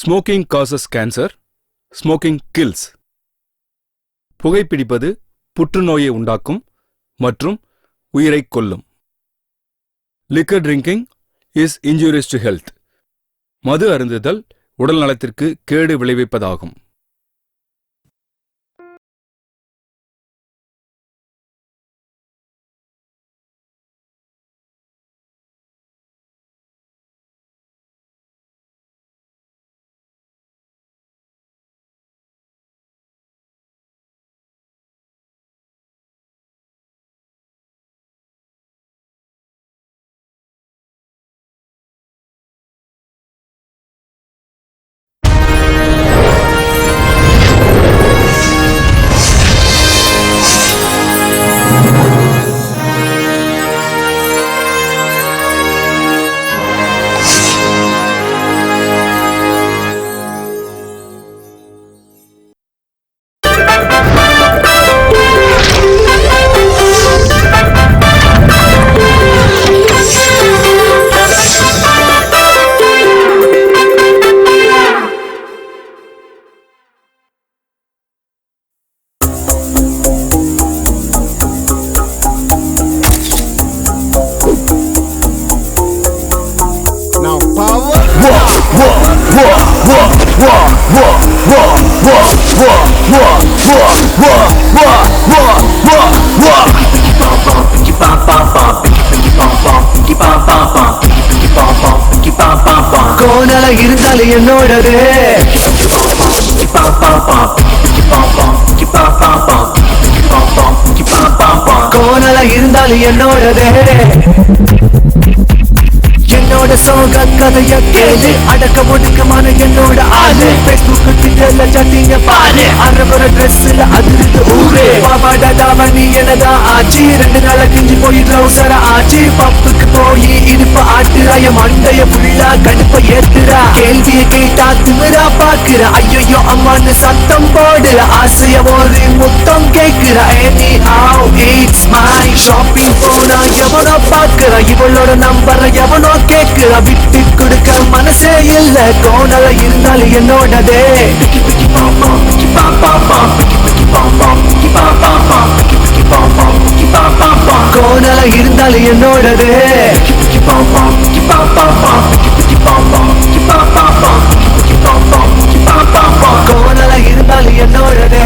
Smoking causes cancer, smoking kills. புகைப்பிடிப்பது புற்றுநோயை உண்டாக்கும் மற்றும் உயிரைக் கொல்லும். Liquor drinking is injurious to health. மது அருந்துதல் உடல் நலத்திற்கு கேடு விளைவிப்பதாகும். கோணல இருந்தாலும் என்னோடது, கோணல இருந்தாலும் என்னோடது. என்னோட சோக கதைய கேளு, அடக்க ஒடுக்கமான என்னோட ஆளு. பேஸ்புக் ட்விட்டர்ல சட்டிங்க பாரு, அறகுற ட்ரெஸ்ல அதிர்ந்து ஊரு. பாவாட தாவணி என்னதான் ஆச்சு, 2 நாள கிஞ்சி போய் ட்ரௌசர ஆச்சு. பப்புக்கு போய் இடுப்பு ஆட்டுறாய, மண்டைய புள்ளா கடுப்ப ஏத்துறா. கேள்விய கேட்டா திமிரா பாக்குற, ஐயோ அம்மான்னு சத்தம் போடுற. ஆசைய ஒரு முத்தம் கேக்குற. anyhow it's my shopping போனா எவனோ பாக்குற, இவளோட நம்பரை எவனோ கேக்குற. விட்டு கொடுக்க மனசே இல்ல, கோணல இருந்தாலும் என்னோடதே. கோணல இருந்தாலும் என்னோடதே. கோணல இருந்தாலும் என்னோடதே.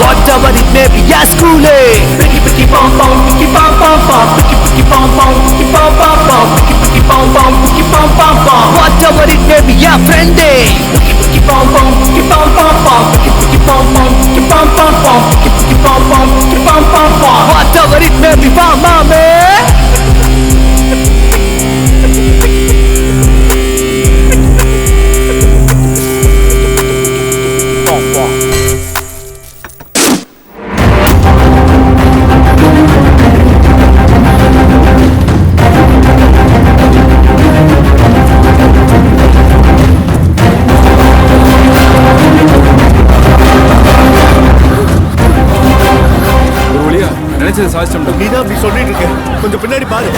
Whatever it may be, yeah, school it. Picky picky pom pom, picky pom pom pom, picky picky pom pom, picky pom pom pom, picky picky pom pom, picky pom pom pom. Whatever it may be, yeah, friend it. Picky picky pom pom, picky pom pom pom, picky picky pom pom, picky pom pom pom, picky picky pom pom, picky pom pom pom. Whatever it may be, pom mama. நீதான் அப்படி சொல்லிட்டு இருக்க, கொஞ்சம் பின்னாடி பாரு.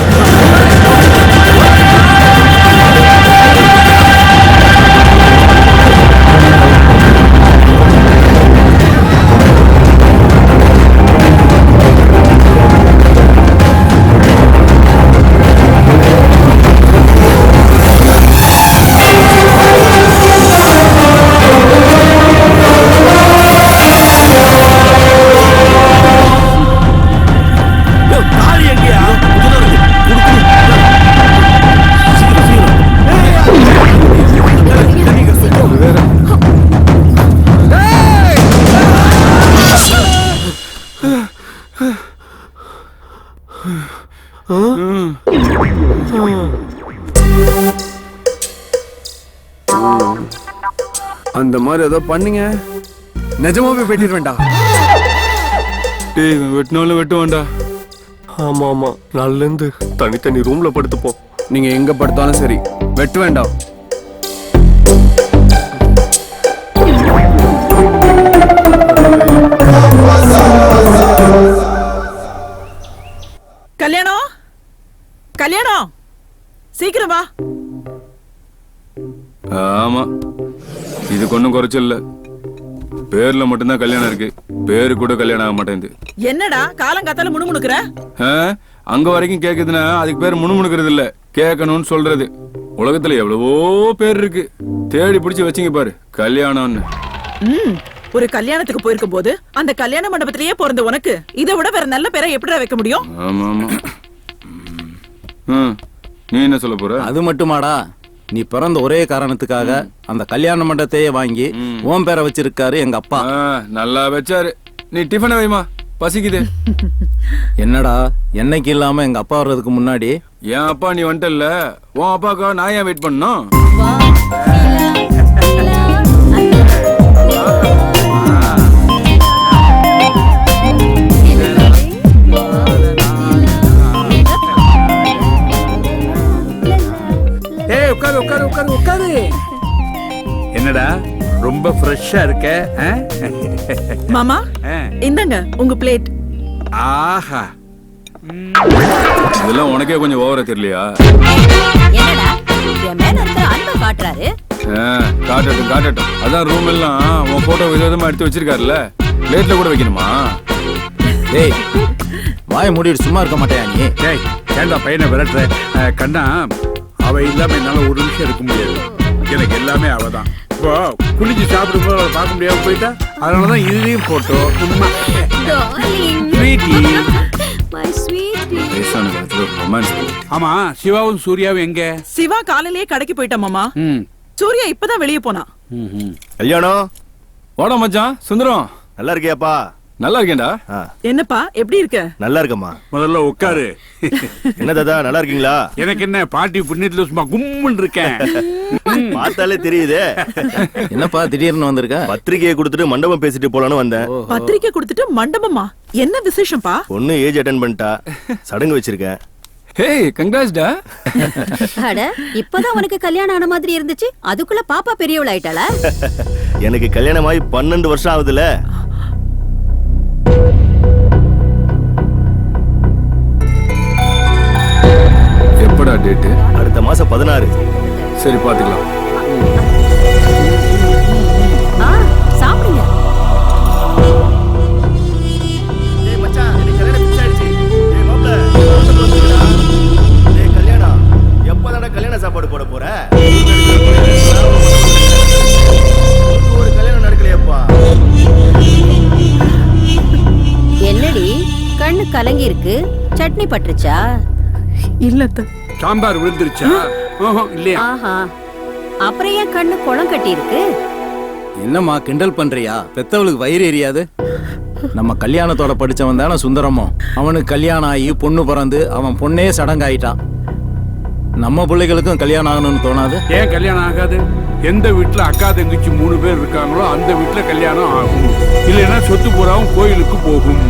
அந்த மாதிரி ஏதோ பண்ணீங்க, நிஜமாவே வெட்டிட வேண்டாம். டேய் வெட்டினாலும் வெட்டுவான்டா. ஆமா ஆமா, நாளிலிருந்து தனித்தனி ரூம்ல படுத்துப்போம். நீங்க எங்க படுத்தாலும் சரி, வெட்ட வேண்டாம். ஒன்றும் குறைச்சல் இல்ல. பேர்ல மட்டும்தான் கல்யாணம் இருக்கு, பேரு கூட கல்யாணம் ஆக மாட்டேங்குது. என்னடா காலங்காத்தால முணுமுணுக்குற? அங்க வரைக்கும் கேக்குதுன்னா அதுக்கு பேர் முணுமுணுக்கிறது இல்ல, கேட்கணும்னு சொல்றது. உலகத்துல எவ்வளவோ பேர் இருக்கு, தேடி பிடிச்சு வச்சிங்க பாரு கல்யாணம்னு. ஒரு கல்யாணத்துக்கு போயிருக்கும் போது அந்த கல்யாண மண்டபத்திலேயே பிறந்த உனக்கு இதை விட வேற நல்ல பேரை எப்படிடா வைக்க முடியும்? ஆமா ஆமா. நீ என்ன சொல்ல போற? அது மட்டுமாடா, நீ பிறந்த ஒரே காரணத்துக்காக அந்த கல்யாண மண்டபத்தையே வாங்கி ஓம் பேரை வச்சிருக்காரு எங்க அப்பா. நல்லா வச்சாரு. நீ டிஃபனை வைமா, பசிக்குது. என்னடா என்னைக்கு இல்லாம எங்க அப்பா வர்றதுக்கு முன்னாடி என் அப்பா நீ வந்துட்டல்ல, உன் அப்பாக்கா நான் ஏன் வெயிட் பண்ணணும்? உட்காரு உட்காரு உட்காரு உட்காரு. என்னடா ரொம்ப ஃப்ரெஷ்ஷா இருக்க? மாமா இந்தாங்க உங்க பிளேட். ஆஹா, இதெல்லாம் உனக்கே கொஞ்சம் ஓவரா தெரியலையா? என்னடா என் மேல இருக்கிற அன்பை காட்டுறாரு. காட்டட்டும் காட்டட்டும். அதான் ரூம் எல்லாம் உன் போட்டோ விதவிதமா எடுத்து வச்சிருக்காருல்ல, பிளேட்ல கூட வைக்கணுமா? டேய் வாயை மூடிட்டு சும்மா இருக்க மாட்டேயா நீ? டேய் ஏண்டா பையனை விரட்டுற? கண்ணா, அவ இல்லாம என்னால ஒரு நிமிஷம் இருக்க முடியாது. எனக்கு எல்லாமே அவதான். இப்போ குளிச்சு சாப்பிடும்போது அவளை பார்க்க முடியாம போயிட்டா, அதனாலதான் இதுலயும் போட்டோ. ஆமா, சிவாவும் சூர்யாவும் எங்க? சிவா காலையிலேயே கடைக்கு போயிட்டான் மாமா. சூர்யா இப்பதான் வெளியே போனா. கல்யாணம் வாடா மச்சான் சுந்தரம். நல்லா இருக்கியாப்பா? நல்லா இருக்கேன்டா. என்னப்பா எப்படி இருக்க? நல்லா இருக்கம்மா. முதல்ல உட்காரு. என்ன தாத்தா நல்லா இருக்கீங்களா? எனக்கு என்ன, பாட்டி புண்ணியத்துல சும்மா கும்முன்னு இருக்கேன். பார்த்தாலே தெரியுதே. என்னப்பா திடீர்னு வந்திருக்க? பத்திரிகையை கொடுத்துட்டு மண்டபம் பேசிட்டு போலான்னு வந்தேன். பத்திரிக்கை கொடுத்துட்டு மண்டபமா? என்ன விசேஷம்ப்பா? பொண்ணு ஏஜ் அட்டன் பண்ணிட்டா, சடங்கு வச்சிருக்கேன். ஹே கங்க்ராட்ஸ் டா. அட இப்பதான் உனக்கு கல்யாணம் ஆன மாதிரி இருந்துச்சு, அதுக்குள்ள பாப்பா பெரியவள் ஆயிட்டாளா? எனக்கு கல்யாணம் ஆகி 12 வருஷம் ஆகுதுல. எப்படா டேட்டு? அடுத்த மாசம் 16. சரி பாத்துக்கலாம். சாப்பிடுங்க. ஏய் மச்சான், எனக்கு கல்யாணம் ஃபிக்ஸ் ஆயிடுச்சு. ஏய் மாப்ள, ஏய் கல்யாணம் எப்பதானே கல்யாண சாப்பாடு போட போற? ஒரு கல்யாணம் நடக்கலையப்பா. என்னடி கண்ணு கலங்கி இருக்கு? சட்னி பட்டுருச்சா? இல்ல சாம்பார் விழுந்துருச்சா? இல்லையா? ஆஹா, அப்புறம் ஏன் கண்ணு குளம் கட்டி இருக்கு? என்னம்மா கிண்டல் பண்றியா? பெத்தவளுக்கு வயிறு எரியாது? நம்ம கல்யாணத்தோட படிச்சவன் தானே சுந்தரமோ. அவனுக்கு கல்யாணம் ஆகி பொண்ணு பிறந்து அவன் பொண்ணே சடங்காயிட்டான். நம்ம பிள்ளைகளுக்கும் கல்யாணம் ஆகணும்னு தோணாது? ஏன் கல்யாணம் ஆகாது? எந்த வீட்டுல அக்கா தங்கச்சி 3 பேர் இருக்காங்களோ அந்த வீட்டுல கல்யாணம் ஆகும். இல்லைன்னா சொத்து பூராவும் கோயிலுக்கு போகும்.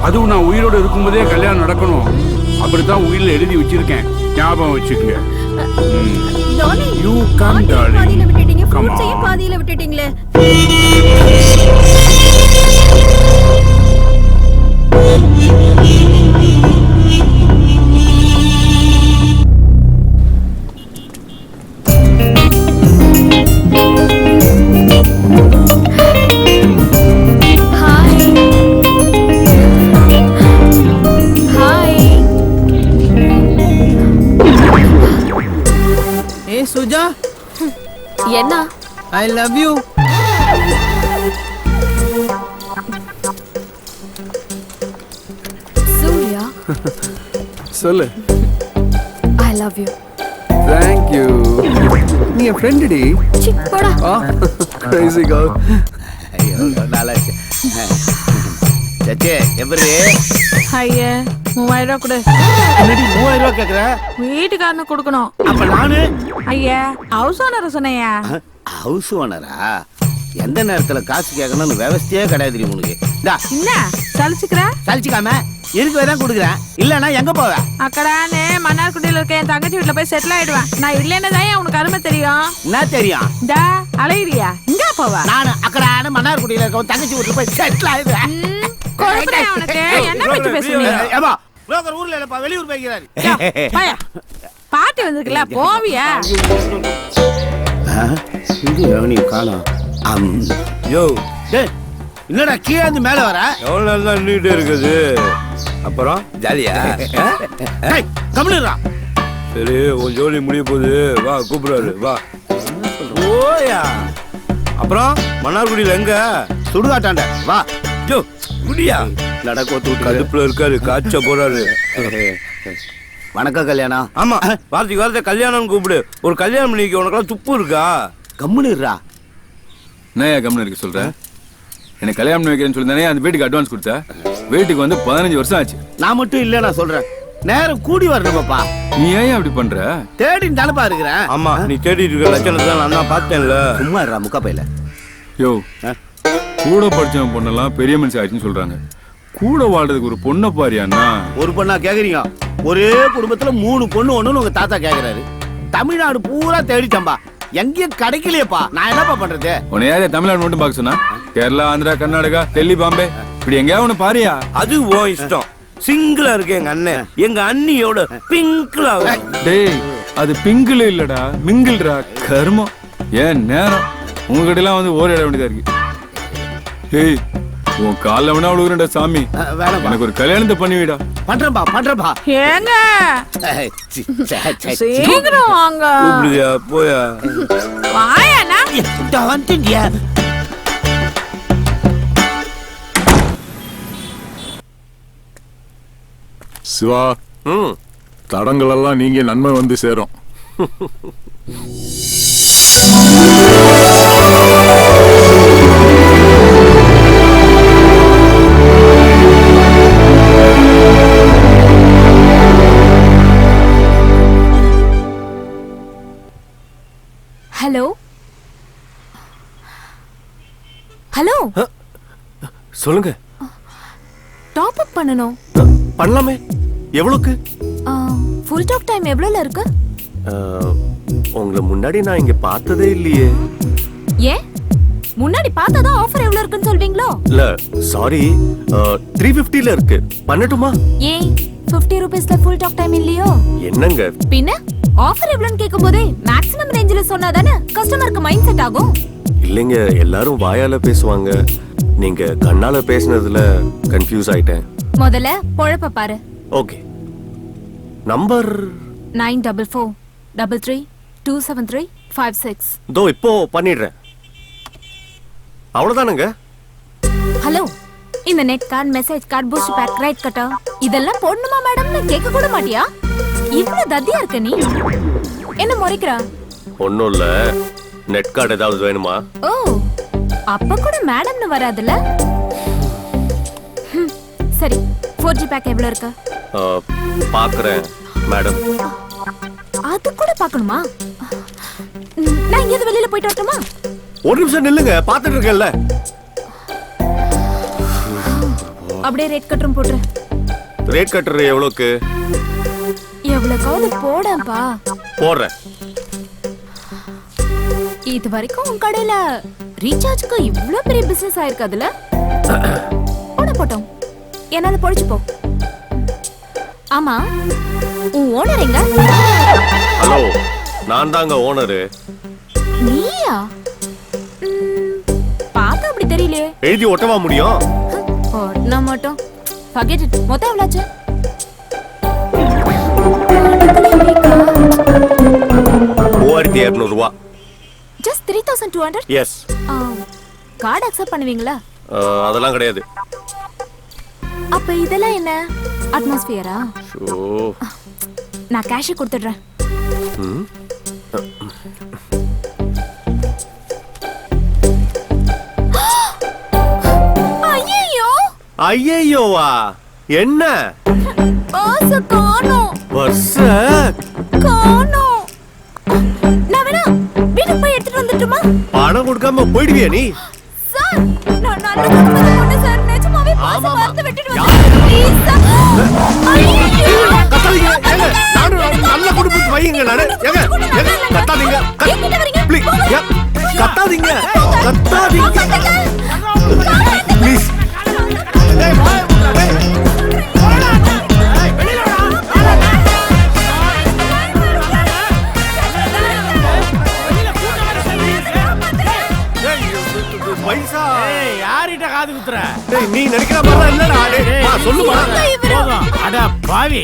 அதுவும் நான் உயிரோடு இருக்கும்போதே கல்யாணம் நடக்கணும். அப்படித்தான் உயிரில் எழுதி வச்சிருக்கேன், ஞாபகம் வச்சுக்கங்க. You come, darling. பாதியில விட்டுட்டீங்க, Come ஃப்ரூட்ஸையும் on. பாதியில விட்டுட்டீங்களே. சுஜா என்ன? I love you. சூர்யா, சொல்லு. I love you. Thank you. நீ என் ஃப்ரெண்ட் டி. சி போடா. Crazy girl. ஐயோ நல்லா இருக்கு. சச்சே எப்படி? ஐயா 3000 ரூபாய் கொடு. என்னடி 3000 ரூபாய் கேக்குற? வீட்டுக்காரனு கொடுக்கணும். அப்ப நானு ஐயா ஹவுஸ் ஓனர் சொன்னையா? ஹவுஸ் ஓனரா? எந்த நேரத்துல காசு கேட்கணும்னு விவசாயே கிடையாது உனக்கு. என்ன சலிச்சுக்கிற? சலிச்சுக்காம இருக்கு தான் கொடுக்குறேன். இல்லன்னா எங்க போவ? அக்கடானே மன்னார்குடியில இருக்க என் தங்கச்சி வீட்டுல போய் செட்டில் ஆயிடுவேன். நான் இல்லைன்னு தான் உனக்கு அருமை தெரியும். என்ன தெரியும்? இந்த அலையிறியா? இங்க போவ? நானு அக்கடான மன்னார்குடியில இருக்க தங்கச்சி வீட்டுல போய் செட்டில் ஆயிடுவேன். கொடுக்குறேன் உனக்கு. என்ன பத்தி பேசுறீங்க? ஏமா புரோக்கர் ஊர்ல இல்லப்பா, வெளியூர் போய்க்கிறாரு. பையா பாட்டி வந்திருக்குல்ல, போவியா? இது எவனையும் காணோம். யோ டேய் என்னடா கீழே இருந்து மேல வர? எவ்வளவு நாள் தான் நீட்டு இருக்குது. அப்புறம் ஜாலியா? டேய் கம்முனுடா. சரி உன் ஜோலி முடிய போகுது, வா கூப்பிடுறாரு வா. ஓயா அப்புறம் மன்னார்குடியில எங்க? சுடுகாட்டாண்ட வா. ஜோ குடியா நடக்க ஒத்து கடுப்புல இருக்காரு, காய்ச்ச போறாரு. வணக்கம் கல்யாணம். ஆமா வார்த்தைக்கு கல்யாணம் கூப்பிடு. ஒரு கல்யாணம் பண்ணிக்க உனக்கெல்லாம் துப்பு இருக்கா? கம்முனுடா. என்னையா கம்முன்னு இருக்க சொல்ற? எனக்கு கல்யாணம் பண்ணி வைக்கிறேன்னு சொல்லி தானே அந்த வீட்டுக்கு அட்வான்ஸ் கொடுத்த. வீட்டுக்கு வந்து 15 வருஷம் ஆச்சு. நான் மட்டும் இல்ல, நான் சொல்றேன் நேரம் கூடி வரணுமாப்பா. நீ ஏன் அப்படி பண்ற? தேடின்னு தானப்பா இருக்கிறேன். ஆமா நீ தேடிட்டு இருக்க லட்சணத்தை நான் தான் பார்த்தேன்ல. சும்மா இருடா முக்காப்பையில. யோ கூட படிச்சவன் பொண்ணெல்லாம் பெரிய மனுஷன் ஆயிடுச்சுன்னு சொல்றாங்க. கூட வாழ்றதுக்கு ஒரு பொண்ணை பாரியாண்ணா. ஒரு பொண்ணா கேக்குறீங்க? ஒரே குடும்பத்துல 3 பொண்ணு ஒண்ணுன்னு உங்க தாத்தா கேக்குறாரு. தமிழ்நாடு பூரா தேடிட்டம்பா, எங்கேயும் கிடைக்கலையப்பா. நான் என்னப்பா பண்றது? உன்னை யாரையா தமிழ்நாடு மட்டும் பார்க்க சொன்னா? கேரளா, ஆந்திரா, கர்நாடகா, டெல்லி, பாம்பே இப்படி எங்கேயா ஒண்ணு பாரியா? அது ஓ இஷ்டம். சிங்கிளா இருக்கு எங்க அண்ணன். எங்க அண்ணியோட பிங்க்லா. டேய் அது பிங்கிள் இல்லடா, மிங்கிள்டா. கர்மம். ஏன் நேரம் உங்ககிட்ட எல்லாம் வந்து ஓரிட வேண்டியதா இருக்கு. ஏய் உன் கால வேணா விழுகுறா சாமி. எனக்கு ஒரு கல்யாணத்தை பண்ணிவிடா. பண்றப்பா. ஏங்க சீக்கிரம் வாங்க. கூப்பிடுதியா போயா? வாயாண்ணா. வந்துட்டியா? சிவா, தடங்கள் எல்லாம் நீங்க நன்மை வந்து சேரும். ஹலோ ஹலோ, சொல்லுங்க. டாப் அப் பண்ணனும். பண்ணலாமே. எவ்வளவுக்கு? ஃபுல் டாக் டைம் எவ்வளவுல இருக்கு? உங்களை முன்னாடி நான் இங்க பார்த்ததே இல்லையே. ஏன் முன்னாடி பார்த்தாதான் ஆஃபர் எவ்வளவு இருக்குன்னு சொல்வீங்களோ? இல்ல சாரி, 350ல இருக்கு. பண்ணட்டுமா? ஏன் 50 ரூபீஸ்ல ஃபுல் டாக் டைம் இல்லையோ? என்னங்க பின்ன ஆஃபர் எவ்வளவுன்னு கேட்கும்போதே மேக்ஸிமம் ரேஞ்சில சொன்னாதானே கஸ்டமருக்கு மைண்ட் செட் ஆகும். இல்லைங்க, எல்லாரும் வாயால பேசுவாங்க. நீங்க கண்ணால பேசினதுல கன்ஃபியூஸ் ஆயிட்டேன். முதல்ல பொழப்ப பாரு. Okay, number 9433327356. தோ இப்போ பண்ணிடுறேன். அவ்வளவுதானுங்க. ஹலோ, இந்த net card, message card, boost pack, ரைட் கட்டா இதெல்லாம் போடணுமா மேடம்னு கேட்க கூட மாட்டியா? இவ்வளவு தத்தியா இருக்க நீ? என்ன முறைக்கிறா? ஒண்ணும் இல்ல, நெட் கார்டு ஏதாவது வேணுமா? ஓ, அப்ப கூட மேடம்னு வராதுல. சரி, 4G பேக் எவ்வளவு இருக்கு? பாக்குறேன் மேடம். அது கூட பார்க்கணுமா? நான் எங்கேயாவது வெளியில போயிட்டு வரட்டுமா? ஒரு நிமிஷம் நில்லுங்க, பாத்துட்டு இருக்கேன்ல. அப்படியே ரேட் கட்டரும் போட்டுரு. ரேட் கட்டுறது எவ்வளவுக்கு? எவ்வளவுக்காவது போடப்பா. போடுறேன். இது வரைக்கும் உன் கடையில ரீசார்ஜ்க்கு இவ்ளோ பெரிய பிசினஸ் ஆயிருக்காதுல? போட்டோம், என்னால பொழிச்சு போ. ஆமா, உன் ஓனர் எங்க? ஹலோ, நான் தாங்க ஓனரு. நீயா? பாக்க அப்படி தெரியலையே. எழுதி ஒட்டவா முடியும்? நான் மட்டும் forget it. மொத்தம் எவ்வளவு? 3200 ரூபாய். just 3200? எஸ். கார்டு அக்செப்ட் பண்ணுவீங்களா? அதெல்லாம் கிடையாது. அப்ப இதெல்லாம் என்ன அட்மாஸ்பியரா? நான் கேஷ் கொடுத்துடுறேன். ஐயோ ஐயோவா, என்ன பர்ஸ் காணோம்? பர்ஸ் காணோம். நான் வேணா வீட்டுக்கு போய் எடுத்துட்டு வந்துட்டுமா? பணம் கொடுக்காம போயிடுவியா நீ? சார், நான் நல்ல குடும்பத்துல பொண்ணு சார், நிஜமாவே பர்ஸ் மறந்து விட்டுடுவேன். Please sir. ஐயோ, கத்தாதீங்க. ஏங்க, நானும் நல்ல குடும்பத்து வையுங்க நானு. ஏங்க, கத்தாதீங்க. ப்ளீஸ், கத்தாதீங்க. கத்தாதீங்க. ப்ளீஸ். சுத்துற? டேய் நீ நினைக்கிற மாதிரி இல்லடா. டேய் சொல்லுமா. போதும். அட பாவி,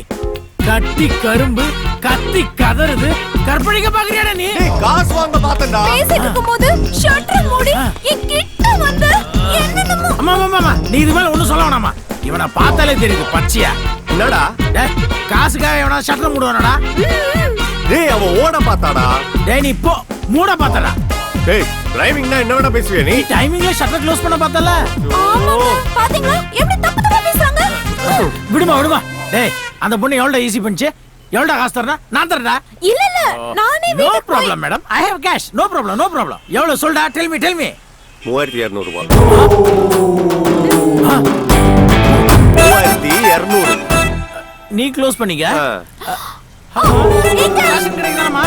கட்டி கரும்பு கத்தி கதறுது, கற்பழிக்க பாக்குறியாடா நீ? டேய் காசு வாங்க பார்த்தேன்டா. பேசிட்டு இருக்கும்போது ஷட்டர் மூடி என் கிட்ட வந்து என்னன்னமோ. அம்மா நீ இது மேல ஒண்ணும் சொல்ல வேணாமா. இவனை பார்த்தாலே தெரியுது பச்சையா. என்னடா? டேய் காசுக்காக எவனா ஷட்டர் மூடுவானடா? டேய் அவன் ஓட பார்த்தாடா. டேய் நீ போ, மூட பார்த்தடா. டேய் டிரைவிங்னா என்ன வேணா பேசுவியா நீ? டைமிங்ல ஷட்டர் க்ளோஸ் பண்ண பார்த்தல. ஆமாங்க, பாத்தீங்களா எப்படி தப்பு தப்பா பேசுறாங்க. விடுமா. டேய் அந்த பொண்ணு எவ்வளவு ஈஸி பண்ணிச்சு? எவ்வளவு காசு தரனா? நான் தரடா. இல்ல நானே no problem madam, I have cash. No problem. எவ்வளவு சொல்டா? டெல் மீ 3200 ரூபாய். 3200. நீ க்ளோஸ் பண்ணிக்க. காசு கிடைக்குதாமா?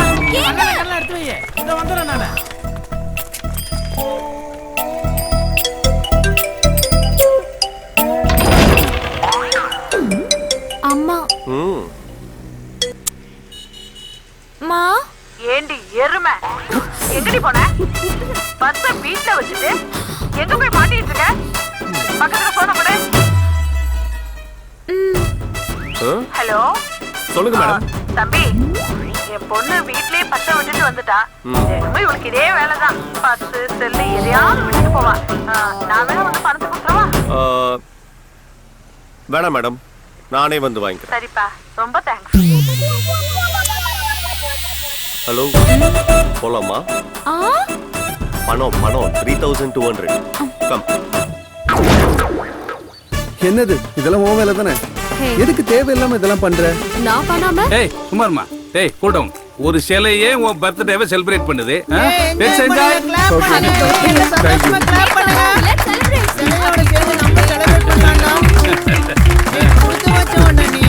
கண்ணெல்லாம் எடுத்து வை. இத வந்துறேன் நானு. அம்மா மா. ஏண்டி எருமை, எங்கடி போன? பஸ்ஸ வீட்ல வச்சுட்டு எங்க போய் மாட்டிட்டு இருக்க? பக்கத்துல போன போடு. ஹலோ சொல்லுங்க மேடம். தம்பி, என் பொண்ணு வீட்லயே பஸ்ஸ விட்டுட்டு வந்துட்டா. தினமும் இவளுக்கு இதே வேலைதான். பஸ் செல்லு எதையாவது விட்டுட்டு போவா. நான் வேணா வந்து பணத்தை கொடுத்துருவா? வேணாம் மேடம், நானே வந்து வாங்கிக்கிறேன். சரிப்பா, ரொம்ப தேங்க்ஸ். ஹலோ போலாமா? பணம் 3200. கம். என்னது இதெல்லாம் உன் வேலை தானே? எதுக்கு தேவையில்லாம இதெல்லாம் பண்ற? நான் பண்ணாம. ஏய் சுமார்மா, ஏய் கூல் டவுன். ஒரு சிலையே உன் பர்த்டேவை செலிப்ரேட் பண்ணுது. Let's enjoy. கிளாப் பண்ணுங்க. Let's celebrate. சிலையோட சேர்ந்து நம்ம செலிப்ரேட் பண்ணலாம். கொடுத்து வச்சோண்டா நீ.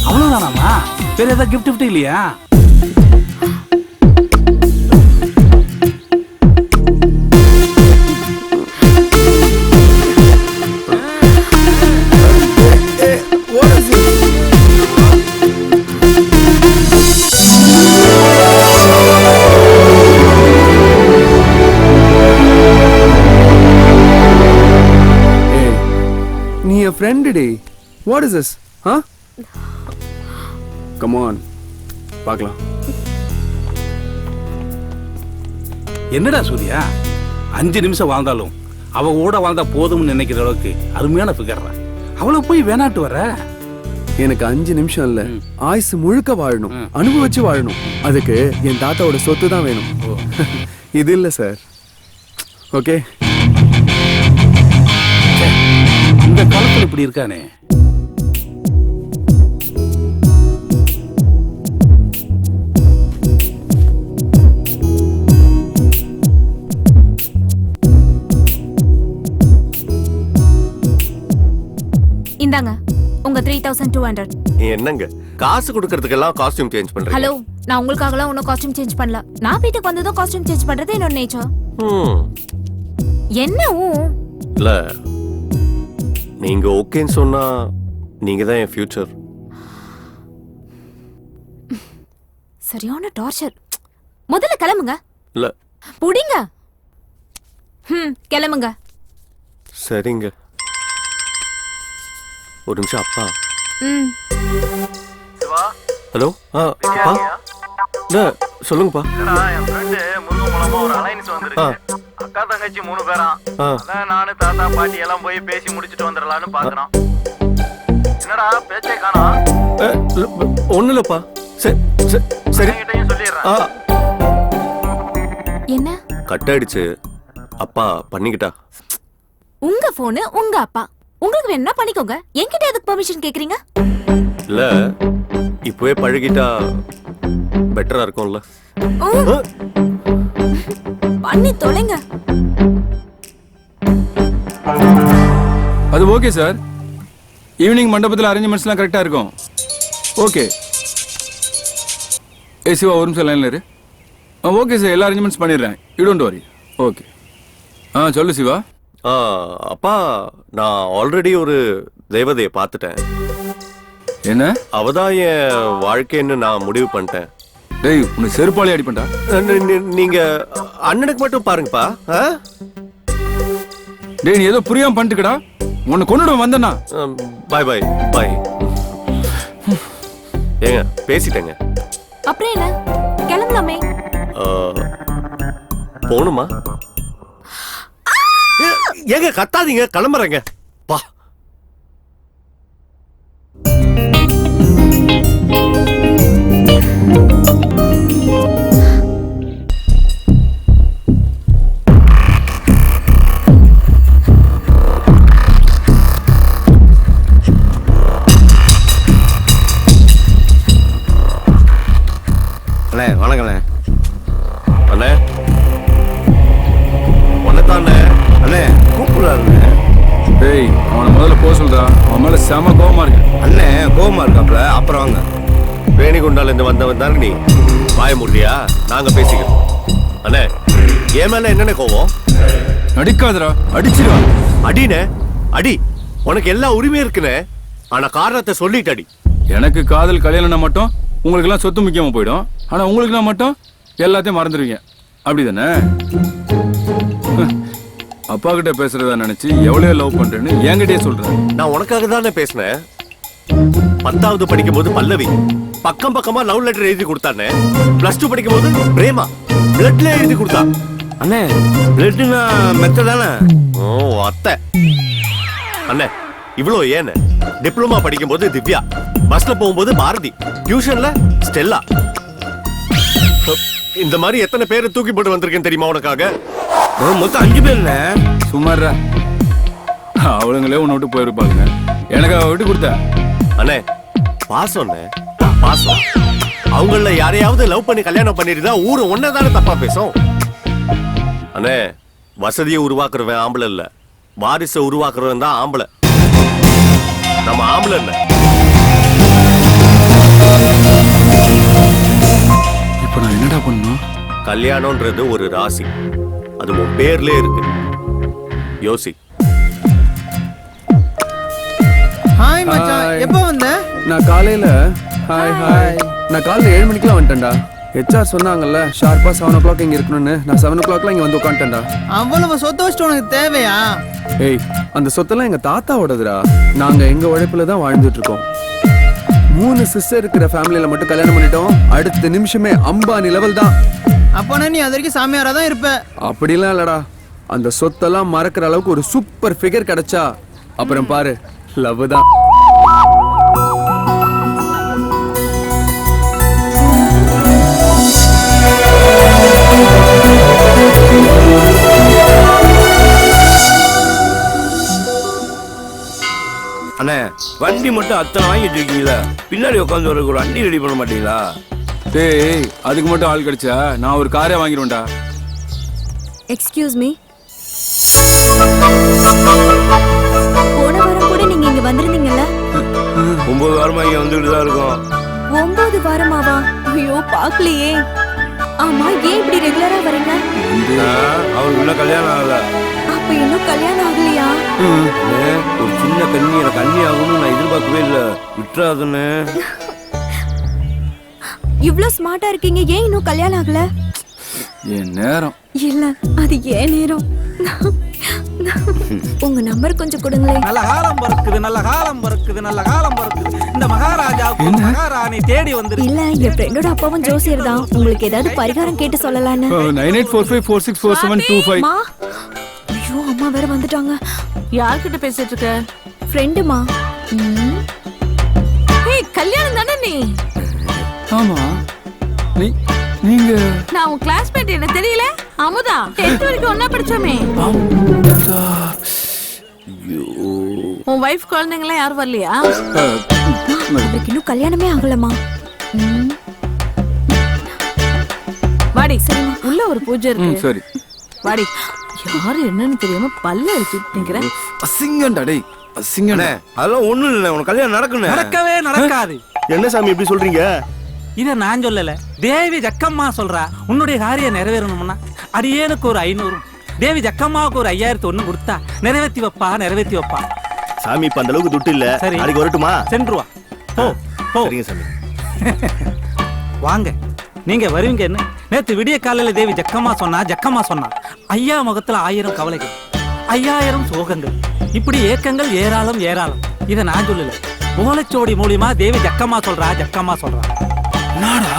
அவ்வளவுதானாமா? வேற ஏதாவது கிஃப்ட் இல்லையா? நீ என் ஃப்ரெண்டு டே. What is this? Come on பார்க்கலாம். என்னடா சூர்யா, 5 நிமிஷம் வாழ்ந்தாலும் அவ கூட வாழ்ந்தா போதும்னு நினைக்கிற அளவுக்கு அருமையான ஃபிகர். அவளை போய் வேணாட்டு வர? எனக்கு 5 நிமிஷம் இல்ல, ஆயுசு முழுக்க வாழணும், அனுபவிச்சு வாழணும். அதுக்கு என் தாத்தாவோட சொத்து தான் வேணும். இது இல்ல சார். ஓகே, இந்த காலத்துல இப்படி இருக்கானே. இந்தாங்க உங்க 3200. என்னங்க காசு கொடுக்கறதுக்கெல்லாம் காஸ்டியூம் சேஞ்ச் பண்றீங்க? ஹலோ, நான் உங்களுக்காகலாம் ஒன்னும் காஸ்டியூம் சேஞ்ச் பண்ணல. நான் வீட்டுக்கு வந்ததும் காஸ்டியூம் சேஞ்ச் பண்றது என்னோட நேச்சர். என்ன இல்ல, நீங்க ஓகேன்னு சொன்னா நீங்க தான் என் ஃபியூச்சர். சரியான டார்ச்சர். முதல்ல கிளம்புங்க. இல்ல புடிங்க. கிளம்புங்க. சரிங்க. ஒரு நிமிஷம் அப்பா. ஹலோ அப்பா. சொல்லுங்கப்பா. என் ஃப்ரெண்டு முருகன் மூலமா ஒரு அலைன்ஸ் வந்திருக்கு. அக்கா தங்கச்சி 3 பேரா. அதான் நானு தாத்தா பாட்டி எல்லாம் போய் பேசி முடிச்சிட்டு வந்துடலான்னு பாக்குறோம். என்னடா பேச்சே காணோம்? ஒண்ணு இல்லப்பா. சரி சொல்லிடுறேன். என்ன கட் ஆயிடுச்சு. அப்பா பண்ணிக்கிட்டா. உங்க போனு உங்க அப்பா, உங்களுக்கு வேணா பண்ணிக்கோங்க. என்கிட்ட எதுக்கு பெர்மிஷன் கேக்குறீங்க? இல்ல, இப்பவே பழகிட்டா பெட்டரா இருக்கும்ல. பண்ணி தொலைங்க. அது ஓகே சார். ஈவினிங் மண்டபத்தில் அரேஞ்ச்மெண்ட்ஸ்லாம் கரெக்டாக இருக்கும். ஓகே. சிவா ஒரு நிமிஷம் லைனில் இரு. ஓகே சார், எல்லா அரேஞ்ச்மெண்ட்ஸ் பண்ணிடுறேன். You don't worry. ஓகே. சொல்லு சிவா. அப்பா, நான் ஆல்ரெடி ஒரு தேவதையை பார்த்துட்டேன். என்ன? அவதான் என் வாழ்க்கைன்னு நான் முடிவு பண்ணிட்டேன். டேய், உன்னை செருப்பாளி அடிப்பண்டா. நீங்க அண்ணனுக்கு மட்டும் பாருங்கப்பா. டேய், நீ ஏதோ புரியாம பண்ணிட்டுக்கடா. உன்னை கொண்டுடுவேன் வந்தனா. பாய் பாய் பாய். ஏங்க பேசிட்டேங்க. அப்புறம் என்ன, கிளம்பலாமே. போணுமா? ஏங்க கத்தாதீங்க, கிளம்புறேங்க. வா. அண்ணே வணக்கண்ணே. அண்ணே ஒன்னதாண்ணே. அண்ணே கூப்பிடுறாருண்ணே. டேய், அவனை முதல்ல போக சொல்றா. அவன் மேல செம கோவமா இருக்கு. அண்ணே கோவமா இருக்காப்ல. அப்புறம் வாங்க. வேணிகுண்டால இருந்து வந்தவன் தானே நீ. வாய முடியா, நாங்க பேசிக்கிறோம். அண்ணே, என் மேல என்னென்ன கோவம்? நடிக்காதடா, அடிச்சிருவா. அடினே அடி, உனக்கு எல்லா உரிமையும் இருக்குனே. ஆனா காரணத்தை சொல்லிட்டு அடி. எனக்கு காதல் கல்யாணம்னா மட்டும் உங்களுக்கு எல்லாம் சொத்து முக்கியமா போயிடும். ஆனா உங்களுக்கு மட்டும் எல்லாத்தையும் மறந்துடுவீங்க. அப்படிதானே? அப்பா கிட்ட பேசுறதா நினைச்சு எவ்வளவு லவ் பண்றேன்னு என்கிட்டயே சொல்றேன். நான் உனக்காக தானே பேசினேன். 10வது படிக்கும் போது பல்லவி பக்கம் பக்கமா லவ் லெட்டர் எழுதி கொடுத்தானே. +2 படிக்கும் போது பிரேமா பிளட்ல எழுதி கொடுத்தா. அண்ணே பிளட்னா மெத்த தானே. ஓ அத்தை. அண்ணே இவ்வளோ ஏன்னு. டிப்ளமா படிக்கும் போது திவ்யா, பஸ்ல போகும்போது பாரதி, டியூஷன்ல ஸ்டெல்லா. இந்த மாதிரி எத்தனை பேரை தூக்கி போட்டு வந்திருக்கேன் தெரியுமா உனக்காக? மொத்தம் 5 பேர்ண்ணே. சுமாரா அவளுங்களே உன்னை விட்டு போயிருப்பாங்க. எனக்கு அவ விட்டு கொடுத்த. அண்ணே பாசம்ண்ணே, பாசம். அவங்கள யாரையாவது லவ் பண்ணி கல்யாணம் பண்ணிருந்தா ஊரு ஒன்னதானே தப்பா பேசும். அண்ணே, வசதியை உருவாக்குறவன் ஆம்பளை இல்ல, வாரிசை உருவாக்குறவன் தான் ஆம்பளை. நம்ம ஆம்பளை இல்ல. இப்ப நான் என்னடா பண்ணணும்? கல்யாணம்ன்றது ஒரு ராசி, அது உன் பேர்லயே இருக்கு. யோசி. ஹாய் மச்சான், எப்போ வந்த? நான் காலையில நான் காலையில 7 மணிக்கெல்லாம் வந்துட்டேன்டா. ஹெச்ஆர் சொன்னாங்கல்ல ஷார்ப்பா 7 o'clock இங்க இருக்கணும்னு. நான் 7 o'clockலாம் இங்க வந்து உட்காந்துட்டேன்டா. அவ்வளவு சொத்து வச்சுட்டு உனக்கு தேவையா? ஏய், அந்த சொத்தெல்லாம் எங்க தாத்தாவோடதுடா. நாங்க எங்க உழைப்புல தான் வாழ்ந்துட்டு இருக்கோம். 3 சிஸ்டர் இருக்கிற ஃபேமிலியில மட்டும் கல்யாணம் பண்ணிட்டோம். அடுத்த நிமிஷமே அம்பானி லெவல் தான். அப்போனா நீ அது வரைக்கும் சாமியாரா தான் இருப்ப. அப்படிலாம் இல்லடா. அந்த சொத்தெல்லாம் மறக்கிற அளவுக்கு ஒரு சூப்பர் ஃபிகர் கிடைச்சா அப்புறம் பாரு, லவ் தான். அண்ணே வண்டி மட்டும் அத்தனை வாங்கிட்டு இருக்கீங்களா? பின்னாடி உட்காந்து ஒரு வண்டி ரெடி பண்ண மாட்டீங்களா? டேய், அதுக்கு மட்டும் ஆள் கிடைச்சா நான் ஒரு காரே வாங்கிடுவேன்டா. Excuse me. போன வாரம் கூட நீங்க இங்க வந்திருந்தீங்கல்ல? 9 வாரமா இங்க வந்துட்டு தான் இருக்கோம். 9 வாரமாவா? ஐயோ பாக்கலையே. ஆமா, ஏன் இப்படி ரெகுலரா வரீங்க? அவனுக்கு இன்னும் கல்யாணம் ஆகல. அப்ப இன்னும் கல்யாணம் ஆகலையா? ஒரு சின்ன கண்ணி ஆகும்னு நான் எதிர்பார்க்கவே இல்லை. விட்டுறாதுன்னு. இவ்ளோ ஸ்மார்ட்டா இருக்கீங்க, ஏன் இன்னும் கல்யாணம் ஆகல? என் நேரம் இல்ல, அது ஏன் நேரம். உங்க நம்பர் கொஞ்சம் கொடுங்களேன். நல்ல காலம் பிறக்குது, நல்ல காலம் பிறக்குது, நல்ல காலம் பிறக்குது. இந்த மகாராஜாவுக்கு மகாராணி தேடி வந்து. இல்ல, என் ஃப்ரெண்டோட அப்பாவும் ஜோசியர் தான். உங்களுக்கு ஏதாவது பரிகாரம் கேட்டு சொல்லலான்னு. 9845464725. ஐயோ, அம்மா வேற வந்துட்டாங்க. யார்கிட்ட பேசிட்டு இருக்க? ஃப்ரெண்டுமா. ஏய், கல்யாணம் தானே நீ? ஆமா. நீங்க நான் உன் கிளாஸ்மேட், என்ன தெரியல? அமுதா, 10th வரைக்கும் ஒண்ணா படிச்சோமே. உன் வைஃப் குழந்தைங்களாம் யாரும் வரலையா? அவருக்கு இன்னும் கல்யாணமே ஆகலமா. வாடி, சரிமா, உள்ள ஒரு பூஜை இருக்கு. சரி வாடி. யாரு என்னன்னு தெரியாம பல்ல அடிச்சுட்டு நிக்கிறேன். அசிங்கண்டா டேய், அசிங்கண்ணே. அதெல்லாம் ஒண்ணும் இல்லை, உனக்கு கல்யாணம் நடக்கணும். நடக்கவே நடக்காது. என்ன சாமி இப்படி சொல்றீங்க? இத நான் சொல்லல, தேவி ஜக்கம்மா சொல்றா. உன்னுடைய காரியம் நிறைவேறணும்னா அடியேனுக்கு ஒரு 500, தேவி ஜக்கம்மாவுக்கு ஒரு 5001 கொடுத்தா நிறைவேற்றி வைப்பா. சாமி இப்ப அந்த அளவுக்கு துட்டு இல்ல. சரி, நாளைக்கு வரட்டுமா? சென்று வா. போ போ. சரிங்க சாமி. வாங்க, நீங்க வருவீங்கன்னு நேத்து விடிய காலையில தேவி ஜக்கம்மா சொன்னா. ஐயா முகத்துல 1000 கவலைகள், 5000 சோகங்கள், இப்படி ஏக்கங்கள் ஏராளம். இத நான் சொல்லல, ஓலைச்சோடி மூலியமா தேவி ஜக்கம்மா சொல்றா. நாடா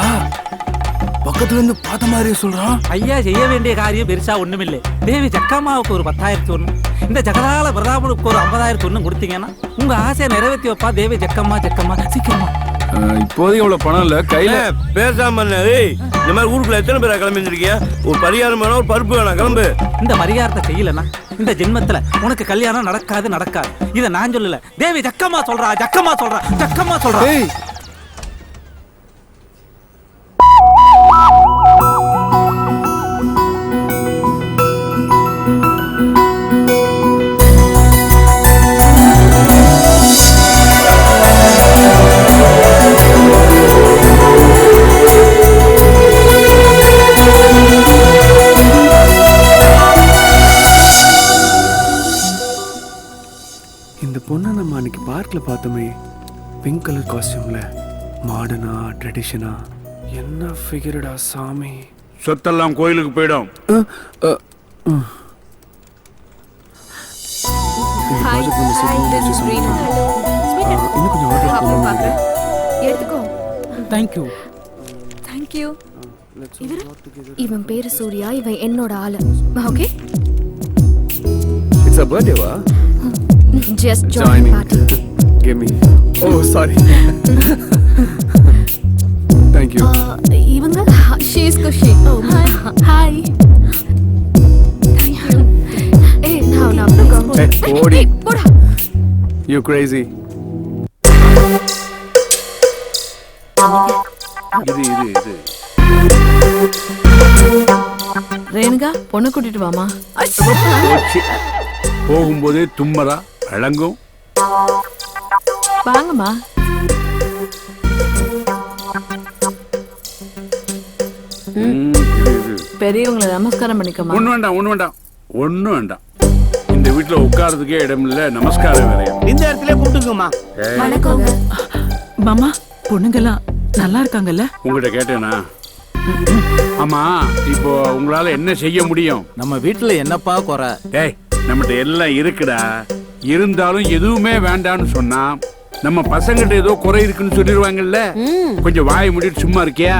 பக்கத்துல இருந்து பார்த்த மாதிரி சொல்றான். ஐயா செய்ய வேண்டிய காரியம் பெருசா ஒண்ணுமில்லை. தேவி ஜக்கம்மாவுக்கு ஒரு 10,001, இந்த ஜகதால பிரதாபனுக்கு ஒரு 50,001 கொடுத்தீங்கன்னா உங்க ஆசையை நிறைவேற்றி வைப்பா தேவி ஜக்கம்மா. சீக்கிரமா. இப்போதைக்கு அவ்வளவு பணம் இல்ல கையில. பேசாம இந்த மாதிரி ஊருக்குள்ள எத்தனை பேரா கிளம்பிருக்கீங்க? ஒரு பரிகாரம் வேணும், ஒரு பருப்பு வேணும், கிளம்பு. இந்த பரிகாரத்தை செய்யலன்னா இந்த ஜென்மத்துல உனக்கு கல்யாணம் நடக்காது. இத நான் சொல்லல, தேவி ஜக்கம்மா சொல்றா. இந்த பொண்ணை நம்ம அன்னைக்கு பார்க்ல பார்த்தோமே, பிங்க் கலர் காஸ்டியூம்ல, மாடர்னா ட்ரெடிஷனா, என்ன ஃபிகர்டா சாமி. சொத்தெல்லாம் கோயிலுக்கு போயிடும். இன்னும் கொஞ்சம் ஆர்டர் எடுத்துக்கோ. தேங்க்யூ. இவன் பேரு சூர்யா, இவன் என்னோட ஆளு. Okay, it's a birthday-வா? just join party. Give me. Oh, sorry. Thank you. இவங்க she is Kushi. Oh, hi. Thank you. Hey, now come. Hey, Odi. போடா. You crazy. இது ரேணுகா, பொண்ணு கூட்டிட்டு வாமா. போகும்போதே தும்மரா அழங்கும். வாங்கம்மா. பெரியவங்களை நமஸ்காரம் பண்ணிக்கமா. ஒண்ணு வேண்டாம். இந்த வீட்டுல உட்கார்றதுக்கே இடம் இல்ல, நமஸ்காரம் வேறையா. இந்த இடத்துல கூப்பிட்டுங்கம்மா. வணக்கம் மாமா. பொண்ணுங்கெல்லாம் நல்லா இருக்காங்கல்ல? உங்ககிட்ட கேட்டேனா? ஆமா, இப்போ உங்களால என்ன செய்ய முடியும்? நம்ம வீட்டுல என்னப்பா குறை? டேய், நம்மகிட்ட எல்லாம் இருக்குடா. இருந்தாலும் எதுவுமே வேண்டான்னு சொன்னா நம்ம பசங்கிட்ட ஏதோ குறை இருக்குன்னு சொல்லிடுவாங்கல்ல. கொஞ்சம் வாயை மூடிட்டு சும்மா இருக்கியா?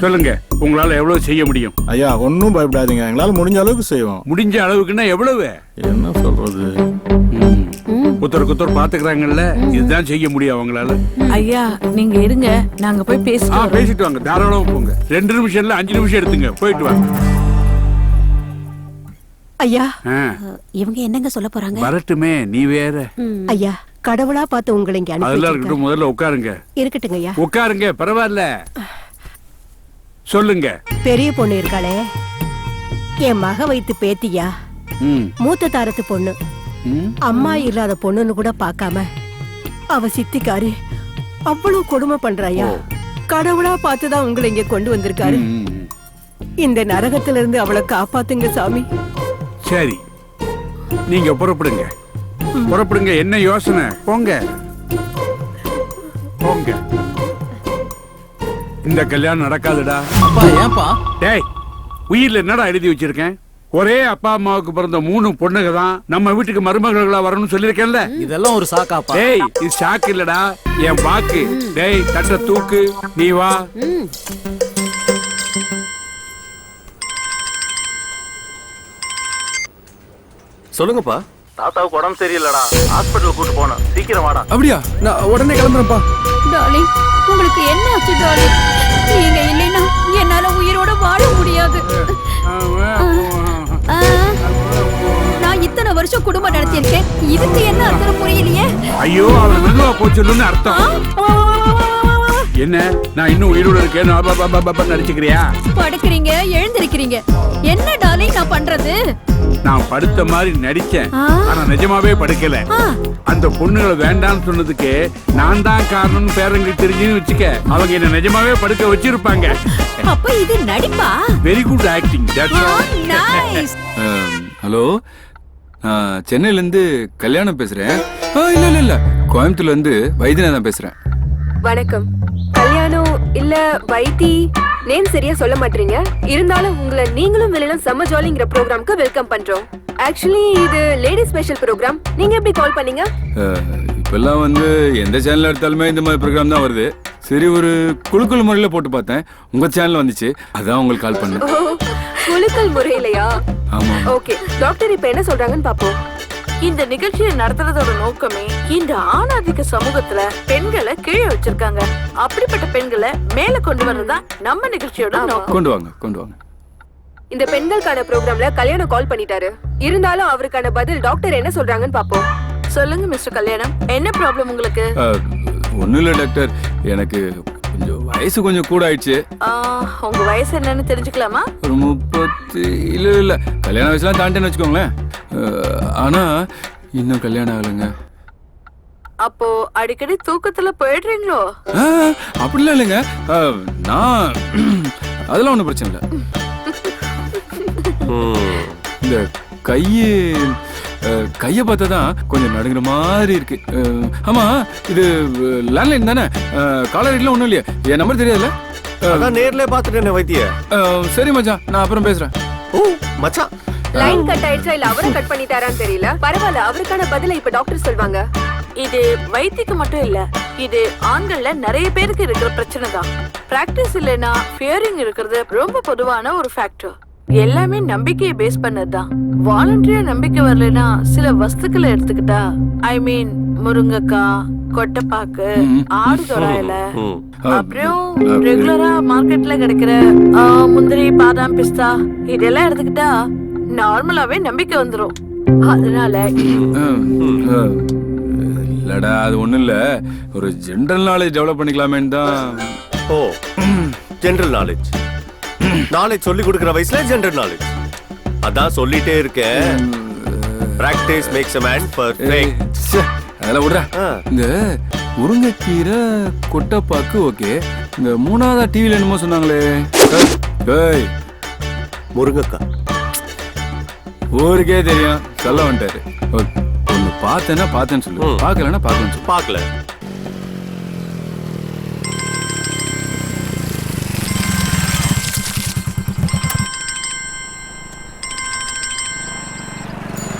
சொல்லுங்க, உங்களால எவ்வளவு செய்ய முடியும்? ஐயா ஒன்னும் பயப்படாதீங்க, எங்களால முடிஞ்ச அளவுக்கு செய்வோம். முடிஞ்ச அளவுக்குன்னா எவ்வளவு? என்ன சொல்றது? குத்தர் பாத்துக்கிறாங்கல்ல, இதுதான் செய்ய முடியும் அவங்களால. ஐயா நீங்க இருங்க, நாங்க போய் பேசிட்டு வாங்க. தாராளமா போங்க. 2 நிமிஷம் இல்ல 5 நிமிஷம் எடுத்துங்க, போயிட்டு வாங்க. ஐயா, இவங்க என்னங்க சொல்ல போறாங்க? வரட்டுமே, நீ வேற. ஐயா, கடவுளா பார்த்து உங்களை இங்க அனுப்பி அதெல்லாம் இருக்கட்டும், முதல்ல உட்காருங்க. இருக்கட்டுங்க ஐயா. உட்காருங்க, பரவாயில்ல. சொல்லுங்க. பெரிய பொண்ணு இருக்காளே, என் மக வைத்து பேத்தியா, மூத்த தாரத்து பொண்ணு, அம்மா இல்லாத பொண்ணுன்னு கூட பார்க்காம அவ சித்திக்காரி அவ்வளவு கொடுமை பண்றாயா. கடவுளா பார்த்துதான் உங்களை இங்க கொண்டு வந்திருக்காரு. இந்த நரகத்துல இருந்து அவளை காப்பாத்துங்க சாமி. சரி, நீங்க புறப்படுங்க. என்ன யோசனை? போங்க. இந்த கல்யாணம் நடக்காதுடா. ஏன்பா? டேய், உயிர்ல என்னடா எழுதி வச்சிருக்கேன்? ஒரே அப்பா அம்மாவுக்கு பிறந்த 3 பொண்ணுங்க தான் நம்ம வீட்டுக்கு மருமகளா வரணும்னு சொல்லிருக்கேன்ல. இதெல்லாம் ஒரு சாக்காப்பா? டேய், இது சாக்கு இல்லடா, என் வாக்கு. டேய், தட்ட தூக்கு, நீ வா. சொல்லுங்கப்பா. தாத்தாவுக்கு உடம்பு சரியில்லடா, ஹாஸ்பிடல் கூட்டு போனோம். சீக்கிரம் வாடா. அப்படியா? நான் உடனே கிளம்புறேன்ப்பா. டார்லிங், உங்களுக்கு என்ன ஆச்சு டார்லிங்? நீங்க இல்லைன்னா என்னால உயிரோட வாழ முடியாது. நான் இத்தனை வருஷம் குடும்பம் நடத்தியிருக்கேன், இதுக்கு என்ன அர்த்தம் புரியலையே. ஐயோ, அவளை மெதுவா போச்சுன்னு அர்த்தம் என்ன? நான் இன்னும் உயிரோட இருக்கேன் நடிச்சுக்கிறியா? படுக்கிறீங்க, எழுந்திருக்கிறீங்க. என்ன டார்லிங் நான் பண்றது? நான் படுத்த மாதிரி நடிச்சேன், ஆனா நிஜமாவே படுக்கல. அந்த பொண்ணுகளை வேண்டாம்னு சொன்னதுக்கு நான் தான் காரணம் பேரங்களுக்கு தெரிஞ்சுன்னு வச்சுக்க, அவங்க என்ன நிஜமாவே படுக்க வச்சிருப்பாங்க. அப்ப இது நடிப்பா? Very good acting. ஹலோ, சென்னையில இருந்து கல்யாணம் பேசுறேன். இல்ல இல்ல, கோயம்புத்தூர்ல இருந்து வைத்தியநாதன் பேசுறேன். வணக்கம். கல்யாணம் இல்ல வைத்தி நேம் சரியா சொல்ல மாட்டீங்க. இருந்தாலும் உங்களை நீங்களும் வெளியில செம்ம ஜாலிங்கிற ப்ரோக்ராம்க்கு வெல்கம் பண்றோம். ஆக்சுவலி இது லேடி ஸ்பெஷல் ப்ரோக்ராம். நீங்க எப்படி கால் பண்ணீங்க? இப்பெல்லாம் வந்து எந்த சேனல் எடுத்தாலுமே இந்த மாதிரி ப்ரோக்ராம் தான் வருது. சரி, ஒரு குழுக்கள் முறையில போட்டு பார்த்தேன், உங்க சேனல் வந்துச்சு, அதான் உங்களுக்கு கால் பண்ணேன். குழுக்கள் முறையிலையா? ஆமா. ஓகே டாக்டர், இப்ப என்ன சொல்றாங்கன்னு பாப்போம். இந்த நிகழ்ச்சியை நடத்துறதோட நோக்கமே இந்த ஆணாதிக்க சமூகத்துல பெண்களை கீழே வச்சிருக்காங்க. அப்படிப்பட்ட பெண்களை மேல கொண்டு வர்றதுதான் நம்ம நிகழ்ச்சியோட நோக்கம். கொண்டு வாங்க, கொண்டு வாங்க. இந்த பெண்களுக்கான ப்ரோக்ராம்ல கல்யாணம் கால் பண்ணிட்டாரு. இருந்தாலும் அவருக்கான பதில் டாக்டர் என்ன சொல்றாங்கன்னு பாப்போம். சொல்லுங்க மிஸ்டர் கல்யாணம், என்ன ப்ராப்ளம் உங்களுக்கு? ஒண்ணும் இல்ல டாக்டர், எனக்கு கொஞ்சம் வயசு கொஞ்சம் கூட ஆயிடுச்சு. உங்க வயசு என்னன்னு தெரிஞ்சுக்கலாமா? ஒரு 30. இல்ல இல்ல, கல்யாண வயசுலாம் தாண்டின்னு வச்சுக்கோங்களேன். ஆனா இன்னும் கல்யாணம் ஆகலைங்க. அப்போ அடிக்கடி தூக்கத்துல போயிடுறீங்களோ? அப்படிலாம் இல்லைங்க, நான் அதெல்லாம் ஒண்ணும் பிரச்சனை இல்லை. இந்த கைய பார்த்தா தான் கொஞ்சம் நடுங்கிற மாதிரி இருக்கு. ஆமா, இது லேண்ட்லைன் தானே? காலர் வீட்ல ஒண்ணும் இல்லையா? என் நம்பர் தெரியாதுல்ல? அதான் நேர்ல பாத்துட்டேன் வைத்திய. சரி மச்சான், நான் அப்புறம் பேசுறேன். ஓ மச்சான், லைன் கட் ஆயிடுச்சா இல்ல அவரை கட் பண்ணிட்டாரான்னு தெரியல. பரவாயில்ல, அவருக்கான பதிலை இப்ப டாக்டர் சொல்வாங்க. இது வைத்தியக்கு மட்டும் இல்ல, இது ஆண்கள்ல நிறைய பேருக்கு இருக்கிற பிரச்சனை தான். பிராக்டிஸ் இல்லைன்னா ஃபியரிங் இருக்கிறது ரொம்ப பொதுவான ஒரு ஃபேக்டர். எல்லாமே நம்பிக்கையை பேஸ் பண்ணதுதான். வாலண்டரியா நம்பிக்கை வரலனா சில வஸ்துக்களை எடுத்துக்கிட்டா, ஐ மீன் முருங்கைக்காய், கொட்டைப்பாக்கு, ஆடு தொடாயில, அப்புறம் ரெகுலரா மார்க்கெட்ல கிடைக்கிற முந்திரி, பாதாம், பிஸ்தா இதெல்லாம் எடுத்துக்கிட்டா நார்மலாவே நம்பிக்கை வந்துரும். அதனால இல்லடா, அது ஒண்ணும் இல்ல, ஒரு ஜெனரல் நாலேஜ் டெவலப் பண்ணிக்கலாமேன்னு தான். ஓ, ஜெனரல் நாலேஜ் சொல்லி கொடுக்கிற வயசுல ஜெனரல் நாலேஜ் அதான் சொல்லிட்டே இருக்கேன். Practice makes a man perfect. அதெல்லாம் விடுறா. இந்த முருங்கைக்கீரை, கொட்டைப்பாக்கு ஓகே. இந்த மூணாவதா டிவில என்னமோ சொன்னாங்களே, முருங்கைக்காய் ஊருக்கே தெரியும், சொல்ல வந்துட்டாரு. ஒண்ணு பார்த்தேன்னா பார்த்தேன்னு சொல்லு, பார்க்கலன்னா பார்க்கலன்னு சொல்லு. பார்க்கல.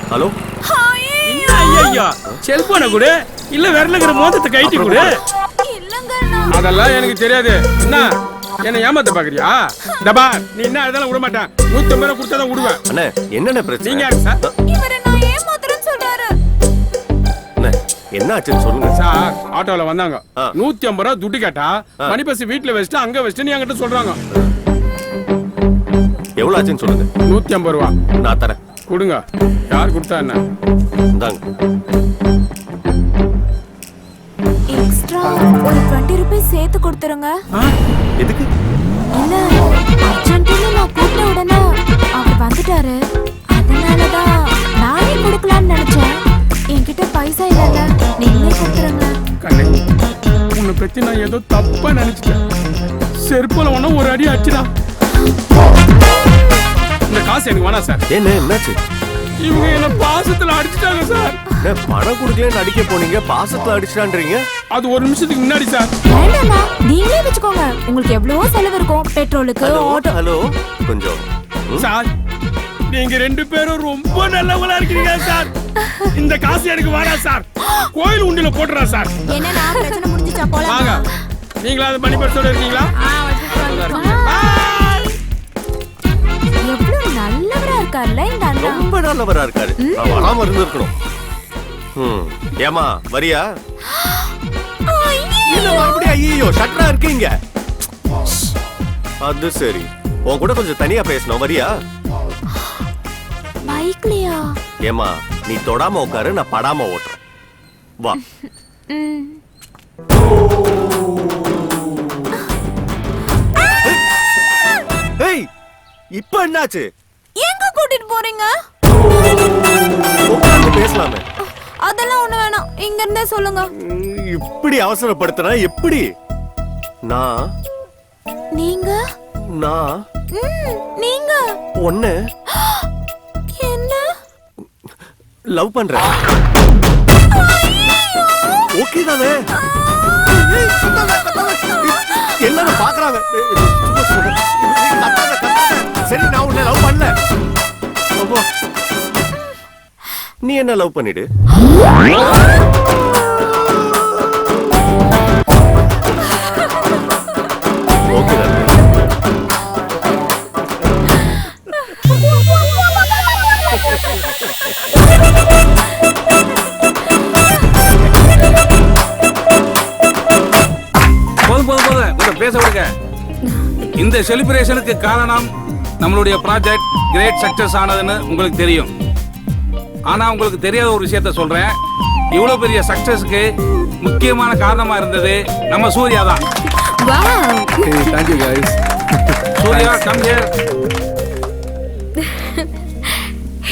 ஹலோ, ஐயா செல்போனை கொடு, இல்ல விரலுங்கிற மோதத்தை கைட்டி கொடு. அதெல்லாம் எனக்கு தெரியாது. என்ன என்ன ஏமாத்த பாக்குறியா? டபா, நீ என்ன அதெல்லாம் விட மாட்டேன். 150 ரூபாய் கொடுத்தா தான் விடுவேன். அண்ணே என்னென்ன பிரச்சனை? நீங்க யாரு சார்? இவரை நான் ஏமாத்துறேன்னு சொல்றாரு. அண்ணே என்ன ஆச்சுன்னு சொல்லுங்க சார். ஆட்டோல வந்தாங்க, 150 ரூபாய் துட்டு கேட்டா மணி பஸ் வீட்டுல வச்சுட்டு அங்க வச்சுட்டு நீ என்கிட்ட சொல்றாங்க. எவ்வளவு ஆச்சுன்னு சொல்லுங்க. 150 ரூபாய் நான் தரேன். கொடுங்க. யார் கொடுத்தா என்ன? இந்தாங்க. எக்ஸ்ட்ரா ஒரு 20 ரூபாய் சேர்த்து கொடுத்துருங்க. எதுக்கு? இல்ல, அர்ஜென்ட்னு நான் கூப்பிட்ட உடனே அவர் வந்துட்டாரு. அதனாலதான் நானே கொடுக்கலாம்னு நினைச்சேன். என்கிட்ட பைசா இல்லைல்ல, நீங்களே கொடுத்துருங்க. கண்ணே, உன்னை பத்தி நான் ஏதோ தப்பா நினைச்சிட்டேன். செருப்புல ஒண்ணு ஒரு அடி அடிச்சுடா. இந்த காசு எனக்கு வேணாம் சார். என்ன என்னாச்சு? இவங்க என்ன பாசத்துல அடிச்சுட்டாங்க சார். பணம் கொடுக்கலன்னு அடிக்க போனீங்க, பாசத்துல அடிச்சுட்டான்றீங்க. அது ஒரு நிமிஷத்துக்கு முன்னாடி சார். வேண்டாம்மா, நீங்களே வச்சுக்கோங்க. உங்களுக்கு எவ்வளவோ செலவு இருக்கும், பெட்ரோலுக்கு, ஆட்டோ. ஹலோ, கொஞ்சம் சார், நீங்க 2 பேரும் ரொம்ப நல்லவங்களா இருக்கீங்க சார். இந்த காசு எனக்கு வேணாம் சார். கோயில் உண்டில போட்டுறா சார். என்னன்னா பிரச்சனை முடிஞ்சிச்சா? போலாம் வாங்க. நீங்களா அது மணி பர்ஸோட இருக்கீங்களா? எவ்வளவு நல்லவரா இருக்கார்ல இந்த அண்ணா. ரொம்ப நல்லவரா இருக்காரு. நான் வராம இருந்திருக்கணும். ஏமா வரியா? என்ன மறுபடியும் ஐயோ ஷட்டரா இருக்கீங்க? அது சரி, உன் கூட கொஞ்சம் தனியா பேசணும், வரியா? பைக்லயா? ஏமா நீ தொடாம உட்காரு, நான் படாம ஓட்டுறேன். வா. ஏய், இப்ப என்னாச்சு? எங்க கூட்டிட்டு போறீங்க? உட்கார்ந்து பேசலாமே. அதெல்லாம் ஒண்ணு வேணாம், இங்க இருந்தே சொல்லுங்க. இப்படி அவசரப்படுத்தினா எப்படி? நீங்க நீங்க ஒண்ணு என்ன லவ் பண்றேன். ஓகே தானே? எல்லாரும் பாக்குறாங்க. சரி, நான் உன்னை லவ் பண்ணல. நீ என்ன லவ் பண்ணிடு. ஓகே தானே? போதும் பேச விடுங்க. இந்த செலிப்ரேஷனுக்கு காரணம் நம்மளுடைய ப்ராஜெக்ட் கிரேட் சக்சஸ் ஆனதுன்னு உங்களுக்கு தெரியும். ஆனா உங்களுக்கு தெரியாத ஒரு விஷயத்த சொல்றேன். இவ்வளவு பெரிய சக்சஸ்க்கு முக்கியமான காரணமா இருந்தது நம்ம சூர்யா தான். Thank you guys. Surya, come here.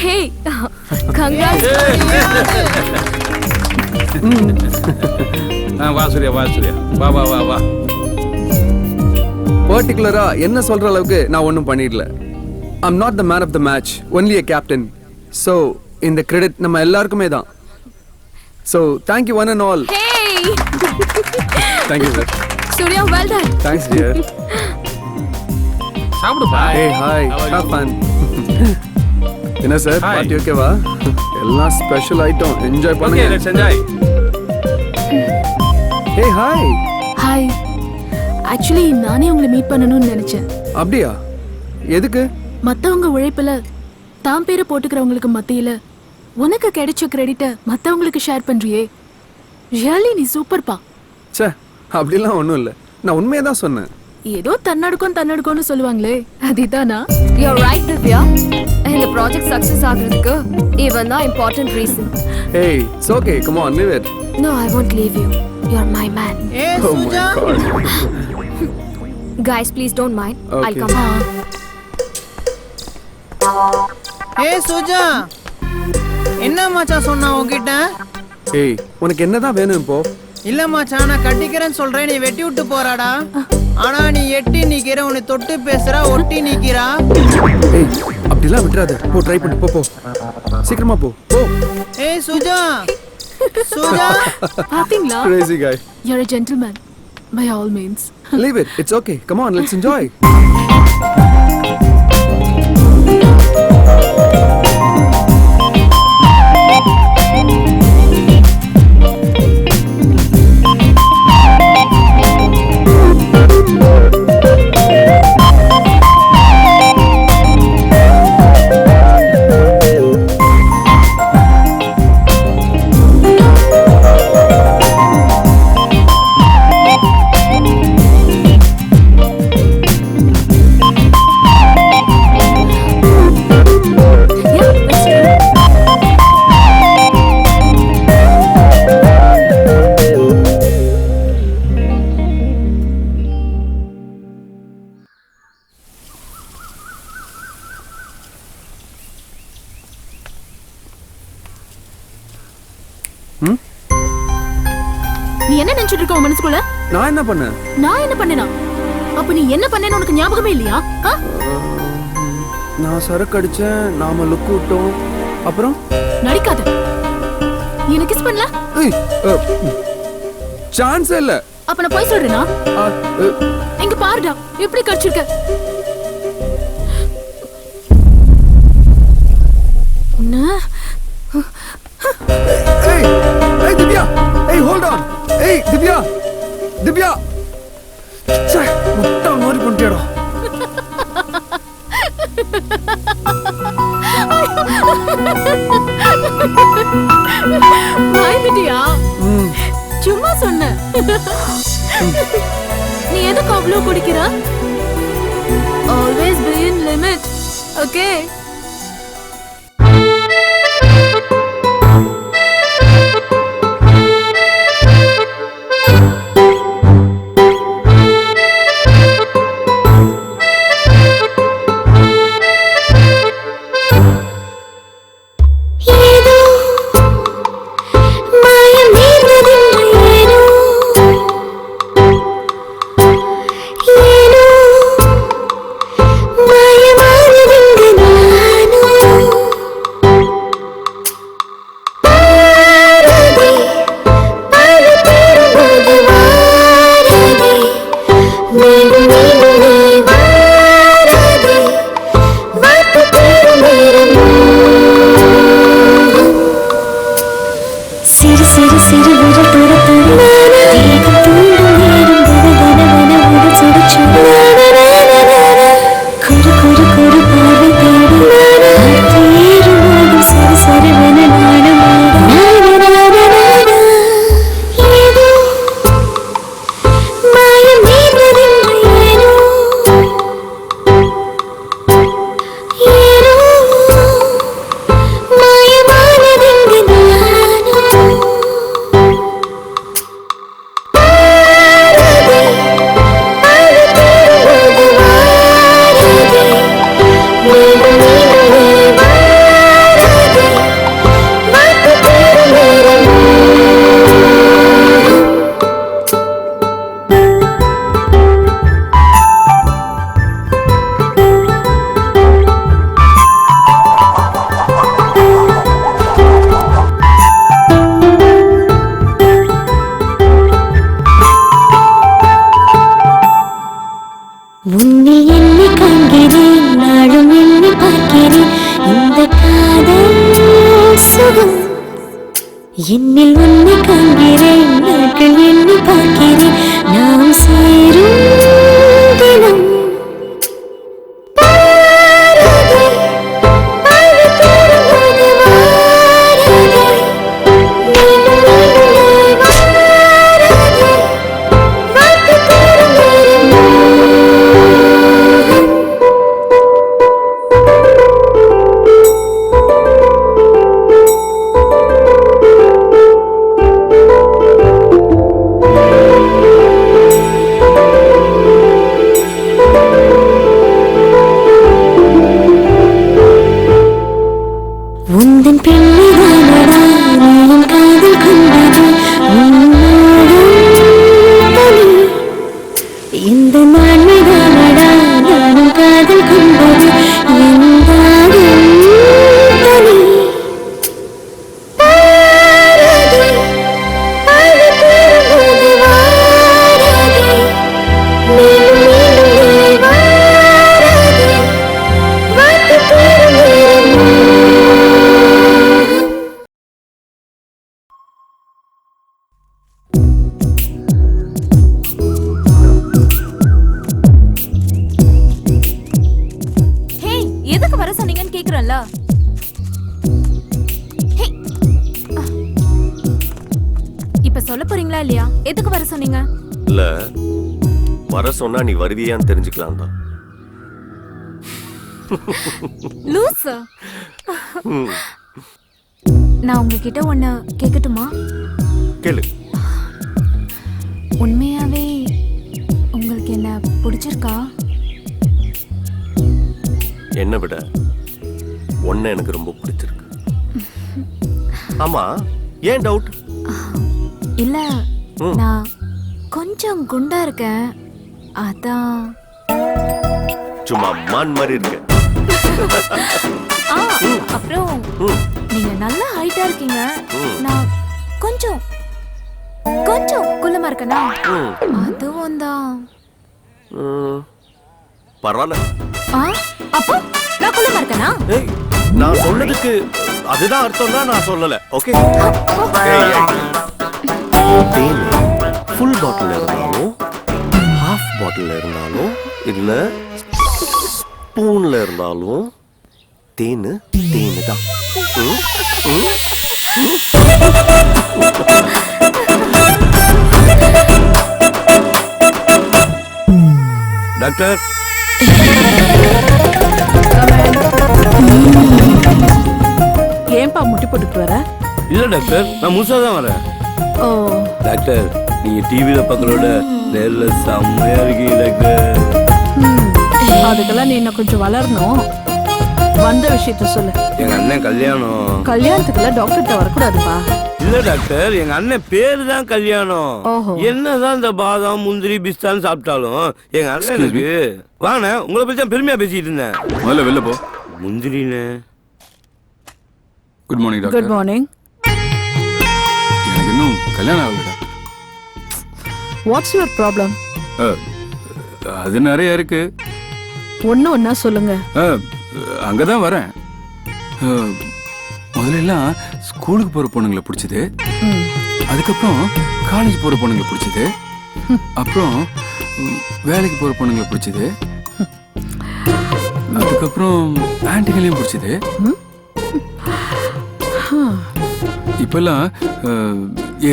Hey, congrats. வா சூர்யா, வா சூர்யா, வா வா வா வா. பர்டிகுலரா என்ன சொல்ற அளவுக்கு நான் ஒன்றும் பண்ணிடல. I'm not the man of the match, only a captain. So இந்த கிரெடிட் நம்ம எல்லாருக்குமே தான். So thank you one and all. Hey. Thank you sir. Surya, well done. Thanks dear. சாப்பிடுப்பா. Hey, hi. Have fun. என்ன sir, party ஓகேவா? எல்லாம் special item, enjoy பண்ணுங்க. Okay, let's enjoy. Hey, hi. Hi. Actually நானே உங்களை meet பண்ணணும்னு நினைச்சேன். அப்படியா? எதுக்கு? மத்தவங்க உழைப்புல தாம் பேரை போட்டுக்கிறவங்களுக்கு மத்தியில உனக்கு கிடைச்ச கிரெடிட்ட மத்தவங்களுக்கு ஷேர் பண்றியே, ரியலி நீ சூப்பர்ப்பா. ச்சே, அப்படிலாம் ஒன்றும் இல்லை, நான் உண்மையை தான் சொன்னேன். ஏதோ தன்னடுக்கம்னு சொல்லுவாங்களே, அதுதானா? You're right, Divya. இந்த ப்ராஜெக்ட் சக்சஸ் ஆகிறதுக்கு even தான் important reason. Hey, it's okay. Come on, leave it. No, I won't leave you. You're my man. Oh my God. Guys, please don't mind. Okay. I'll come on. Hey, Suja. என்ன மச்சான் சொன்னா உன்கிட்ட? ஏய், உனக்கு என்னதான் வேணும் இப்போ? இல்ல மச்சான், நான் கட்டிக்கிறேன்னு சொல்றேன், நீ வெட்டி விட்டு போறாடா. ஆனா நீ எட்டி நிக்கிற, உன்னை தொட்டு பேசுறா, ஒட்டி நிக்கிறா. ஏய், அப்படிலாம் விட்டுறாத. போ, ட்ரை பண்ணு. போ போ, சீக்கிரமா போ போ. ஏய் சுஜா, சுஜா. பாத்தீங்களா? Crazy guy. You're a gentleman by all means. Leave it. It's okay. Come on, let's enjoy. நீ என்ன நினைச்சிட்டு இருக்க உன் மனசுக்குள்ள? நான் என்ன பண்ணேன்? நான் என்ன பண்ணேனா? அப்ப நீ என்ன பண்ணேன்னு உனக்கு ஞாபகமே இல்லையா? நான் சரக்கு அடிச்சேன், நாம லுக் விட்டோம், அப்புறம் நடிக்காத. நீ என்ன கிஸ் பண்ணல? ஏய், சான்ஸ் இல்ல. அப்ப நான் போய் சொல்றேனா? இங்க பாருடா, எப்படி கடிச்சிருக்க. Hey, hey Divya. Hey, hold on. Hey, Divya. Divya. ச்சே, முட்டா மாதிரி பண்ணிட்டேடா. பயந்துட்டியா? சும்மா சொன்னேன். நீ எதுக்கு அவ்வளோ குடிக்கிற? Always be in limit. Okay? Yeah. சிறு சிறு சிறு விரல் துர துர தீபம் தூண்டும் நேரம் கனகன உடல் சுடு சுடு குறு குறு குறு பார்வை தேடி ஏறும் மோகம் சரி சரிவன நாணமாக ஏதோ மாயம் நீந்ததென்று ஏனோ ஏனோ மாயமானதென்று நானோ உன்னில் என்னை காண்கிறேன் நாளும் என்னை பார்க்கிறேன் இந்த காதல் சுகம் என்னில் உன்னை காண்கிறேன் நாட்கள் என்னை பார்க்கிறேன் நாம் சேரும் தினம் உந்தன் பெண்ணிதானடா நீயும் காதல் கொண்டது உன்னோடும் தனி இந்த நான்மைதானடா நானும் காதல் கொண்டது எந்தாடும் தனி பாரதி அழகு கூறும்போது வாராதே மீண்டும் மீண்டும் நீ வாராதே வாக்கு கூறும் நேரம் ஹே எதுக்கு வர சொன்னீங்கன்னு கேக்குறேன்ல. ஹே இப்ப சொல்ல போறீங்களா இல்லையா? எதுக்கு வர சொன்னீங்க? இல்ல வர சொன்னா நீ வருவியான்னு தெரிஞ்சுக்கலாம் தான். லூஸ். நான் உங்ககிட்ட ஒண்ணு கேட்கட்டுமா? கேளு. உண்மையாவே உங்களுக்கு என்ன பிடிச்சிருக்கா? என்னை விட ஒன்ன எனக்கு ரொம்ப பிடிச்சிருக்கு. ஆமா, ஏன் டவுட்? இல்ல நான் கொஞ்சம் குண்டா இருக்கேன், அதான். சும்மா மான் மாதிரி இருக்க. அப்புறம் நீங்க நல்ல ஹைட்டா இருக்கீங்க, நான் கொஞ்சம் கொஞ்சம் குள்ளமா இருக்கேனா, அதுவும் தான். பரவாயில்ல. அப்போ நான் குள்ளமா இருக்கேனா? நான் சொன்னதுக்கு அதுதான் அர்த்தம்னா நான் சொல்லல. ஓகே, ஃபுல் பாட்டில் இருந்தாலும் ஹாஃப் பாட்டில் இருந்தாலும் இல்ல ஸ்பூன்ல இருந்தாலும் தேனு தேனு தான். டாக்டர், ஏன்பா முட்டி போட்டுட்டு வர? இல்ல டாக்டர், நான் முழுசா தான் வரேன். ஓ டாக்டர், நீங்க டிவியில பார்க்கறோட நேர்ல செம்மையா இருக்கீங்க டாக்டர். அதுக்கெல்லாம் நீ இன்னும் கொஞ்சம் வளரணும். வந்த விஷயத்த சொல்லு. எங்க அண்ணன் கல்யாணம். கல்யாணத்துக்குலாம் டாக்டர்கிட்ட வரக்கூடாதுப்பா. இல்ல டாக்டர், எங்க அண்ணன் பேரு தான் கல்யாணம். என்னதான் இந்த பாதாம் முந்திரி பிஸ்தான்னு சாப்பிட்டாலும் எங்க அண்ணனுக்கு வாண்ணே, உங்களை பத்தி தான் பெருமையா பேசிட்டு இருந்தேன். முதல்ல வெளில போ. முந்திரின்னு. Good morning doctor. Good morning. எனக்கு இன்னும் கல்யாணம் ஆகல டாக்டர். What's your problem? அது நிறைய இருக்கு. ஒன்னா சொல்லுங்க. அங்கதான் வரேன். முதல்ல எல்லாம் ஸ்கூலுக்கு போற பொண்ணுங்களை பிடிச்சது, அதுக்கப்புறம் காலேஜ் போற பொண்ணுங்களை பிடிச்சது, அப்புறம் வேலைக்கு போற பொண்ணுங்களை பிடிச்சது, அதுக்கப்புறம் ஆன்டிகளையும் பிடிச்சது. இப்பெல்லாம்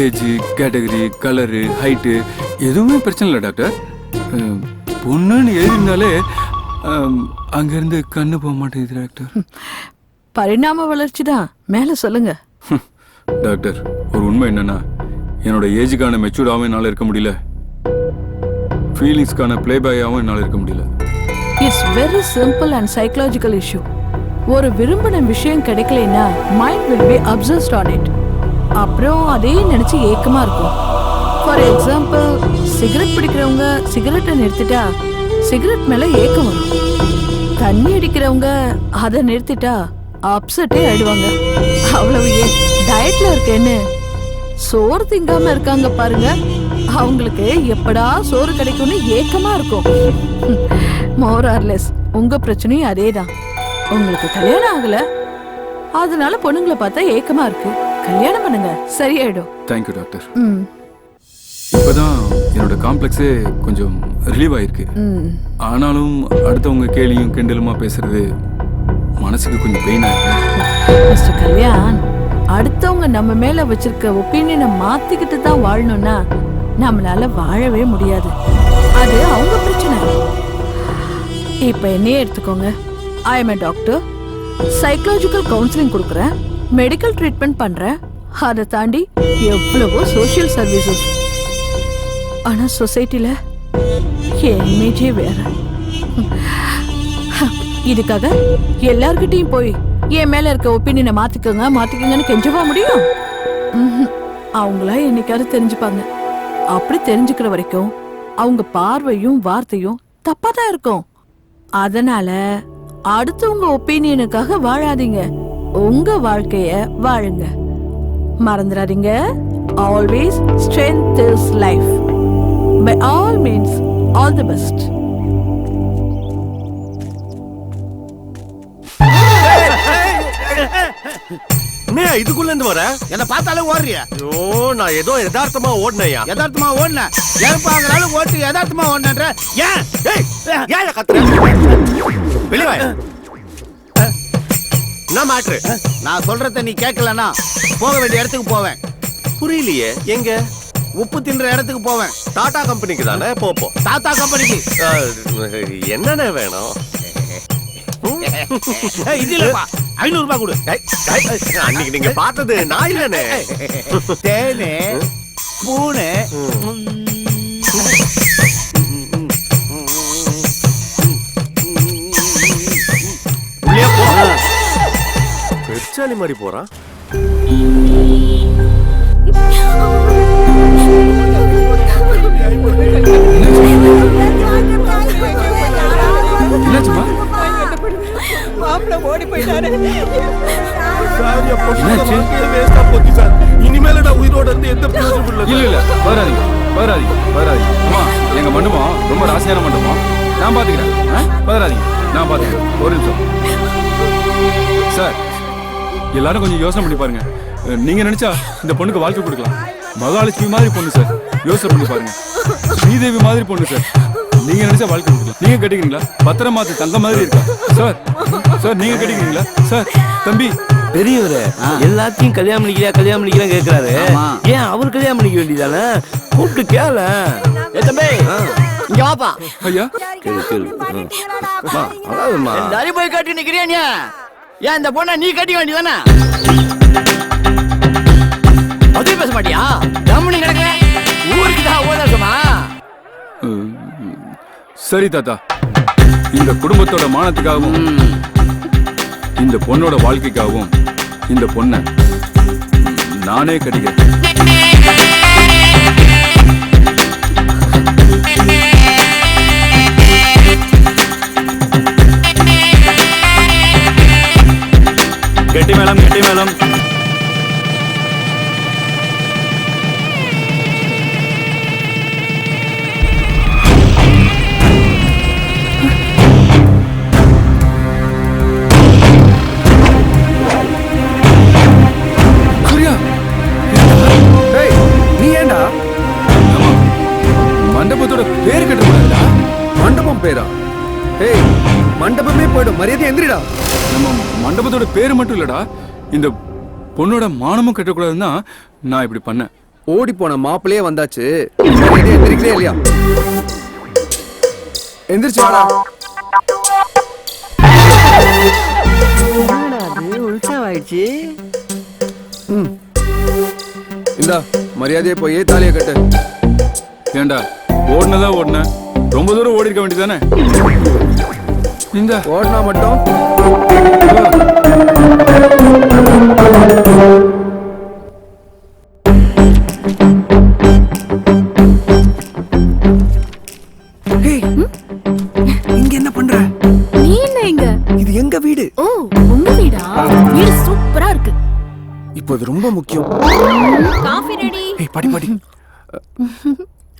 ஏஜ், கேட்டகரி, கலரு, ஹைட்டு எதுவுமே பிரச்சனை இல்லை டாக்டர். பொண்ணுன்னு எழுதினாலே அங்கிருந்து கண்ணு போக மாட்டேங்குது டாக்டர். பரிணாம வளர்ச்சி தான். மேல சொல்லுங்க டாக்டர். ஒரு உண்மை என்னன்னா, என்னோட ஏஜுக்கான மெச்சூர்டாகவும் என்னால் இருக்க முடியல, ஃபீலிங்ஸ்க்கான பிளேபாயாகவும் என்னால் இருக்க முடியல. It's very simple and psychological issue. ஒரு விரும்பின விஷயம் கிடைக்கலனா mind will be obsessed on it. அப்புறம் அதே நினைச்சு ஏக்கமா இருக்கும். ஃபார் எக்ஸாம்பிள், சிகரெட் பிடிக்கிறவங்க சிகரெட்டை நிறுத்திட்டா சிகரெட் மேல ஏக்கம் வரும். தண்ணி அடிக்கிறவங்க அதை நிறுத்திட்டா அப்செட்டே ஆயிடுவாங்க. அவ்வளவு ஏன் டயட்ல இருக்கேன்னு சோறு திங்காம இருக்காங்க பாருங்க, அவங்களுக்கு எப்படா சோறு கிடைக்கும்னு ஏக்கமா இருக்கும். மோர் ஆர் லெஸ் உங்க பிரச்சனையும் அதேதான். உங்களுக்கு கல்யாணம் ஆகல, அதனால பொண்ணுங்களை பார்த்தா ஏக்கமா இருக்கு. கல்யாணம் பண்ணுங்க, சரியாயிடும். Thank you doctor. இப்பதான் என்னோட காம்ப்ளெக்ஸே கொஞ்சம் ரிலீவ் ஆயிருக்கு. ஆனாலும் அடுத்தவங்க கேலியும் கிண்டலுமா பேசுறது மனசுக்கு கொஞ்சம் பெயினா இருக்கு. மிஸ்டர் கல்யாண், அடுத்தவங்க நம்ம மேல வச்சிருக்க ஒப்பீனியனை மாத்திக்கிட்டு தான் வாழணும்னா நம்மளால வாழவே முடியாது. அது அவங்க பிரச்சனை. இப்ப என்னையே எடுத்துக்கோங்க. I am a doctor. Psychological counselling கொடுக்குறேன், மெடிக்கல் ட்ரீட்மெண்ட் பண்றேன். அதை தாண்டி எவ்வளவோ சோஷியல் சர்வீசஸ். ஆனா சொசைட்டில என் இமேஜே வேற. இதுக்காக எல்லார்கிட்டையும் போய் என் மேல இருக்க ஒப்பீனியனை மாத்திக்கங்கன்னு கெஞ்சவா முடியும்? அவங்களா என்னைக்காவது தெரிஞ்சுப்பாங்க. அப்படி தெரிஞ்சுக்கிற வரைக்கும் அவங்க பார்வையும் வார்த்தையும் தப்பா தான் இருக்கும். அதனால அடுத்தவங்க ஒப்பீனியனுக்காக வாழாதீங்க, உங்க வாழ்க்கைய வாழுங்க. மறந்துடாதீங்க, always strength is life. By all means, all the best. இதுக்குள்ள இருந்து வர என்ன பார்த்தாலே ஓடுறியா? ஐயோ, நான் ஏதோ யதார்த்தமா ஓடுனையா? யதார்த்தமா ஓடுன ஏற்பாங்களாலும் ஓட்டு யதார்த்தமா ஓடுனன்ற. ஏன் ஏன் கத்துற? வெளிய வா. என்ன மேட்ரு? நான் சொல்றத நீ கேட்கலனா போக வேண்டிய இடத்துக்கு போவேன். புரியலையே. எங்க? உப்பு தின்ற இடத்துக்கு போவேன். டாடா கம்பெனிக்கு தானே? போ. டாடா கம்பெனிக்கு என்னென்ன வேணும்? இதுலப்பா 500 ரூபாய் கொடு. அன்னைக்கு நீங்க பார்த்தது நான் இல்லனே. தேனே பூனே உள்ளே போ. பெருச்சாலி மாதிரி போறான். என்னாச்சுமா? மாப்பிள்ள ஓடி போயிட்டாரு. இனிமேல நான் உயிரோட இருந்து எந்த பிரயோஜனம் இல்ல. இல்ல வராதீங்க. அம்மா, எங்க மண்டபம் ரொம்ப ராசியான மண்டபம். நான் பாத்துக்கிறேன். வராதீங்க, நான் பாத்துக்கிறேன். ஒரு நிமிஷம் சார். எல்லாரும் கொஞ்சம் யோசனை பண்ணி பாருங்க. நீங்க நினைச்சா இந்த பொண்ணுக்கு வாழ்க்கை கொடுக்கலாம். மகாலட்சுமி மாதிரி பொண்ணு சார், யோசனை பண்ணி பாருங்க. ஸ்ரீதேவி மாதிரி பொண்ணு சார், நீங்க நினைச்சா வாழ்க்கை கொடுக்கலாம். நீங்க கட்டிக்கிறீங்களா? பத்திரம் மாத்து தங்க மாதிரி இருக்கா சார்? நீங்க கட்டிக்கிறீங்களா சார்? தம்பி பெரியவரே, எல்லாத்தையும் கல்யாணம் பண்ணிக்கிறேன் கேட்கிறாரு. ஏன் அவர் கல்யாணம் பண்ணிக்க வேண்டியதானே? கூப்பிட்டு கேள. தம்பி இங்க வாப்பா. ஐயா நிறைய போய் கட்டி நிக்கிறியா நீ? ஏன் இந்த பொண்ணை நீ கட்டிக்க வேண்டியதானே? பதில் பேச மாட்டியா? கம்முனு கிடக்க. ஊருக்கு தான் ஓதாசமா? சரி தாத்தா, இந்த குடும்பத்தோட மானத்துக்காகவும் இந்த பொண்ணோட வாழ்க்கைக்காகவும் இந்த பொண்ணை நானே கட்டிக்கிறேன். கெட்டி மேளம். மண்டபம் பேரா? ஏய், மண்டபமே போயிடும், மரியாதை எந்திரிடா. நம்ம மண்டபத்தோட பேரு மட்டும் இல்லடா, இந்த பொண்ணோட மானமும் கட்டக்கூடாதுன்னா நான் இப்படி பண்ணேன். ஓடி போன மாப்பிள்ளையே வந்தாச்சு, மரியாதை எந்திரிக்கலே இல்லையா? எந்திரிச்சு வாடா. உற்சாவாயிடுச்சு. இந்தா மரியாதையை போய் தாலியை கட்டு. ஏண்டா ஓடுனதா ஓடுன, ரொம்ப தூரம் ஓடி இருக்க வேண்டியதானே? இந்த ஓடுனா மட்டும் இங்க என்ன பண்ற? நீ என்ன இங்க? இது எங்க வீடு. ஓ, உங்க வீடா? வீடு சூப்பரா இருக்கு. இப்போ இது ரொம்ப முக்கியம். Coffee ready. ஏய் பாட்டி பாட்டி.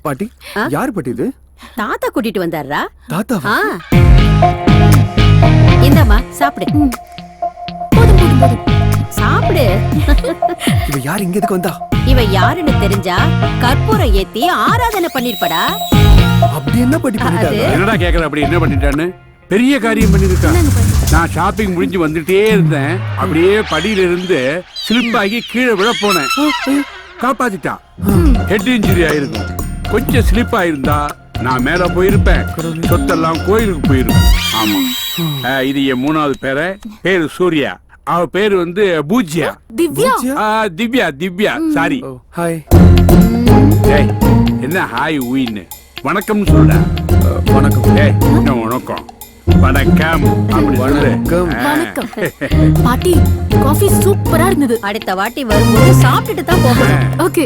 பாட்டி யார் பாட்டி இது? தாத்தா கூட்டிட்டு வந்தாரா? தாத்தா. இந்தம்மா சாப்பிடு. சாப்பிடு. இவ யார் இங்க எதுக்கு வந்தா? இவ யாருன்னு தெரிஞ்சா கற்பூரம் ஏத்தி ஆராதனை பண்ணிருப்படா. அப்படி என்ன பாட்டி பண்ணிட்டாங்க? என்னடா கேக்குற, அப்படி என்ன பண்ணிட்டான்னு? பெரிய காரியம் பண்ணிருக்கான். நான் ஷாப்பிங் முடிஞ்சு வந்துட்டே இருந்தேன், அப்படியே படியில இருந்து ஸ்லிப் ஆகி கீழே விழ போனேன். காப்பாத்திட்டான். ஹெட் இன்ஜுரி ஆயிருக்கும். கொஞ்சம் ஸ்லிப் ஆயிருந்தா நான் மேல போயிருப்பேன், சொத்தெல்லாம் கோயிலுக்கு போயிருக்கும். ஆமா, இது என் 3வது பேரு சூர்யா. அவ பேரு வந்து பூஜ்யா. திவ்யா திவ்யா சாரி. ஹாய். ஏய், என்ன ஹாய் ஊயின்னு வணக்கம் சொல்ற? வணக்கம். ஏய், என்ன வணக்கம்? வணக்கம் அப்படி சொல்லு. வணக்கம். பாட்டி, காஃபி சூப்பரா இருந்தது. அடுத்த வாட்டி வரும்போது சாப்பிட்டுட்டு தான் போகணும். ஓகே,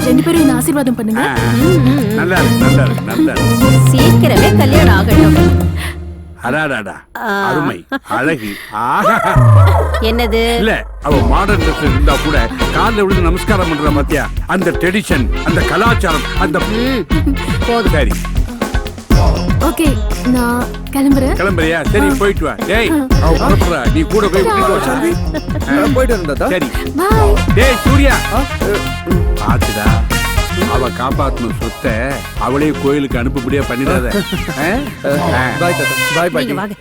2 பேரும் என்ன ஆசீர்வாதம் பண்ணுங்க. நல்லா இருக்கு, நல்லா இருக்கு, நல்லா இருக்கு. சீக்கிரமே கல்யாணம் ஆகட்டும். அடாடாடா, அருமை, அழகு. என்னது? இல்ல, அவ மாடர்ன் ட்ரெஸ் இருந்தா கூட கால்ல விழுந்து நமஸ்காரம் பண்ற பாத்தியா? அந்த ட்ரெடிஷன், அந்த கலாச்சாரம், அந்த சரி. ஓகே, நான் கிளம்புறேன். கிளம்புறியா? சரி, போயிட்டு வா. டேய், அவ புறப்படுறா, நீ கூட போய் விட்டுட்டு வா. சால்வி, போயிட்டு வந்தா. சரி, பை. டேய் சூர்யா, பாத்துடா, அவ காப்பாத்தணும் சொத்தை அவளே கோயிலுக்கு அனுப்பபடியா பண்ணிடாத. பாய் தாத்தா. பாய் பாட்டி.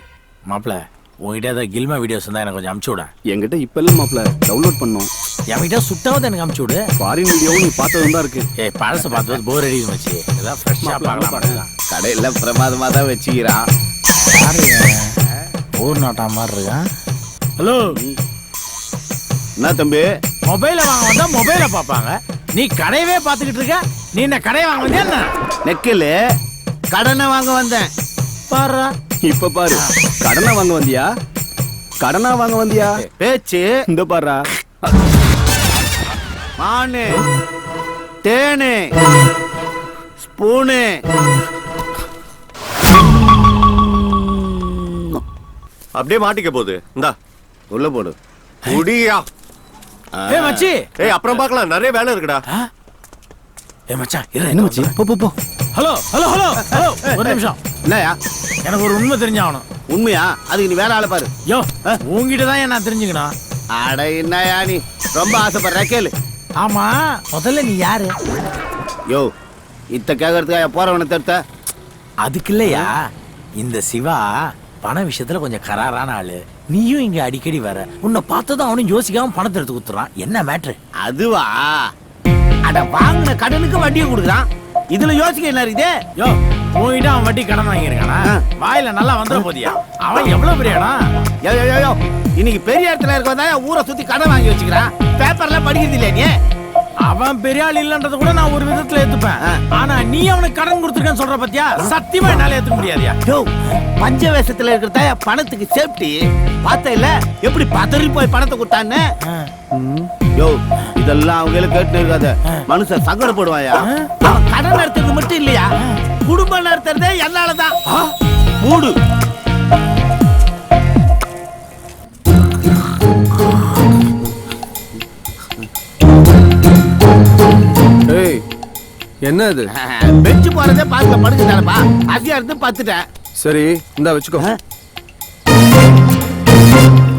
மாப்பிள, உங்ககிட்ட ஏதாவது கில்மா வீடியோஸ் இருந்தா எனக்கு கொஞ்சம் அமுச்சு விட. என்கிட்ட இப்ப இல்ல மாப்பிள, டவுன்லோட் பண்ணோம். என்கிட்ட சுட்டாவது எனக்கு அமுச்சு விடு. ஃபாரின் வீடியோவும் நீ பார்த்ததும் தான் இருக்கு. ஏய், பழச பார்த்தது போர் அடிக்கும் மச்சி. ஏதாவது ஃப்ரெஷ்ஷா பார்க்கலாம். கடையில பிரமாதமா தான் வச்சுக்கிறான். ஊர் நாட்டா மாதிரி இருக்கான். ஹலோ, என்ன தம்பி? மொபைல வாங்க வந்தா மொபைல பாப்பாங்க. நீ கடையவே பாத்துக்கிட்டு இருக்க. நீ என்ன கடையை வாங்க வந்தியா என்ன? நெக்கில் கடனை வாங்க வந்தேன். பாரு, இப்ப பாரு, கடனா வாங்க வந்தியா? கடனா வாங்க வந்தியா? பேச்சு இந்த பாரு. மானு, தேனு, ஸ்பூனு. அப்படியே மாட்டிக்க போகுது. இந்தா உள்ள போடு. குடியா. ஏய் மச்சி. ஏய், அப்புறம் பார்க்கலாம், நிறைய வேலை இருக்குடா. ஏய் மச்சான், என்ன மச்சி? போ. ஹலோ ஹலோ ஹலோ ஹலோ, ஒரு நிமிஷம். என்னயா? எனக்கு ஒரு உண்மை தெரிஞ்சாகணும். உண்மையா? அதுக்கு நீ வேற ஆளை பாரு. யோ, உங்ககிட்ட தான் நான் தெரிஞ்சுக்கணும். அட என்னயா நீ ரொம்ப ஆசைப்படுற கேளு. ஆமா, முதல்ல நீ யாரு? யோ, இத்த கேட்கறதுக்கா போறவனை தடுத்த? அதுக்கு இல்லையா, இந்த சிவா பண விஷயத்துல கொஞ்சம் கராரான ஆளு. நீயும் இங்க அடிக்கடி வர, உன்னை பார்த்ததும் அவனும் யோசிக்காம பணத்தை எடுத்து குத்துறான். என்ன மேட்ரு? அதுவா? அட வாங்கின கடனுக்கு வட்டியை கொடுக்குறான். இதுல யோசிக்க என்ன இருக்குது? யோ, உங்ககிட்ட அவன் வட்டி கடன் வாங்கியிருக்கானா? வாயில நல்லா வந்துட போதியா? அவன் எவ்வளவு பெரிய இடம்? யோ, இன்னைக்கு பெரிய இடத்துல இருக்கவன் ஊரை சுத்தி கடன் வாங்கி வச்சுக்கிறான். பேப்பர்ல படிக்கிறது இல்லையா நீ? அவன் பெரிய ஆள் இல்லன்றத கூட நான் ஒரு விதத்துல ஏத்துப்பேன். ஆனா நீ அவனுக்கு கடன் கொடுத்துருக்கன்னு சொல்ற பத்தியா? சத்தியமா என்னால ஏத்துக்க முடியாதியா? யோ, பஞ்ச வேஷத்துல இருக்கிறதா பணத்துக்கு சேஃப்டி. பார்த்த இல்ல எப்படி பதறி போய் பணத்தை கொடுத்தான்னு? யோ, இதெல்லாம் அவங்கள கேட்டு இருக்காத. மனுஷன் சங்கடப்படுவாயா? அவன் கடன் நடத்துறது மட்டும் இல்லையா, குடும்பம் நடத்துறதே என்னாலதான். மூடு. ஏய், என்ன இது? பெஞ்சு போறதே பார்க்கல படுக்குதானப்பா. அசியா இருந்து பார்த்துட்டேன். சரி, இந்தா வச்சுக்கோ.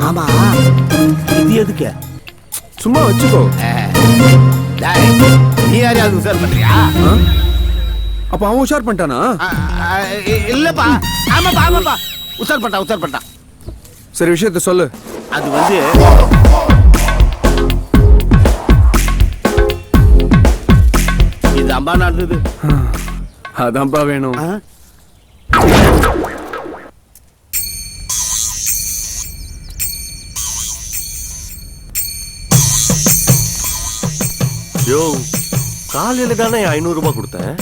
ஆமா, இது எதுக்கு? சும்மா வச்சுக்கோ. நீ யாரையாவது உசார் பண்றியா? அப்ப அவன் உஷார் பண்ணிட்டானா? இல்லப்பா. ஆமாப்பா உஷார் பண்ணிட்டான். சரி விஷயத்த சொல்லு. அது வந்து இது அம்பா நடந்தது. அதான்ப்பா வேணும். யோ, காலையில தானே 500 ரூபாய் கொடுத்தேன்.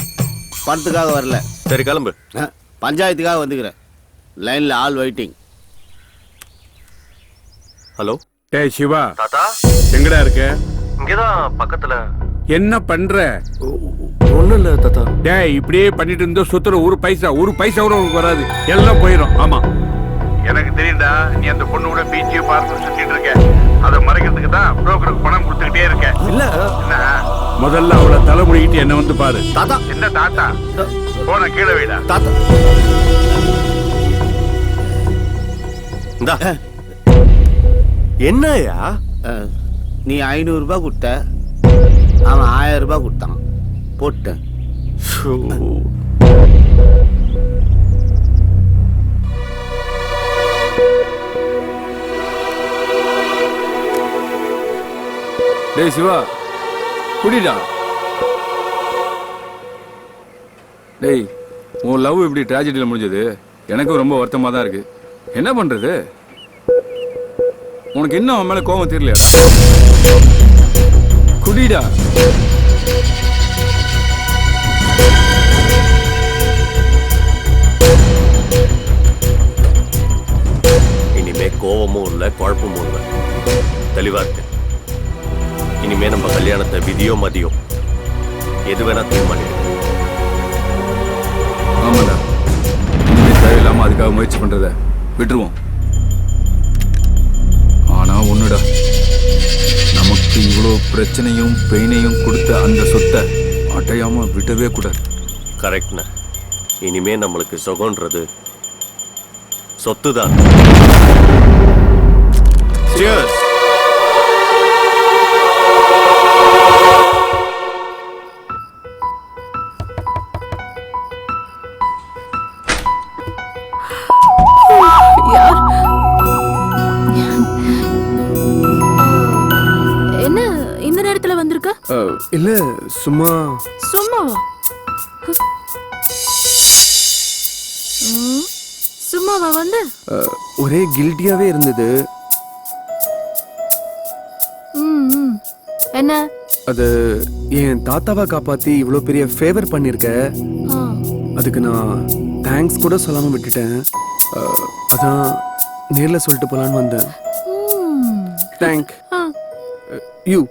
பணத்துக்காக வரல. சரி கிளம்பு. பஞ்சாயத்துக்காக வந்துக்கிறேன். லைன்ல ஆல் வெயிட்டிங். ஹலோ. டேய் சிவா. தாத்தா எங்கடா இருக்க? இங்கதான் பக்கத்துல. என்ன பண்ற? ஒண்ணும் இல்ல தாத்தா. டேய் இப்படியே பண்ணிட்டு இருந்தோம் சொத்துல ஒரு பைசா கூட உனக்கு வராது. எல்லாம் போயிடும். ஆமா எனக்கு தெரியும்டா, நீ அந்த பொண்ணு கூட பீச்சையும் பார்த்து சுத்திட்டு இருக்க. அதை மறைக்கிறதுக்கு தான் புரோக்கருக்கு பணம் கொடுத்துக்கிட்டே இருக்க. இல்ல என்ன, முதல்ல அவளை தலை முடிக்கிட்டு என்ன வந்து பாரு. தாத்தா. என்ன தாத்தா? போன கீழே வைடா. தாத்தா இந்தா. என்னயா நீ 500 ரூபாய் கொடுத்த, அவன் 1000 ரூபாய் கொடுத்தான். போட்டேன். டேய் சிவா, குடிடா. டேய், உன் லவ் இப்படி ட்ராஜடியில் முடிஞ்சது எனக்கும் ரொம்ப வருத்தமா தான் இருக்கு. என்ன பண்றது? உனக்கு இன்னும் அவன் மேல கோபம் தெரியலையா? குடிடா. இனிமே கோபமும் இல்ல, குழப்பமும் இல்ல, தெளிவா இருக்கு. இனிமே நம்ம கல்யாணத்தை விதியோ மதியோ எது வேணா தீர்மானிக்க. ஆமாடா, இனிமே தேவையில்லாம அதுக்காக முயற்சி பண்றத விட்டுருவோம். ஆனா ஒண்ணுடா, நமக்கு இவ்வளோ பிரச்சனையும் பெயினையும் கொடுத்த அந்த சொத்தை அடையாம விடவே கூடாது. கரெக்ட்ண்ண. இனிமே நம்மளுக்கு சுகம்ன்றது சொத்து தான். என்ன இந்த நேரத்துல வந்திருக்க? இல்ல சும்மாவா? சும்மாவா வந்து? ஒரே கில்ட்டியாவே இருந்தது. என்ன? அது என் தாத்தாவை காப்பாத்தி இவ்வளவு பெரிய ஃபேவர் பண்ணிருக்க, அதுக்கு நான் தேங்க்ஸ் கூட சொல்லாம விட்டுட்டேன். அதான் நேர்ல சொல்லிட்டு போலான்னு வந்தேன். Thank you.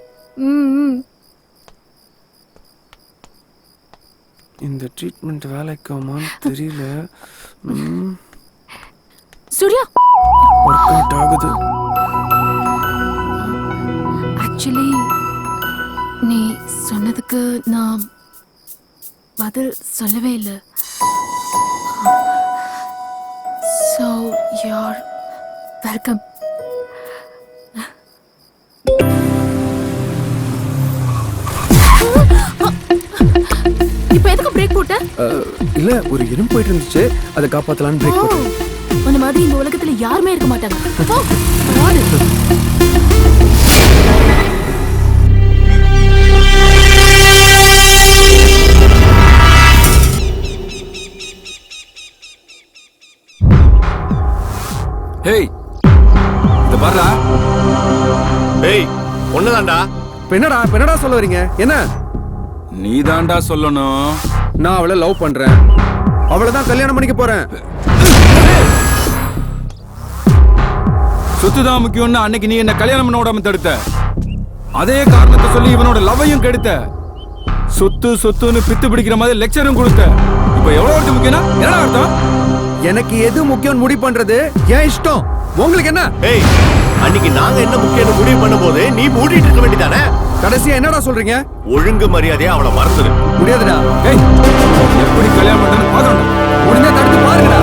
இந்த ட்ரீட்மெண்ட் வேலைக்காமான்னு தெரியல. சூர்யா, ஒர்க் அவுட் ஆகுது. ஆக்சுவலி நீ சொன்னதுக்கு நான் பதில் சொல்லவே இல்லை. So you're welcome. இப்போ எதுக்கு பிரேக் போட்ட? இல்ல, ஒரு எறும்பு போயிட்டு இருந்துச்சு, அதை காப்பாத்தலான்னு பிரேக் போட்டேன். அந்த மாதிரி இந்த உலகத்துல யாருமே இருக்க மாட்டாங்க. ஹேய், இத பாருடா. ஏய், ஒண்ணுதான்டா. என்னடா சொல்ல வரீங்க? என்ன? நீ தான்டா சொல்லணும். நான் அவளை லவ் பண்றேன், அவளை தான் கல்யாணம் பண்ணிக்க போறேன். சொத்துதான் முக்கியம்னு அன்னைக்கு நீ என்ன கல்யாணம் பண்ண விடாம தடுத்த. அதே காரணத்தை சொல்லி இவனோட லவ்வையும் கெடுத்த. சொத்துன்னு பித்து பிடிக்கிற மாதிரி லெக்சரும் கொடுத்த. இப்ப எவ்வளவு வருது முக்கியம்? என்னடா அர்த்தம்? எனக்கு எது முக்கியம் முடிவு பண்றது என் இஷ்டம். உங்களுக்கு என்ன? ஏய், அன்னைக்கு நாங்க என்ன முக்கியம் முடிவு பண்ணும்போது நீ மூடிட்டு இருக்க வேண்டியதானே? கடைசியா என்னடா சொல்றீங்க? ஒழுங்கு மரியாதையா அவளை மறந்துடு. முடியாதுடா. ஏய், எப்படி கல்யாணம் பண்றேன்னு பாக்கணும். முடிஞ்சா தடுத்து பாருங்கடா.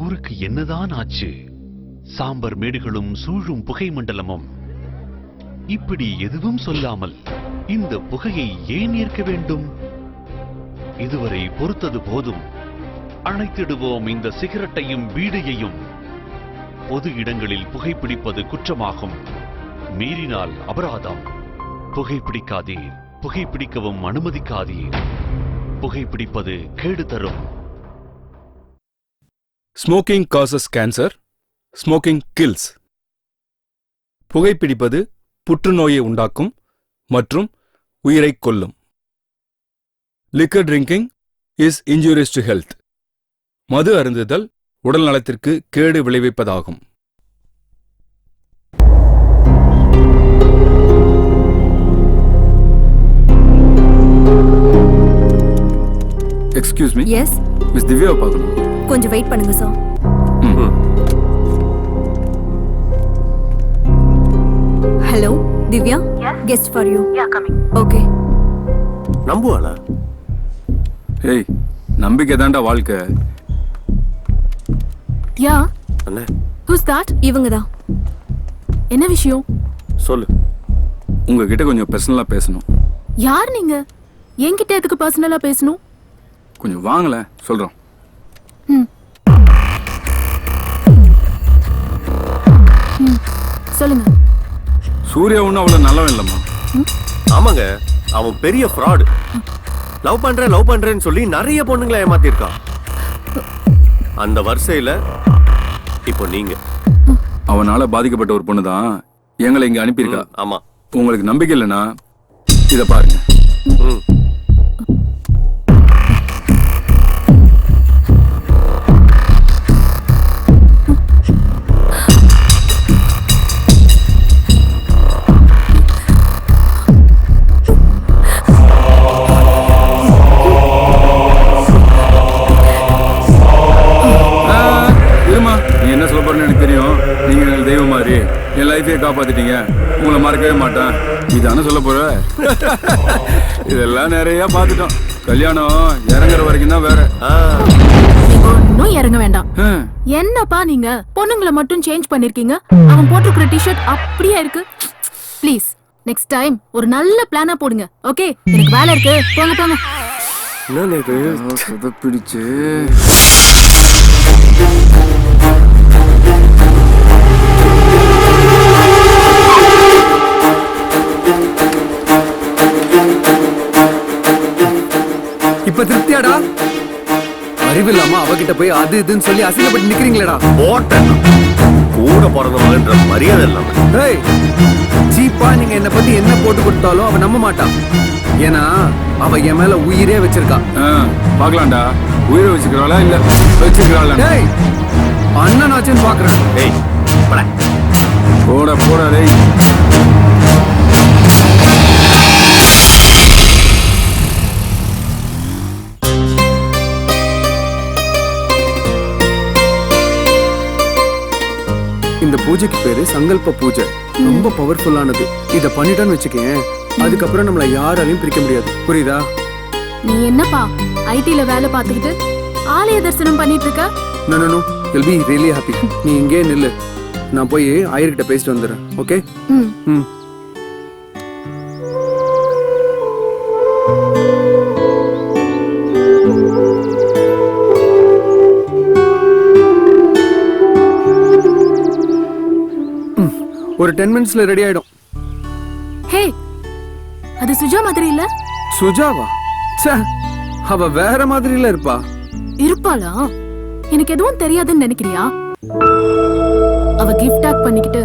ஊருக்கு என்னதான் ஆச்சு? சாம்பர் மேடுகளும் சூழும் புகை மண்டலமும். இப்படி எதுவும் சொல்லாமல் இந்த புகையை ஏன் ஏற்க வேண்டும்? இதுவரை பொறுத்தது போதும். அணைத்திடுவோம் இந்த சிகரெட்டையும் பீடியையும். பொது இடங்களில் புகைப்பிடிப்பது குற்றமாகும். மீறினால் அபராதம். புகைப்பிடிக்காதீர். புகைப்பிடிக்கவும் அனுமதிக்காதீர். புகைப்பிடிப்பது கேடு தரும். Smoking causes cancer. Smoking kills. புகைப்பிடிப்பது புற்றுநோயை உண்டாக்கும் மற்றும் உயிரைக் கொல்லும். Liquor drinking is injurious to health. மது அருந்துதல் உடல் நலத்திற்கு கேடு விளைவிப்பதாகும். Excuse me. எஸ். மிஸ் திவ்யாவை பார்க்கணும். கொஞ்சம் வெயிட் பண்ணுங்க sir. Hello Divya, guest for you. Okay. நம்புவாளா? ஏய், நம்பிக்கை தாண்டா வாழ்க்கை. யா, அண்ணே who's that? இவங்க தான். என்ன விஷயம்? சொல்லு. உங்ககிட்ட கொஞ்சம் பர்சனலா பேசணும். யார் நீங்க? என்கிட்ட எதுக்கு பர்சனலா பேசணும்? கொஞ்சம் வாங்கல, சொல்றோம். சொல்லுங்க. சூர்யா ஒன்றும் அவ்வளோ நல்லவன் இல்லைம்மா. ஆமாங்க, அவன் பெரிய ஃப்ராடு. லவ் பண்றேன்னு சொல்லி நிறைய பொண்ணுங்களை ஏமாத்திருக்கான். அந்த வரிசையில இப்போ நீங்க. அவனால பாதிக்கப்பட்ட ஒரு பொண்ணு தான் எங்களை இங்க அனுப்பியிருக்கா. ஆமா. உங்களுக்கு நம்பிக்கை இல்லைன்னா இதை பாருங்க. என் லைஃபையே காப்பாத்திட்டீங்க, உங்களை மறக்கவே மாட்டேன், இதான சொல்ல போற? இதெல்லாம் நிறைய பார்த்துட்டோம். கல்யாணம் இறங்குற வரைக்கும் தான் வேற. ஒன்னும் இறங்க வேண்டாம். என்னப்பா நீங்க பொண்ணுங்களை மட்டும் சேஞ்ச் பண்ணிருக்கீங்க, அவன் போட்டிருக்கிற டிஷர்ட் அப்படியே இருக்கு. ப்ளீஸ் நெக்ஸ்ட் டைம் ஒரு நல்ல பிளானா போடுங்க. ஓகே, எனக்கு வேலை இருக்கு, போங்க போங்க. என்ன இது பிடிச்சு இப்ப திருப்தியாடா? அறிவில்லாம அவகிட்ட போய் அது இதுன்னு சொல்லி அசிங்கப்பட்டு நிக்கிறீங்களேடா. போட்டேன் கூட பிறந்தவங்கன்ற மரியாதை இல்லாம. ஏய், சீப்பா நீங்க என்ன பத்தி என்ன போட்டு கொடுத்தாலும் அவ நம்ப மாட்டான். ஏன்னா அவ என் மேல உயிரே வச்சிருக்கா. பாக்கலாம்டா, உயிரை வச்சுக்கிறாளா இல்ல வச்சுக்கிறாளா? டேய், அண்ணன் ஆச்சுன்னு பாக்குறேன். டேய் போட போட டேய். இந்த பூஜைக்கு பேரு சங்கல்ப பூஜை. ரொம்ப பவர்ஃபுல்லானது. இத பண்ணிட்டான்னு வச்சுக்கேன், அதுக்கப்புறம் நம்மள யாராலையும் பிரிக்க முடியாது. புரியுதா? நீ என்னப்பா ஐடில வேலை பார்த்துக்கிட்டு ஆலய தரிசனம் பண்ணிட்டு இருக்க? No no no, you'll be really happy. நீ இங்கே நில்லு, நான் போய் ஐயர்கிட்ட பேசிட்டு வந்துடுறேன். ஓகே? ம். ஒரு 10 மினிட்ஸ்ல ரெடி ஆயிடும். ஹே, அது சுஜா மாதிரி இல்ல? சுஜாவா? ச்சே, அவ வேற மாதிரில இருப்பா. இருப்பாளா? எனக்கு எதுவும் தெரியாதுன்னு நினைக்கிறியா? அவ கிஃப்ட் பேக் பண்ணிக்கிட்டு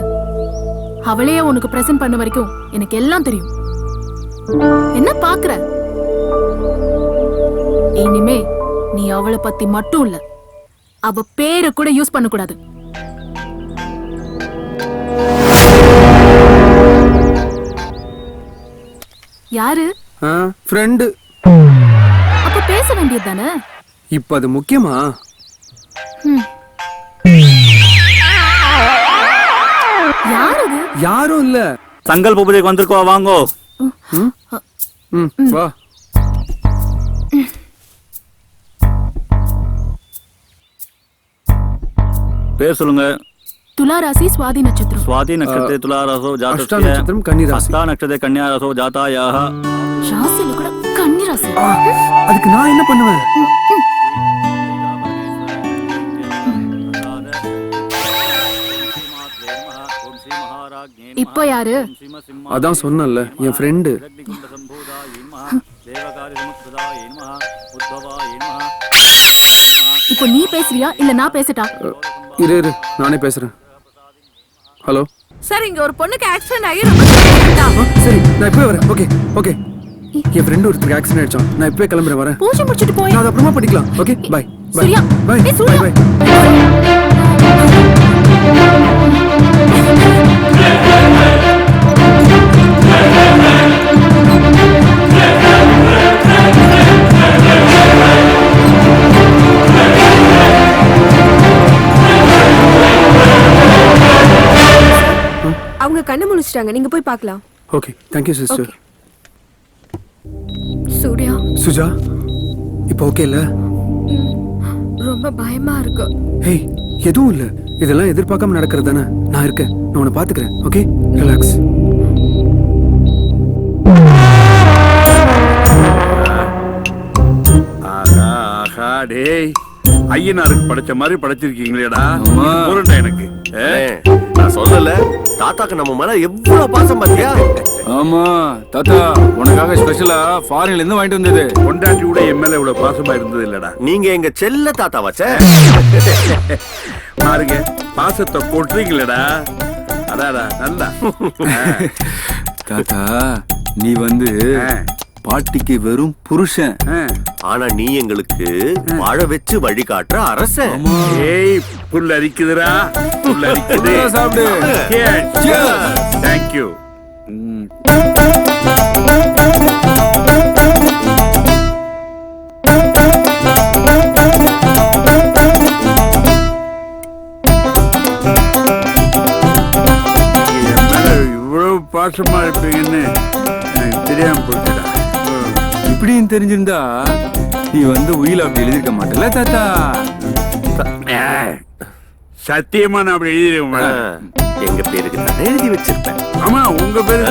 அவளையே உனக்கு பிரசன்ட் பண்ண வரைக்கும் எனக்கு எல்லாம் தெரியும். என்ன பாக்குற? இனிமே நீ அவளை பத்தி மட்டும் இல்ல, அவ பேரை கூட யூஸ் பண்ண கூடாது. யாரு? ஃப்ரெண்டு. அப்ப பேச வேண்டியது தானே? இப்ப அது முக்கியமா? யாரு? யாரும் இல்ல. சங்கல்ப பூஜைக்கு வந்திருக்கோ, வாங்கோ. வா. பேர் சொல்லுங்க. துலா ராசி சுவாதி நட்சத்திரம். சுவாதி நட்சத்திர துலா ராசோ அஷ்டா நட்சத்திரம் கன்னி ராசி. அஷ்டா நட்சத்திர கன்யா ராசோ ஜாதாயாக. ராசியில கூட கன்னி ராசி. அதுக்கு நான் என்ன பண்ணுவேன்? இப்போ யாரு? அதான் சொன்னல, என் ஃப்ரெண்டு. இப்போ நீ பேசுறியா இல்ல நான் பேசட்டா? இரு இரு, நானே பேசுறேன். ஹலோ சார், இங்க ஒரு பொண்ணுக்கு ஆக்சிடென்ட் ஆகி ரொம்ப சரி, நான் இப்பவே வரேன். Okay okay. என் ஃப்ரெண்ட் ஒருத்தருக்கு ஆக்சிடென்ட் ஆயிடுச்சான். நான் இப்பவே கிளம்புறேன், வரேன். பூஜை முடிச்சிட்டு போய். நான் அப்புறமா பண்ணிக்கலாம். Okay bye bye Surya, bye ஏய் சூர்யா. பை. அவங்க கண்ணு முழிச்சிட்டாங்க, நீங்க போய் பார்க்கலாம். Okay, thank you sister. Surya, Suja இப்போ ஓகே இல்ல? ரொம்ப பயமா இருக்கு. ஹேய், எதுவும் இல்ல. இதெல்லாம் எதிர்பார்க்காம நடக்கிறது தானே. நான் இருக்கேன், நான் உன்னை பாத்துக்கிறேன். Okay, relax. ஆஹா ஆஹா, டேய் ஐயனாருக்கு படைச்ச மாதிரி படைச்சிருக்கீங்களேடா. பொருண்டா எனக்கு. நான் சொல்லல, தாத்தாக்கு நம்ம மேல எவ்வளவு பாசம் பாத்தியா? ஆமா தாத்தா, உனக்காக ஸ்பெஷலா ஃபாரின்ல இருந்து வாங்கிட்டு வந்தது. பொண்டாட்டி கூட என் மேல இவ்வளவு பாசமா இருந்தது இல்லடா. நீங்க எங்க செல்ல தாத்தா வச்ச பாருங்க, பாசத்தை கொட்டுறீங்களடா. அடாடா நல்லா. தாத்தா, நீ வந்து பாட்டிக்கு வெறும் புருஷன். ஆனா நீ எங்களுக்கு வாழ வச்சு வழி காட்டுற அரசன். ஏய், புல் அரிக்குதுடா, புல் அரிக்குது. சாப்பிடு. தேங்க்யூ. இவ்வளவு பாசமா இருப்பீங்கன்னு எனக்கு தெரியாம போச்சுடா. இப்படின்னு தெரிஞ்சிருந்தா நீ வந்து உயில அப்படி எழுதிருக்க மாட்டல தாத்தா. சத்தியமா நான் அப்படி எழுதிருக்கேன். எங்க பேருக்கு நான் எழுதி வச்சிருப்பேன். ஆமா, உங்க பேரு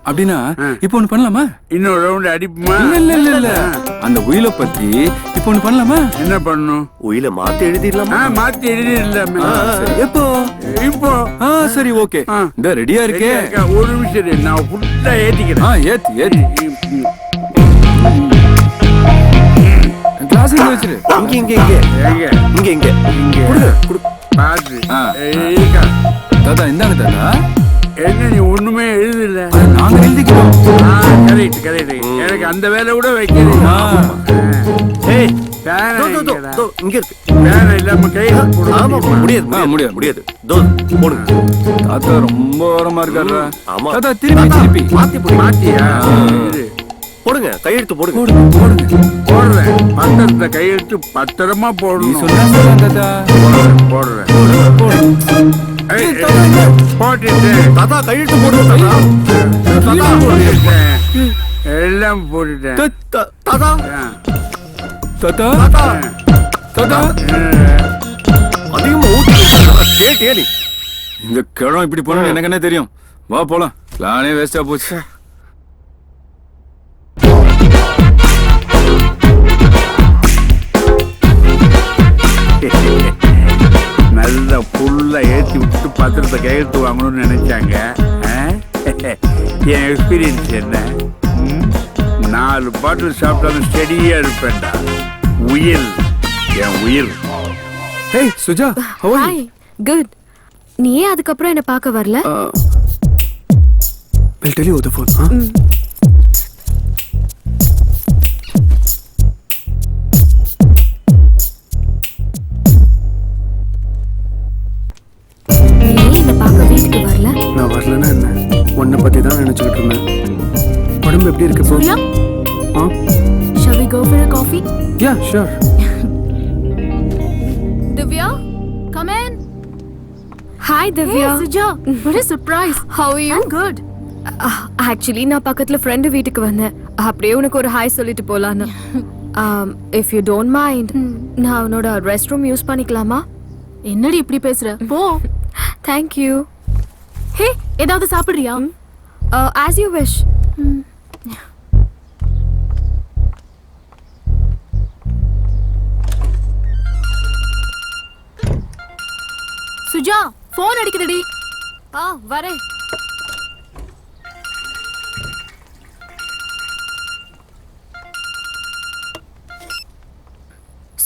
அப்படின்னா இப்போ ஒண்ணு பண்ணலாமா? இன்னொரு ரவுண்ட் அடிப்புமா? இல்ல இல்ல இல்ல, அந்த உயில பத்தி இப்போ ஒண்ணு பண்ணலாமா? என்ன பண்ணணும்? உயில மாத்தி எழுதிடலாமா? மாத்தி எழுதிடலாமா? எப்போ? இப்போ. சரி ஓகே, இந்த ரெடியா இருக்கே. ஒரு நிமிஷம், நான் ஃபுல்லா ஏத்திக்கிறேன். ஏத்தி ஏத்தி கிளாஸ் இங்க வச்சிரு. இங்க இங்க இங்க இங்க இங்க இங்க குடு குடு. பாத்து தாத்தா, இந்தாங்க தாத்தா. என்ன நீ ஒண்ணுமே எழுதல? நாங்க எழுதிக்கிறோம். Correct correct. எனக்கு அந்த வேலை கூட வைக்கிறேன். ஏய், இங்க இருக்கு. வேலை இல்லாம கை ஆமா, முடியாது முடியாது முடியாது. தோ போடுங்க. தாத்தா ரொம்ப ஓரமா இருக்காரு. ஆமா தாத்தா, திருப்பி திருப்பி மாத்தி போடு. மாத்தியா? போடுங்க, கையெழுத்து போடுங்க. போடுறேன். பத்திரத்தை கையெழுத்து பத்திரமா போடணும். தாத்தா போடுறேன். போட்டுட்டு தாத்தா கையெழுத்து போடுங்க. தாத்தா போட்டுட்டேன், எல்லாம் போட்டுட்டேன். தாத்தா தாத்தா தாத்தா, அதிகமா ஊத்தி கேட்டியா நீ? இந்த கிழம் இப்படி போன எனக்கு என்ன தெரியும்? வா போலாம். பிளானே வேஸ்டா போச்சு. நல்ல புல்ல ஏத்தி விட்டு பத்திரத்தை கையெழுத்து வாங்கணும்னு நினைச்சாங்க. என் எக்ஸ்பீரியன்ஸ் என்ன? 4 பாட்டில் சாப்பிட்டாலும் ஸ்டெடியா இருப்பேன்டா. உயிர், என் உயிர். Hey Suja, how are you? Hi, good. நீ ஏன் அதுக்கப்புறம் என்ன பார்க்க வரல? I'll tell you over the phone. நான் வரலன்னா என்ன? உன்னை பத்தி தான் நினைச்சுக்கிட்டு இருந்தேன். உடம்பு எப்படி இருக்கு இப்போ? Surya, shall we go for a coffee? Yeah, sure. Divya, come in. Hi Divya. Hey Suja, what a surprise. How are you? I'm good. Actually நான் பக்கத்துல ஃப்ரெண்ட் வீட்டுக்கு வந்தேன். அப்படியே உனக்கு ஒரு ஹாய் சொல்லிட்டு போலான்னு. If you don't mind, நான் உன்னோட ரெஸ்ட் ரூம் யூஸ் பண்ணிக்கலாமா? என்னடி இப்படி பேசுற? போ. Thank you. ஹே, ஏதாவது சாப்பிடுறியா? As you wish. Suja, phone அடிக்குதுடி. வரேன்.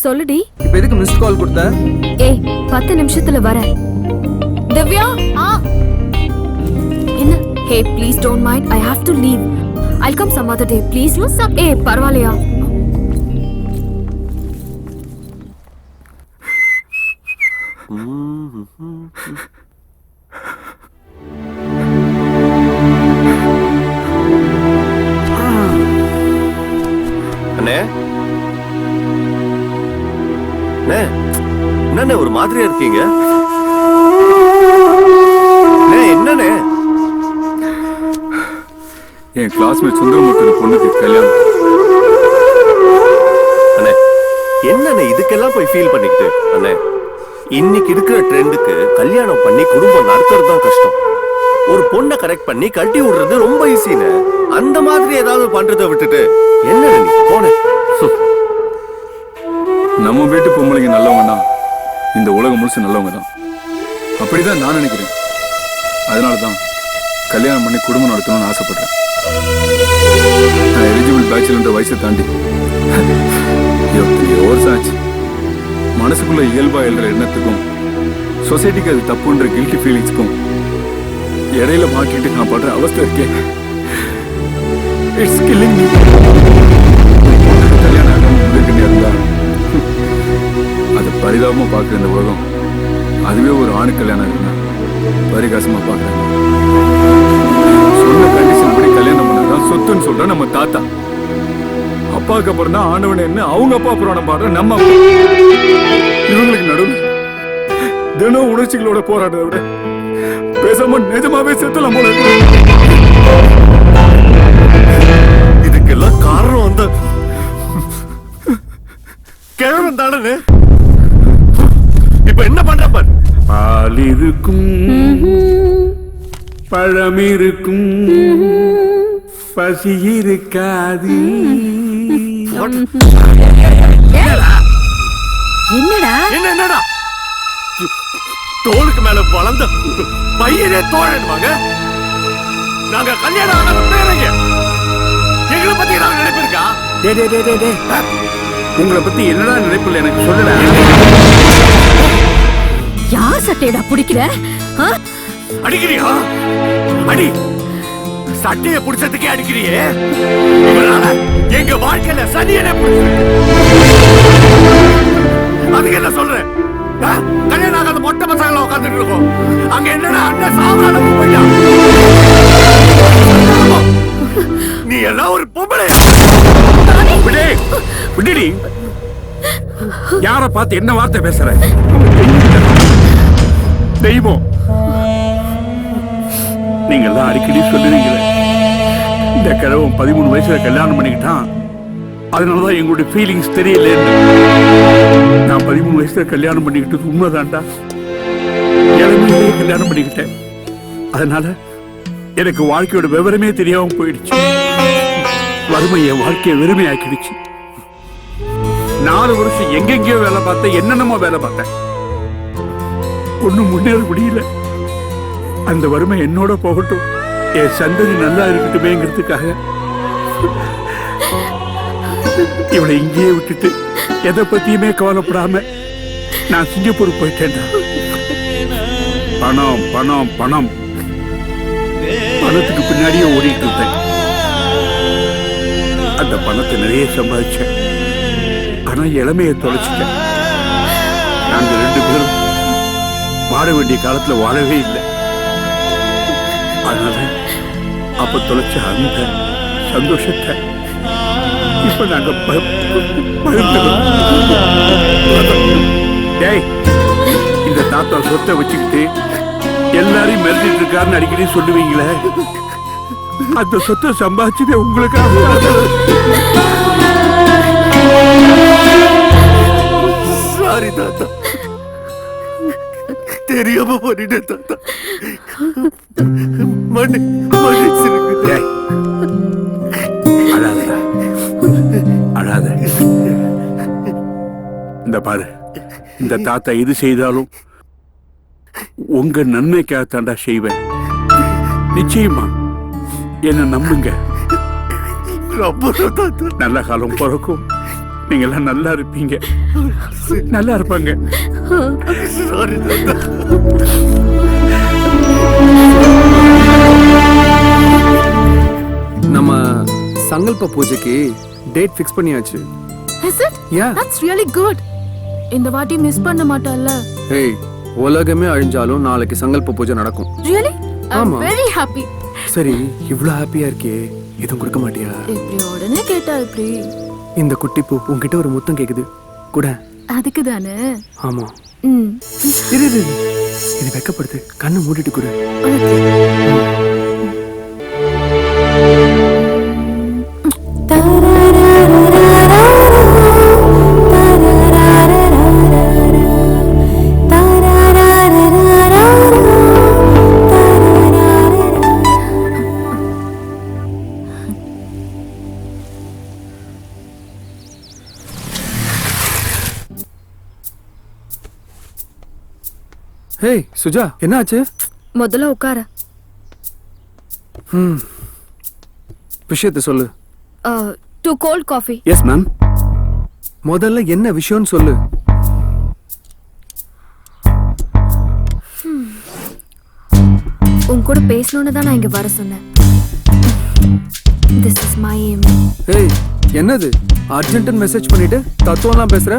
சொல்லுடி. இப்போ எதுக்கு மிஸ்ட் கால் கொடுத்த? ஏய் 10 நிமிஷத்துல வரேன். திவ்யா. என்ன? Hey, please don't mind. I have to leave. I'll come some other day, please. What's up? ஏய் பரவாயில்லையா? அண்ணே என்னண்ணே ஒரு மாதிரியா இருக்கீங்க? என்னண்ணே? என் கிளாஸ்மேட் சுந்தரமூர்த்தி பொண்ணுக்கு கல்யாணம். அண்ணே என்னண்ணே இதுக்கெல்லாம் போய் ஃபீல் பண்ணிக்கிட்டு? அண்ணே இன்னைக்கு இருக்கிற ட்ரெண்டுக்கு கல்யாணம் பண்ணி குடும்பம் நடத்துறது தான் கஷ்டம். ஒரு பொண்ணை கரெக்ட் பண்ணி கட்டி விடுறது ரொம்ப ஈஸின்னு. அந்த மாதிரி ஏதாவது பண்றதை விட்டுட்டு என்ன நீ போன? நம்ம வீட்டு பொம்பளைங்க நல்லவங்க தான், இந்த உலகம் முழுசு நல்லவங்க தான். அப்படிதான் நான் நினைக்கிறேன். அதனாலதான் கல்யாணம் பண்ணி குடும்பம் நடத்தணும்னு ஆசைப்படுறேன். நான் எலிஜிபிள் பேச்சுலர் வயசை தாண்டி வருஷம் ஆச்சு. மனசுக்குள்ள இயல்பா எழுற எண்ணத்துக்கும் சொசைட்டிக்கு அது தப்புன்ற கில்ட்டி ஃபீலிங்ஸ்க்கும் இடையில மாட்டிட்டு நான் படுற அவஸ்தை இருக்கேன். It's killing me. கல்யாணம் ஆகாம முடிக்கணும் இருந்தா அது பரிதாபமா பார்க்குற இந்த உலகம் அதுவே ஒரு ஆணு கல்யாணம் ஆகுதுன்னா பரிகாசமா பார்க்குறாங்க. சொன்ன கண்டிஷன் படி கல்யாணம் பண்ணாதான் சொத்துன்னு சொல்ற நம்ம தாத்தா. அப்பாவுக்கு அப்புறம் தான் ஆண்டவன் என்ன அவங்க அப்பா புராணம் பாடுற நம்ம அப்பா. இவங்களுக்கு நடுவில் தினம் உணர்ச்சிகளோட போராடுறத விட பேசாம நிஜமாவே செத்தலாம் போல. இதுக்கெல்லாம் காரணம் அந்த கிழவன் தானே. இப்ப என்ன பண்ற? பால் இருக்கும், பழம் இருக்கும், பசி இருக்காது. என்னடா என்னடா தோளுக்கு மேல வளர்ந்த பையனே தோழன்வாங்க. நாங்க கல்யாணம் ஆகாத பேருங்க. எங்களை பத்தி ஏதாவது நினைப்பு இருக்கா? உங்களை பத்தி என்னடா நினைப்பில்லை எனக்கு சொல்லல. யார் சட்டையடா பிடிக்கிற? அடிக்கிறியா? அடி. சட்டையை பிடிச்சதுக்கே அடிக்கிறியே. இவனால எங்க வாழ்க்கையில சனியனே அதுக்கு என்ன சொல்றேன்? கல்யாணம் ஆகாத மொட்டை பசங்கள உட்காந்துட்டு இருக்கோம். அங்க என்னடா அண்ணன் சாவரான போயிட்டா. நீ எல்லாம் ஒரு பொம்பளை. விடுடி. யார பார்த்து என்ன வார்த்தை பேசுற? தெய்வம். நீங்க எல்லாம் அடிக்கடி சொல்லுவீங்களே இந்த கிழவன் 13 வயசுல கல்யாணம் பண்ணிக்கிட்டான், அதனாலதான் எங்களுடைய ஃபீலிங்ஸ் தெரியல. நான் 13 வயசுல கல்யாணம் பண்ணிக்கிட்டது உண்மைதான்டா. இளமையிலேயே கல்யாணம் பண்ணிக்கிட்டேன். அதனால எனக்கு வாழ்க்கையோட விவரமே தெரியாம போயிடுச்சு. வறுமை என் வாழ்க்கையை வெறுமையாக்கிடுச்சு. 4 வருஷம் எங்கெங்கயோ வேலை பார்த்தேன், என்னென்னமோ வேலை பார்த்தேன். ஒன்னும் முன்னேற முடியல. அந்த வறுமை என்னோட போகட்டும், என் சந்ததி நல்லா இருக்கட்டுமேங்கிறதுக்காக இவளை இங்கேயே விட்டுட்டு எதை பத்தியுமே கவலைப்படாம நான் சிங்கப்பூர் போயிட்டேன்டா. பணம் பணம் பணம், பணத்துக்கு பின்னாடியே ஓடிட்டு இருந்தேன். அந்த பணத்தை நிறைய சம்பாதிச்சேன். ஆனா இளமையை தொலைச்சிட்டேன். நாங்க 2 பேரும் வாழ வேண்டிய காலத்துல வாழவே இல்லை. அதனால அப்ப தொலைச்ச அந்த சந்தோஷத்தை இப்ப நாங்க இந்த தாத்தா சொத்தை வச்சுக்கிட்டு எல்லாரையும் மிரட்டிட்டு இருக்காருன்னு அடிக்கடி சொல்லுவீங்களே, அந்த சொத்தை சம்பாதிச்சதே உங்களுக்காக. சாரி தாத்தா. தெரியாம பண்ணிட்டேன் தாத்தா. மன்னிச்சிருங்க. அழாதடா, அழாத. இந்த பாரு, இந்த தாத்தா இது செய்தாலும் உங்க நன்மைக்காகத்தாண்டா செய்வேன். நிச்சயமா என்ன நம்புங்க. நல்ல காலம் பிறக்கும், நீங்க எல்லாம் நல்லா இருப்பீங்க, நல்லா இருப்பாங்க. நம்ம சங்கல்ப பூஜைக்கு டேட் ஃபிக்ஸ் பண்ணியாச்சு. Is it? Yeah. That's really good. இந்த வாட்டி மிஸ் பண்ண மாட்டல்ல? ஏய், உலகமே அழிஞ்சாலும் நாளைக்கு சங்கல்ப பூஜை நடக்கும். Really? I'm very happy. சரி, இவ்ளோ ஹாப்பியா இருக்கே, எதுவும் கொடுக்க மாட்டியா? இப்படி உடனே கேட்டா இப்படி? இந்த குட்டி பூ உன்கிட்ட ஒரு முத்தம் கேக்குது கூட. அதுக்கு தானே? ஆமா. இரு இரு, இது வெக்கப்படுது, கண்ணை மூடிட்டு கூட. ஹேய் சுஜா, என்ன ஆச்சு? முதல்ல உட்கார. விஷயத்தை சொல்லு. Two cold coffee. Yes ma'am. முதல்ல என்ன விஷயம்னு சொல்லு. உன் கூட பேசணும்னு தான் நான் இங்க வர சொன்னேன். This is my aim. ஏய், என்னது அர்ஜென்ட் மெசேஜ் பண்ணிட்டு தத்துவம்லாம் பேசுற?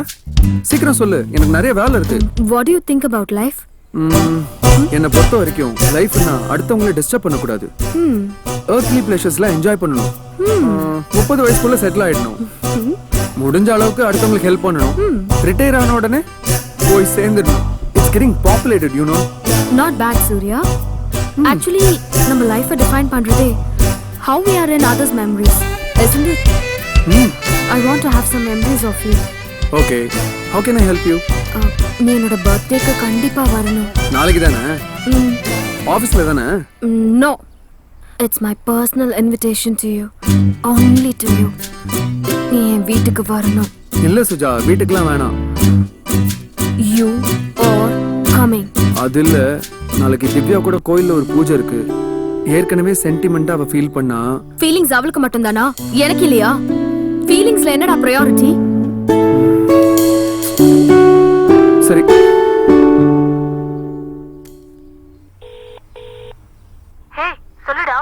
சீக்கிரம் சொல்லு, எனக்கு நிறைய வேலை இருக்கு. What do you think about life? என்னை பொறுத்த வரைக்கும் லைஃப்னா அடுத்தவங்களை டிஸ்டர்ப் பண்ணக்கூடாது. earthly pleasuresலாம் என்ஜாய் பண்ணணும். 30 வயசுக்குள்ள செட்டில் ஆயிடணும். முடிஞ்ச அளவுக்கு அடுத்தவங்களுக்கு ஹெல்ப் பண்ணணும். ரிட்டையர் ஆன உடனே போய் சேர்ந்துடணும். It's getting populated, you know. Not bad, Surya. Actually, நம்ம லைஃபை டிஃபைன் பண்றதே how we are in others' memories, isn't it? I want to have some memories of you. Okay, how can I help you? நீ என்னோட பர்த்டேக்கு கண்டிப்பா வரணும். நாளைக்கு தானே? ஆபீஸ்ல தானே? No, it's my personal invitation to you, only to you. நீ என் வீட்டுக்கு வரணும். இல்ல சுஜா, வீட்டுக்குலாம் வேணாம். You are coming. அது இல்ல, நாளைக்கு திவ்யா கூட கோயில்ல ஒரு பூஜை இருக்கு. ஏற்கனவே சென்டிமெண்டா அவ ஃபீல் பண்ணா. ஃபீலிங்ஸ் அவளுக்கு மட்டும் தானா, எனக்கு இல்லையா? ஃபீலிங்ஸ்ல என்னடா பிரையாரிட்டி? சரி. ஹே, சொல்லுடா.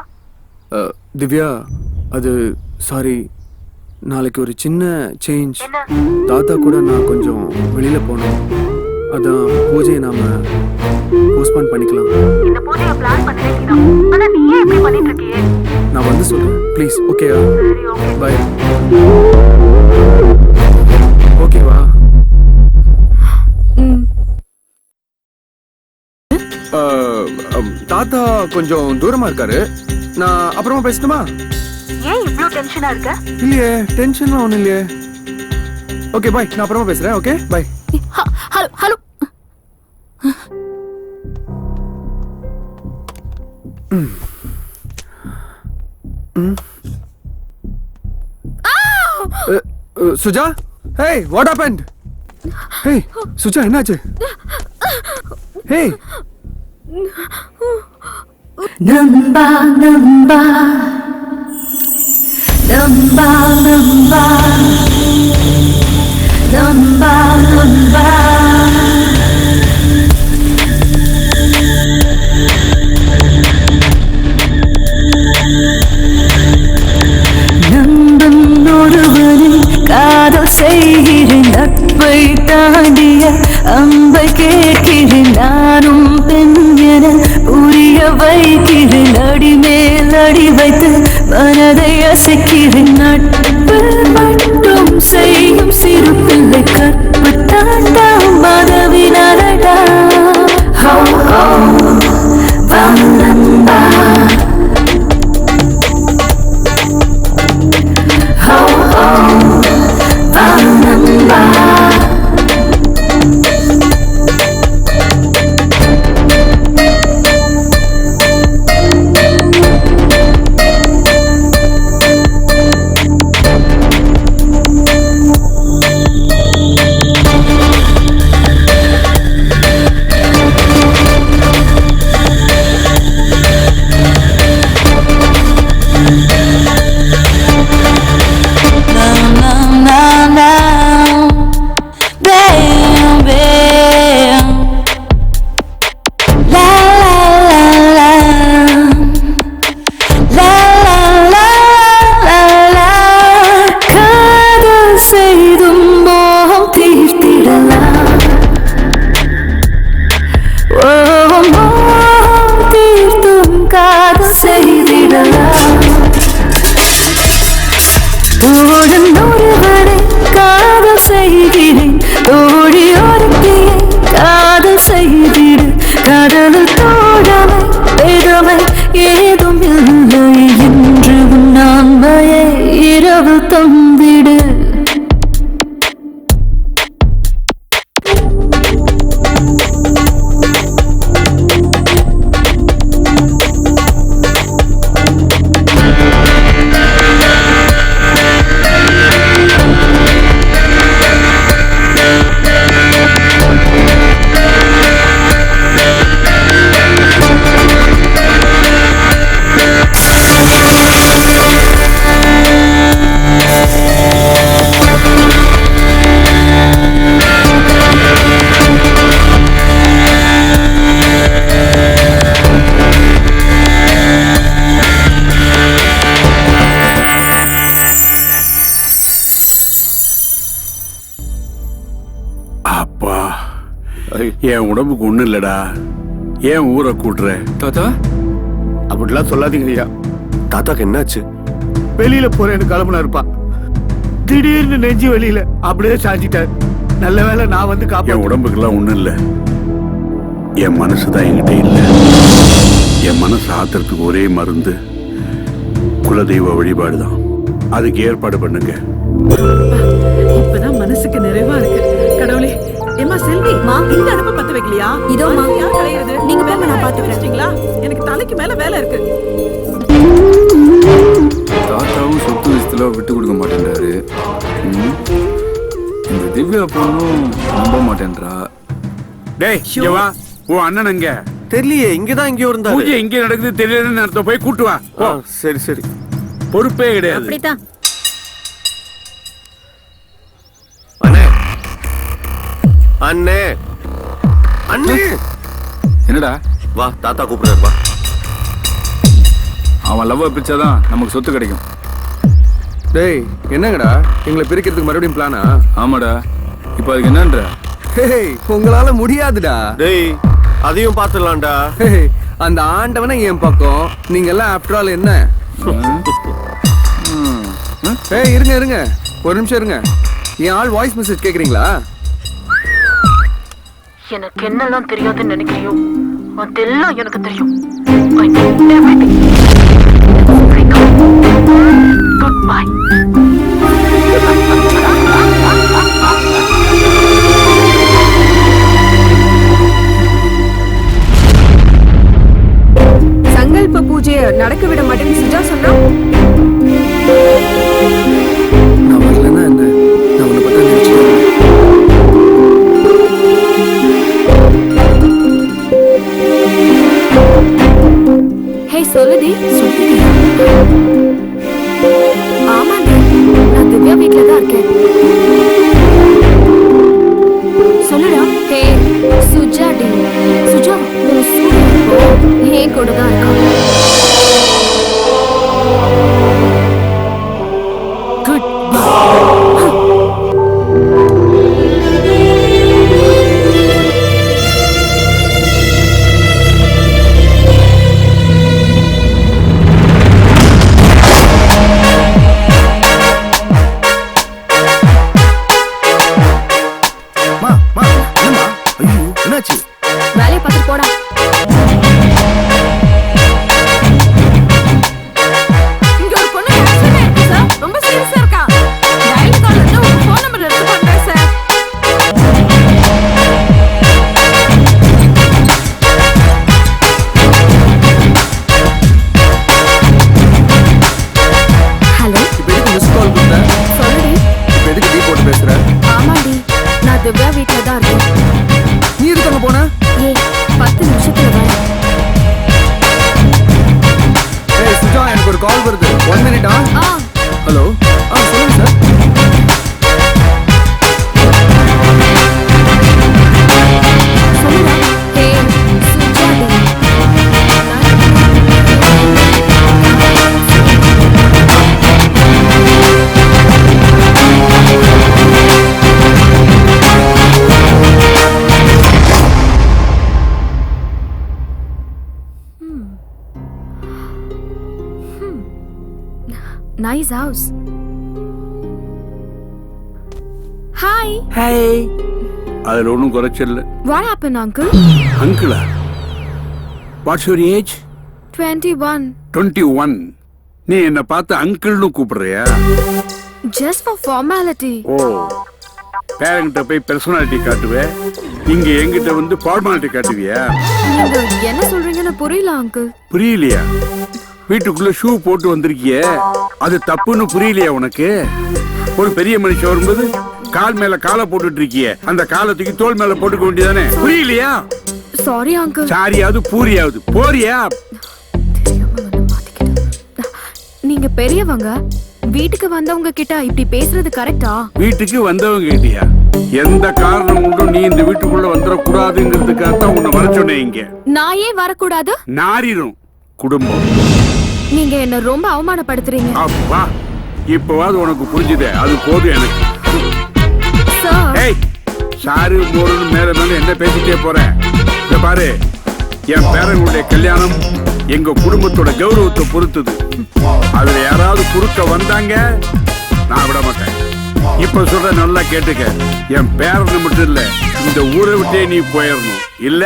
திவ்யா, அது சாரி, நாளைக்கு ஒரு சின்ன சேஞ்ச். தாத்தா கூட நான் கொஞ்சம் வெளியில போனோம். அதான் பூஜையை நாம போஸ்ட்போன் பண்ணிக்கலாம். இந்த பூஜையை பிளான் பண்ணிருக்கீங்க, ஆனா நீ ஏன் இப்படி பண்ணிட்டு இருக்கியே? நான் வந்து சொல்றேன் ப்ளீஸ். ஓகேயா? பை. ஓகேவா? தாத்தா கொஞ்சம் தூரமா இருக்காரு, நான் அப்புறமா பேசட்டுமா? ஏன் இவ்ளோ டென்ஷனா இருக்க? இல்லையே, டென்ஷன்லாம் ஒண்ணும் இல்லையே. ஓகே பை, நான் அப்புறமா பேசுறேன். Okay bye. Hello hello. Suja, hey, what happened? Hey, Suja, என்னாச்சு? Hey. நம்பா நம்பா நம்பா நம்பா நம்பா நம்பா நம்பும் ஒருவனில் காதல் செய்கிறேன், நட்பை தாண்டிய அம்பை கேட்கிறேன், நானும் பெண் என புரிய வைக்கிறேன், அடி மேல் அடி வைத்து மனதை அசைக்கிறேன், நட்பு மட்டும் செய்யும் சிறு பிள்ளை கற்பு தாண்டா மதவினாரடா. ஹோ ஹோ வந்தம்பா, ஹோ ஹோ வந்தம்பா. என் உடம்புக்கு ஒண்ணு இல்லடா. ஏன் ஊரை கூட்டுற? தாத்தா அப்படிலாம் சொல்லாதீங்க ஐயா. தாத்தாக்கு என்னாச்சு? வெளியில போறேன்னு கிளம்புனா இருப்பா. திடீர்னு நெஞ்சு வெளியில அப்படியே சாஞ்சிட்டாரு. நல்ல வேளை நான் வந்து என் உடம்புக்கெல்லாம் ஒண்ணும் இல்ல. என் மனசுதான் என்கிட்ட இல்ல. என் மனசு ஆத்துறதுக்கு ஒரே மருந்து குலதெய்வ வழிபாடுதான். அதுக்கு ஏற்பாடு பண்ணுங்க. இப்பதான் மனசுக்கு நிறைவா இருக்கு. கடவுளே, ஏமா செல்வி, இந்த அடுப்பை பத்த வைக்கலையா? இதோமா. யார் கலையிறது? நீங்க போங்க, நான் பாத்துக்கிறேன். எனக்கு தலைக்கு மேல வேலை இருக்கு. தாத்தாவும் சொத்து விஷயத்துல விட்டு கொடுக்க மாட்டேன்றாரு. இந்த திவ்யா பொண்ணும் நம்ப மாட்டேன்றா. டேய் இங்க வா. உன் அண்ணன் எங்க? தெரியலையே, இங்கதான் இங்கேயோ இருந்தாரு. பூஜை எங்க நடக்குது தெரியலன்னு அர்த்தம். போய் கூட்டு வா. சரி சரி. பொறுப்பே கிடையாது. அப்படித்தான். அண்ணே அண்ணே அண்ணே. என்னடா? வா, தாத்தா கூப்பிடுறாரு வா. அவன் லவ் பிரிச்சாதான் நமக்கு சொத்து கிடைக்கும். டேய் என்னங்கடா, எங்களை பிரிக்கிறதுக்கு மறுபடியும் பிளானா? ஆமாடா. இப்போ அதுக்கு என்னன்ற? ஹேய், உங்களால முடியாதுடா. டேய் அதையும் பாத்துடலாம்டா. அந்த ஆண்டவனை என் பக்கம், நீங்க எல்லாம் ஆஃப்டர் ஆல் என்ன? ஏய் இருங்க இருங்க, ஒரு நிமிஷம் இருங்க. என் ஆள் வாய்ஸ் மெசேஜ் கேக்குறீங்களா? எனக்கு என்னெல்லாம் தெரியாதுன்னு நினைக்கிறியோ அதெல்லாம் எனக்கு தெரியும். Goodbye. சங்கல்ப பூஜையை நடக்க விட மாட்டேன்னு சுஜா சொன்னா. நான் வரலன்னா என்ன? நான் உன்னை பத்தி நினைச்சுக்கிறேன். ஹே சொல்லுடி. ஆமாண்டி, நான் திவ்யா வீட்ல தான் இருக்கேன். சொல்லுடா. ஹே சுஜாடி. சுஜா, உன் சூர்யா ஏன் கூட தான் இருக்கான். Good bye. வேலையை பார்த்துட்டு போடா. இங்க ஒரு பொண்ணு ஆக்சிடென்ட் ஆயிருக்கு சார். ரொம்ப சீரியஸா இருக்கா. டயல் கால் வந்து உங்க ஃபோன் நம்பர் எடுத்து பண்றேன் சார். ஹலோ. இப்போ எதுக்கு மிஸ் கால் கொடுத்த? சொல்லுடி. இப்போ எதுக்கு டீ போட்டு பேசுற? ஆமாண்டி, நான் திவ்யா வீட்ல தான் இருக்கேன். நீ எதுக்கு அங்க போன? ஏய் 10 நிமிஷத்துல வரேன். ஏய் சுஜா, எனக்கு ஒரு கால் வருது. 1 மினிட்டா? ஹலோ. சொல்லுங்க சார். சொல்லுடா. ஹே சுஜாடி. Nice house. Hi. Hey. அதுல ஒன்றும் குறைச்சல் இல்லை. What happened, uncle? அங்கிளா? What's your age? 21. 21. நீ என்ன பார்த்து அங்கிள்னு கூப்பிடுறியா? Just for formality. ஓ, பேரங்கிட்ட போய் பர்சனாலிட்டி காட்டுவே, இங்க என்கிட்ட வந்து ஃபார்மாலிட்டி காட்டுவியா? நீங்க என்ன சொல்றீங்கன்னு புரியல அங்கிள். புரியலையா? வீட்டுக்குள்ள ஷூ போட்டு வந்திருக்கியே, அது தப்புன்னு புரியலையா உனக்கு? ஒரு பெரிய மனுஷன் வரும்போது கால் மேல காலை போட்டுட்டு இருக்கியே, அந்த காலத்துக்கு தோல் மேல போட்டுக்க வேண்டியதானே? புரியலையா? Sorry uncle. சாரியாவது பூரியாவது போறியா? நீங்க பெரியவங்க, வீட்டுக்கு வந்தவங்க கிட்ட இப்படி பேசுறது கரெக்டா? வீட்டுக்கு வந்தவங்க கிட்டியா? எந்த காரணம் உண்டும் நீ இந்த வீட்டுக்குள்ள வந்துடக்கூடாதுங்கிறதுக்காகத்தான் உன்னை வர சொன்னேன். இங்க நான் ஏன் வரக்கூடாது? நாரிரும் குடும்பம். நீங்க என்ன ரொம்ப அவமானப்படுத்துறீங்க. அப்பா, இப்பவாது உனக்கு புரிஞ்சுதே, அது போதும் எனக்கு. சார். ஏய், சாரு போறன்னு மேல மேல என்ன பேசிட்டே போறேன். இத பாரு, என் பேரனுடைய கல்யாணம் எங்க குடும்பத்தோட கௌரவத்தை பொறுத்தது. அதுல யாராவது குறுக்க வந்தாங்க நான் விட மாட்டேன். இப்ப சொல்ற நல்லா கேட்டுக்க, என் பேரனை மட்டும் இல்ல இந்த ஊரை விட்டே நீ போயிடணும். இல்ல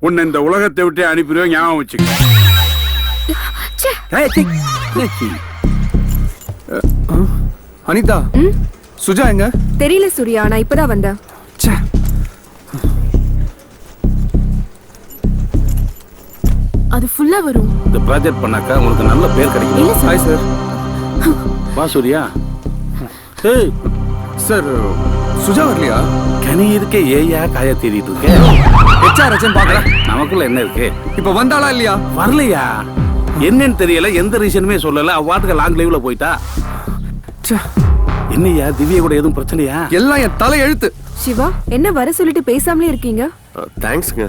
உன்னை இந்த உலகத்தை விட்டே அனுப்பிடுவேன், ஞாபகம் வச்சுக்க. அனிதா, சுஜா எங்க? தெரியல சூர்யா, நான் இப்பதான் வந்தேன். அது ஃபுல்லா வரும். இந்த ப்ராஜெக்ட் பண்ணாக்கா உங்களுக்கு நல்ல பேர் கிடைக்கும். இல்ல சார். Hi sir. வா சூர்யா. ஏய் சார், சுஜா வரலையா? கனி இருக்கே, ஏயா காய தேடிட்டு இருக்கே. ஹெச்ஆர்எச்எம் பார்க்கறேன். நமக்குள்ள என்ன இருக்கு? இப்ப வந்தாளா இல்லையா? வரலையா? என்னன்னு தெரியல, எந்த ரீசனுமே சொல்லல. அவாட்டுக்கு லாங் லைவ்ல போயிட்டா. என்னையா திவ்யா கூட எதுவும் பிரச்சனையா? எல்லாம் என் தலை எழுத்து. சிவா, என்ன வர சொல்லிட்டு பேசாமலே இருக்கீங்க? தேங்க்ஸ்ங்க.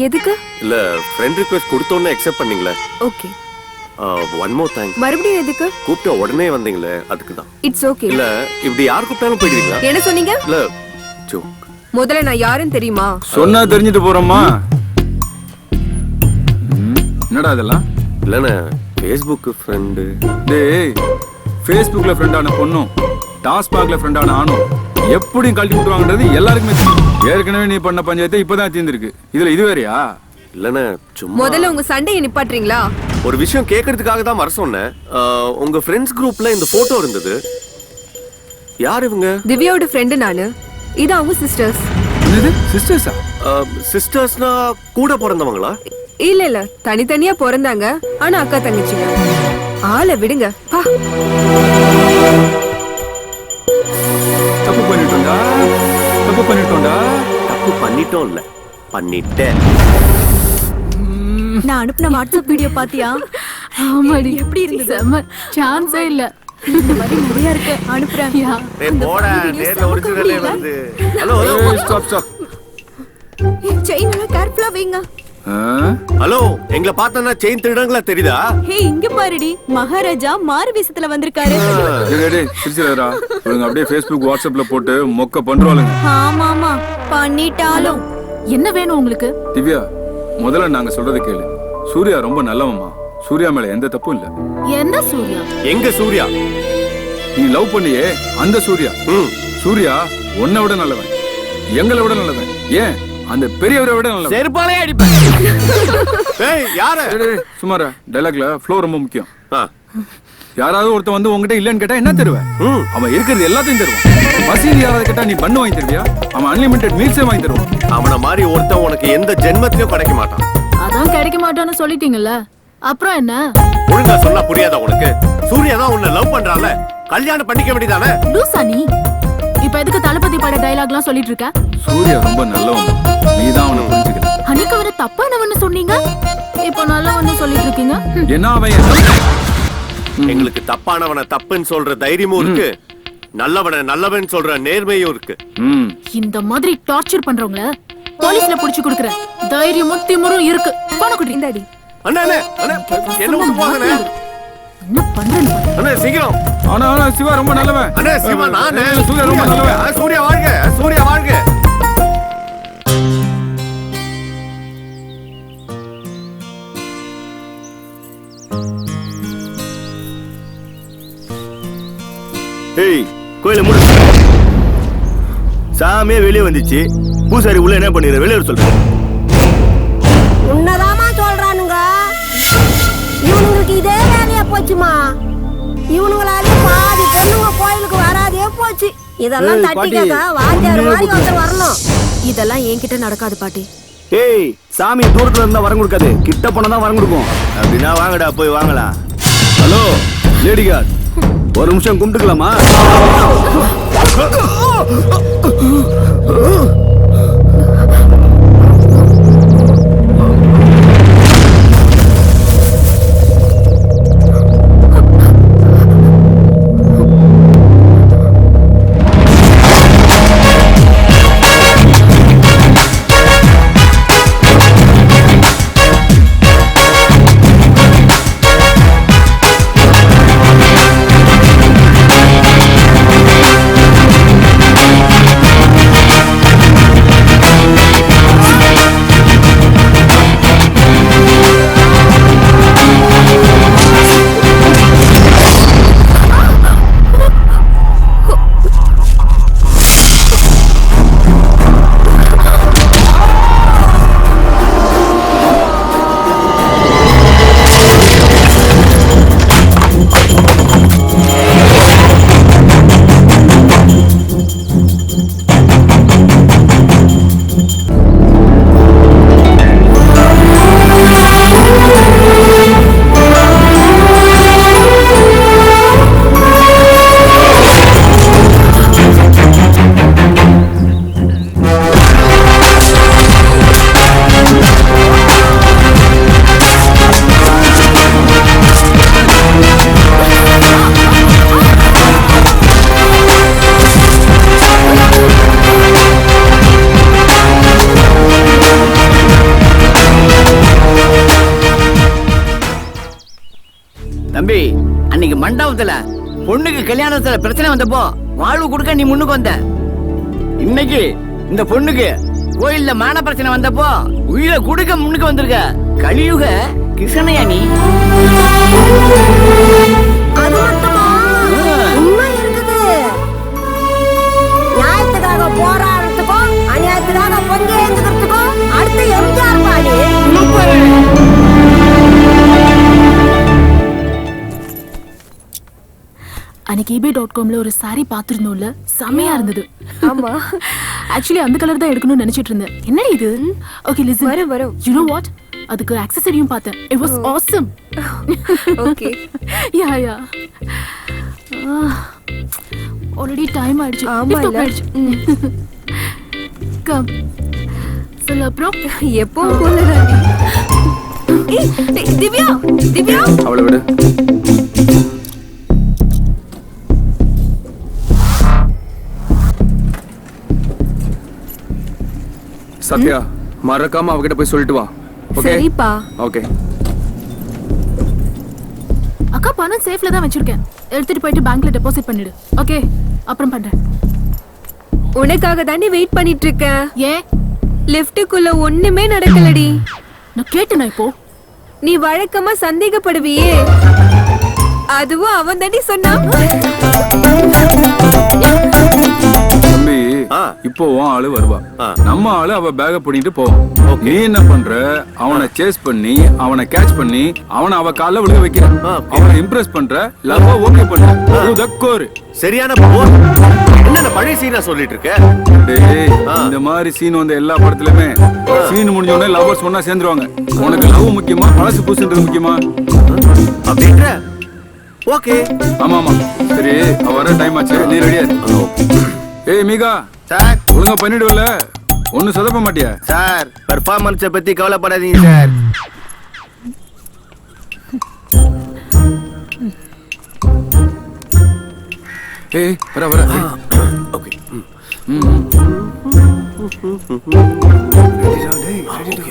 எதுக்கு? இல்ல ஃப்ரெண்ட் ரிக்வெஸ்ட் கொடுத்தோன்னே அக்செப்ட் பண்ணீங்களே. ஓகே. One more thanks. மறுபடியும் எதுக்கு? கூப்பிட்ட உடனே வந்தீங்களே, அதுக்கு தான். It's okay. இல்ல இப்படி யார் கூப்பிட்டாலும் போயிடுவீங்களா? என்ன சொன்னீங்க? இல்ல ஜோக். முதல்ல நான் யாருன்னு தெரியுமா? சொன்னா தெரிஞ்சுட்டு போறோமா? என்னடா இதெல்லாம்? இல்லண்ணே, ஃபேஸ்புக் ஃப்ரெண்டு. டேய், ஃபேஸ்புக்ல ஃப்ரெண்டான பொண்ணும் டாஸ்மாக்ல ஃப்ரெண்டான ஆணும் எப்படி கழட்டி விட்டுவாங்கன்றது எல்லாருக்குமே தெரியும். ஏற்கனவே நீ பண்ண பஞ்சாயத்தை இப்பதான் தீர்ந்திருக்கு. இதுல இது வேறயா? இல்லண்ணே, சும்மா முதல்ல உங்க சண்டையை நிப்பாட்றீங்களா? ஒரு விஷயம் கேட்கறதுக்காக தான் வர சொன்னேன். உங்க ஃப்ரெண்ட்ஸ் குரூப்ல இந்த போட்டோ இருந்தது. யார் இவங்க? திவ்யாவோட ஃப்ரெண்டு நானு. இது அவங்க சிஸ்டர்ஸ். என்னது சிஸ்டர்ஸா? சிஸ்டர்ஸ்னா கூட பிறந்தவங்களா? இல்ல இல்ல, தனித்தனியா பிறந்தாங்க. ஆனா அக்கா தங்கச்சிங்க. ஆளை விடுங்க. தப்பு பண்ணிட்டோம்டா, தப்பு பண்ணிட்டோம்டா. தப்பு பண்ணிட்டோம் இல்ல, பண்ணிட்டேன். நான் அனுப்புன வாட்ஸ்அப் வீடியோ பாத்தியா? ஆமாடி, எப்படி இருந்தது? செம்ம, சான்ஸே இல்ல. இந்த மாதிரி நிறைய இருக்கு, அனுப்புறேன். டேய் போடா, நேர்ல ஒரிஜினலே வருது. Hello hello, stop stop. Chain எல்லாம் கேர்ஃபுல்லா வைங்க. ஹலோ, எங்களை பார்த்தா செயின் திருடங்களா தெரியுதா? ஹே, இங்க பாருடி, மகாராஜா மாறு வேஷத்துல வந்திருக்காரு. டேய் சிரிச்சறடா. இவங்க அப்படியே ஃபேஸ்புக் வாட்ஸ்அப்ல போட்டு மொக்க பண்றாளுங்க. ஆமா ஆமா, பண்ணிட்டாலும். என்ன வேணும் உங்களுக்கு? திவ்யா, முதல்ல நாங்க சொல்றத கேளு. சூர்யா ரொம்ப நல்லவம்மா. சூர்யா மேல எந்த தப்பும் இல்ல. என்ன சூர்யா? எங்க சூர்யா? நீ லவ் பண்ணியே அந்த சூர்யா. சூர்யா உன்னை விட நல்லவன், எங்களை விட நல்லவன், ஏன் அந்த பெரியவரை விட நல்லவன். செருப்பாலே அடிப்பேன். ஏய் யாரு? சுமாரா, டைலாக்ல ஃப்ளோ ரொம்ப முக்கியம். யாராவது ஒருத்தன் வந்து உங்ககிட்ட இல்லன்னு கேட்டா என்ன தருவேன்? அவன் இருக்கிறது எல்லாத்தையும் தருவான். பசியில் யாராவது கேட்டா நீ பண்ணு வாங்கி தருவியா? அவன் அன்லிமிட்டெட் மீல்ஸே வாங்கி தருவான். அவன மாதிரி ஒருத்தன் உனக்கு எந்த ஜென்மத்திலயும் கிடைக்க மாட்டான். அதான் கிடைக்க மாட்டான்னு சொல்லிட்டீங்கல்ல, அப்புறம் என்ன? ஒழுங்கா சொன்னா புரியாதா உனக்கு? சூர்யா தான் உன்னை லவ் பண்றால, கல்யாணம் பண்ணிக்க வேண்டியதானே? லூசா நீ? இப்ப எதுக்கு தளபதி பட டயலாக்லாம் சொல்லிட்டு இருக்க? சூர்யா ரொம்ப நல்லவன், நீதான் அவனை புரிஞ்சுக்கல. அன்னைக்கு அவரை தப்பானவன்னு சொன்னீங்க, இப்போ நல்லவன்னு சொல்லிட்டு இருக்கீங்க. என்ன அவன்? எங்களுக்கு தப்பானவனை தப்புன்னு சொல்ற தைரியமும் இருக்கு, நல்லவனை நல்லவன் சொல்ற நேர்மையும் இருக்கு. இந்த மாதிரி டார்ச்சர் பண்றவங்கள போலீஸ்ல புடிச்சு கொடுக்கற தைரியமும் திமிரும் இருக்கு. போன குடி இந்தாடி. அண்ணா அண்ணா அண்ணா, என்ன விட்டு போங்கண்ணே. என்ன பண்றேன்னு பாரு. அண்ணா சீக்கிரம். ஆனா சிவா ரொம்ப நல்லவன். அண்ணா சிவா நானே. சூர்யா ரொம்ப நல்லவன். சூர்யா வாழ்க, சூர்யா வாழ்க. ஏய், கோயில மூடு. சாமியே வெளியே வந்துச்சு, பூசாரி உள்ள என்ன பண்ணிடுற? வெளியே சொல்றேன். உன்னதாமா சொல்றானுங்க. இவனுங்களுக்கு இதே வேலையா போச்சுமா. இவனுங்களாலே பாதி பொண்ணுங்க கோயிலுக்கு வராதே போச்சு. இதெல்லாம் தட்டி கேட்க வாத்தியார் மாதிரி ஒருத்தர் வரணும். இதெல்லாம் என்கிட்ட நடக்காது பாட்டி. ஏய், சாமி தூரத்துல இருந்தா வரம் கொடுக்காது, கிட்ட போனா தான் வரம் கொடுக்கும். அப்படின்னா வாங்கடா, போய் வாங்கலாம். ஹலோ லேடி கார்ட், ஒரு நிமிஷம் கும்பிட்டுக்கலாமா? தம்பி அன்னைக்கு மண்டபத்துல பொண்ணுக்கு கல்யாணத்துல பிரச்சனை வந்தப்போ வாழ்வு கொடுக்க நீ முன்னுக்கு வந்த. இன்னைக்கு இந்த பொண்ணுக்கு கோயில்ல மான பிரச்சனை வந்தப்போ உயிரை கொடுக்க முன்னுக்கு வந்திருக்க. கலியுக கிருஷ்ணயா நீ. அது மட்டுமா உண்மை இருக்குது. நியாயத்துக்காக போராடுறதுக்கும் அநியாயத்துக்காக பொங்கி எழுந்துக்கிறதுக்கும் அடுத்து எம்ஜிஆர் பாடி. அன்னைக்கு ebay.comல ஒரு saree பாத்துறோம்ல, செமையா இருந்தது. ஆமா, ஆக்சுவலி அந்த கலர் தான் எடுக்கணும்னு நினைச்சிட்டு இருந்தேன். என்னடி இது? Okay listen. வரும். You know what? அதுக்கு ஆக்சஸரியும் பார்த்தேன். It was awesome. Okay. Yeah. Already time ஆயிடுச்சு. ஆமா இல்ல. கம். சொல்ல அப்புறம் எப்போ போலடாடி. ஏய் திவ்யா. அவளை விடு. சத்யா, மறக்காம அவகிட்ட போய் சொல்லிட்டு வா. ஓகே? சரிப்பா. ஓகே. அக்கா பணம் சேஃப்ல தான் வச்சிருக்கேன். எடுத்துட்டு போயிட்டு பேங்க்ல டெபாசிட் பண்ணிடு. ஓகே, அப்புறம் பண்றேன். உனக்காக தாண்டி வெயிட் பண்ணிட்டு இருக்கேன். ஏன் லிஃப்ட்டுக்குள்ள ஒண்ணுமே நடக்கலடி. நான் கேட்டேனா இப்போ? நீ வழக்கமா சந்தேகப்படுவியே, அதுவும் அவன் தாண்டி சொன்னான். தம்பி, இப்போ உன் ஆளு வருவா. நம்ம ஆளு அவ பேக பண்ணிட்டு போவோம். நீ என்ன பண்ற? அவனை சேஸ் பண்ணி அவனை கேட்ச் பண்ணி அவனை அவ கால்ல விழுக வைக்கிற. அவனை இம்ப்ரெஸ் பண்ற. லவ் ஓகே பண்ற. சரியான போர். என்ன பழைய சீனா சொல்லிட்டு இருக்க? டேய், இந்த மாதிரி சீன் வந்த எல்லா படத்துலயுமே சீன் முடிஞ்ச உடனே லவ்வர்ஸ் ஒண்ணா சேர்ந்துருவாங்க. உனக்கு லவ் முக்கியமா பழசு பூசுன்றது முக்கியமா? அப்படின்ற ஓகே. ஆமா. சரி, அவ வர டைம் ஆச்சு. நீ ரெடியா இரு. ஏய் மீகா சார், ஒழுங்கா பண்ணிடுவல? ஒன்னும் சொதப்ப மாட்டியா? சார் பெர்ஃபார்மன்ஸை பத்தி கவலைப்படாதீங்க சார். ஏய் வர. ஓகே.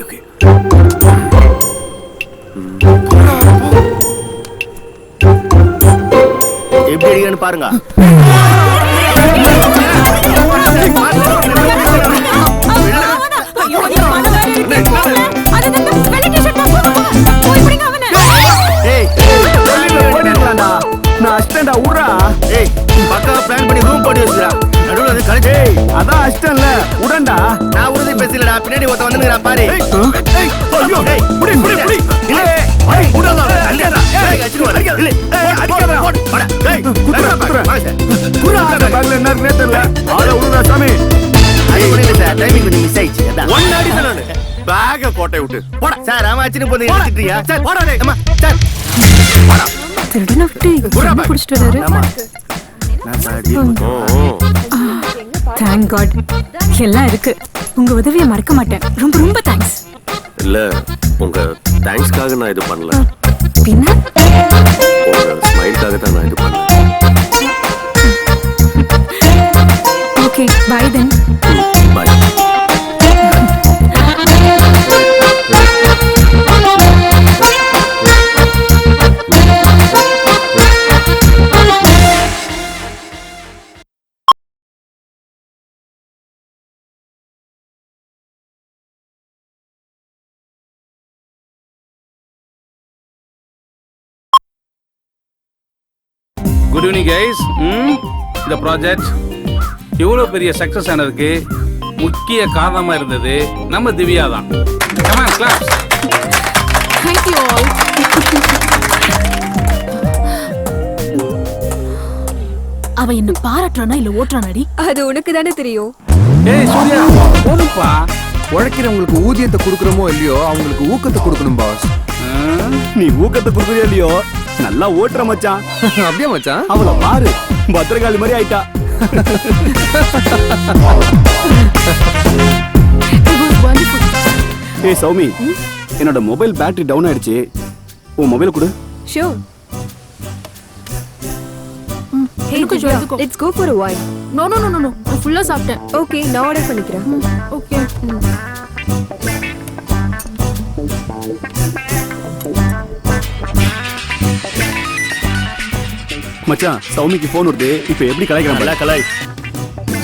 ஓகே. எப்படி அடிக்கன்னு பாருங்க. நான் அஸ்டண்டா உட்றா. ஏய் பக்கா பிளான் பண்ணி ரூம் போட்டு வச்சுடா. நடுவுல அது கலெக்ட். ஏய் அதான் அஸ்டன்ல உடண்டா. நான் உறுதி பேசலடா. பின்னாடி ஒருத்த வந்துங்கடா பாரு. ஏய் ஐயோ ஏய் புடி. இல்ல ஏய் உடல அல்லடா. ஏய் அடிச்சுவா. இல்ல ஏய் அடிக்காத. வாடா. ஏய் குறா பேக்ல என்ன இருக்குனே தெரியல. ஆள உடுடா சாமி. ஐ புரியல சார். டைமிங் கொஞ்சம் மிஸ் ஆயிச்சு. அதான் ஒன் அடி தான் நானு. பேக கோட்டை விட்டு போடா. சார் ஆமா அச்சிட்டு போறீங்க எடுத்துட்டியா? சார் போடா டேய். அம்மா சார் திருடன விட்டு என்ன புடிச்சிட்டு வராரு? ஆமா. நான் சாடி. Thank God. எல்லாம் இருக்கு. உங்க உதவியை மறக்க மாட்டேன். ரொம்ப தேங்க்ஸ். இல்ல, உங்க தேங்க்ஸ்க்காக நான் இது பண்ணல. பின்ன உங்க ஸ்மைல்காக தான் நான் இது பண்ணேன். Okay, bye then. Bye. Good evening guys. இந்த ப்ராஜெக்ட் இவ்வளோ பெரிய சக்ஸஸ் ஆனதுக்கு முக்கிய காரணமா இருந்தது நம்ம திவ்யா தான். Come on, claps. Thank you all. அவ என்ன பாராட்டுறானா இல்ல ஓட்டுறானாடி? அது உனக்கு தானே தெரியும். ஏய் சூர்யா, போடுப்பா. உழைக்கிறவங்களுக்கு ஊதியத்தை கொடுக்கறோமோ இல்லையோ அவங்களுக்கு ஊக்கத்தை கொடுக்கணும் பாஸ். நீ ஊக்கத்தை கொடுக்கறியோ இல்லையோ நல்லா ஓட்டுற மச்சான். அப்படியே மச்சான்? அவளை பாரு, பத்திரகாளி மாதிரி ஆயிட்டா. ஏய் சௌமி, என்னோட மொபைல் பேட்டரி டவுன் ஆயிடுச்சு. உன் மொபைல் கொடு. Sure. Hey, let's go for a while. No. நான் ஃபுல்லா சாப்பிட்டேன். Okay, நான் ஆர்டர் பண்ணிக்கிறேன். Okay. மச்சான் சௌமிக்கு ஃபோன் வருது. இப்போ எப்படி கலாய்க்கிறான்? கலாய்.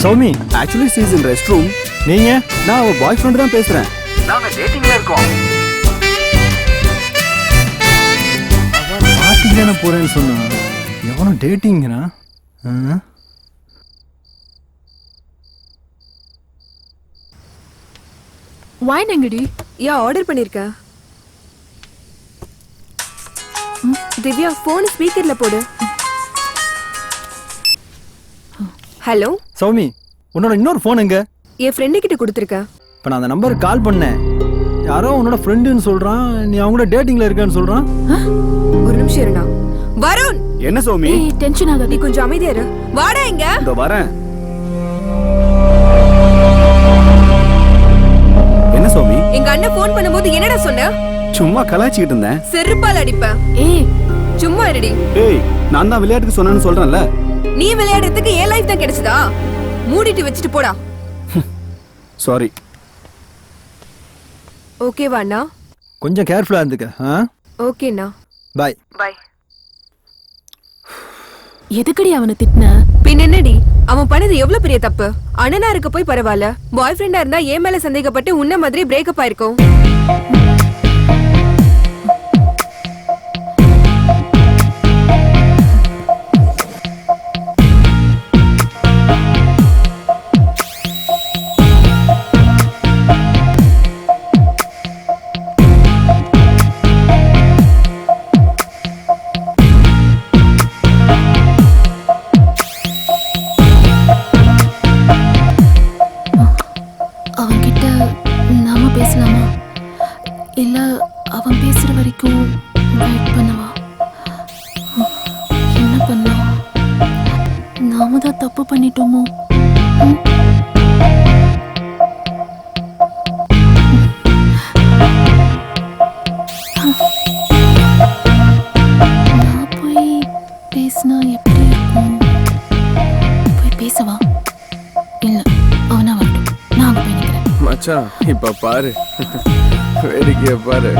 Soumi actually she's in rest room. நீங்க? நான் அவ பாய் ஃப்ரெண்ட் தான் பேசுறேன். நாங்க டேட்டிங்ல இருக்கோம். பார்ட்டிக்கு தானே போறேன்னு சொன்னா எவனும் டேட்டிங்னா? வைன் எங்கடி? ஆர்டர் பண்ணிருக்கேன். திவ்யா போன் ஸ்பீக்கர்ல போடு. ஹலோ சௌமி, உன்னோட இன்னொரு ஃபோன் எங்க? என் ஃப்ரெண்டு கிட்ட கொடுத்துருக்கேன். இப்போ நான் அந்த நம்பருக்கு கால் பண்ணேன். யாரோ உன்னோட ஃப்ரெண்டுன்னு சொல்றான். நீ அவங்க கூட டேட்டிங்ல இருக்கேன்னு சொல்றான். ஒரு நிமிஷம் இருடா. வருண். என்ன சௌமி? டென்ஷன் ஆகாத. நீ கொஞ்சம் அமைதியா இரு. வாடா இங்க. இதோ வரேன். என்ன சௌமி? எங்க அண்ணன் ஃபோன் பண்ணும்போது என்னடா சொன்ன? சும்மா கலாய்ச்சிட்டு இருந்தேன். செருப்பால் அடிப்பேன். சும்மா இருடி. நான் தான் விளையாட்டுக்கு சொன்னேன்னு சொல்றேன்ல. நீ விளையாடுறதுக்கு ஏன் லைஃப் தான் கிடைச்சதா? மூடிட்டு வச்சிட்டு போடா. சாரி. ஓகேவா அண்ணா? கொஞ்சம் கேர்ஃபுல்லா இருந்துக்க. ஓகேண்ணா. பை. பை. எதுக்கடி அவனை திட்டின? பின் என்னடி, அவன் பண்ணது எவ்வளவு பெரிய தப்பு. அண்ணனா இருக்க போய் பரவாயில்ல, பாய் ஃப்ரெண்டா இருந்தா ஏன் மேல சந்தேகப்பட்டு உன்ன மாதிரி பிரேக்கப் ஆயிருக்கும். தப்பு பண்ணிட்டோமோ? நான் போய் பேசினா எப்படி இருக்கும்? போய் பேசவா? இல்ல, அவனா வரட்டும், நான் அங்க போய் நிக்கிறேன். மச்சான் இப்ப பாரு, வேடிக்கைய பாரு.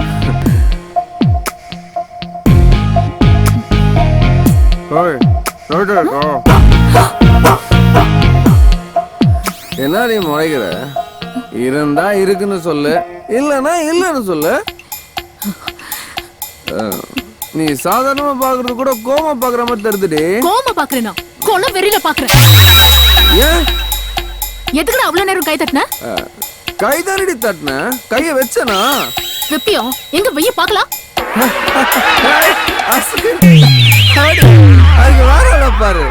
என்ன நீ முறைகிற? இருந்தா இருக்குன்னு சொல்லு, இல்லன்னா இல்லன்னு சொல்லு. நீ சாதாரணமா பாக்குறது கூட கோமா பாக்குற மாதிரி தருதுடி. கோமா பாக்குறேனா? கொலை வெறியில பாக்குறேன். ஏன் எதுக்கு அவ்வளவு நேரம் கை தட்டின? கை தானடி தட்டின, கைய வச்சனா? வெப்பியோ எங்க வெய்ய பாக்கலாம். அதுக்கு வேற பாரு,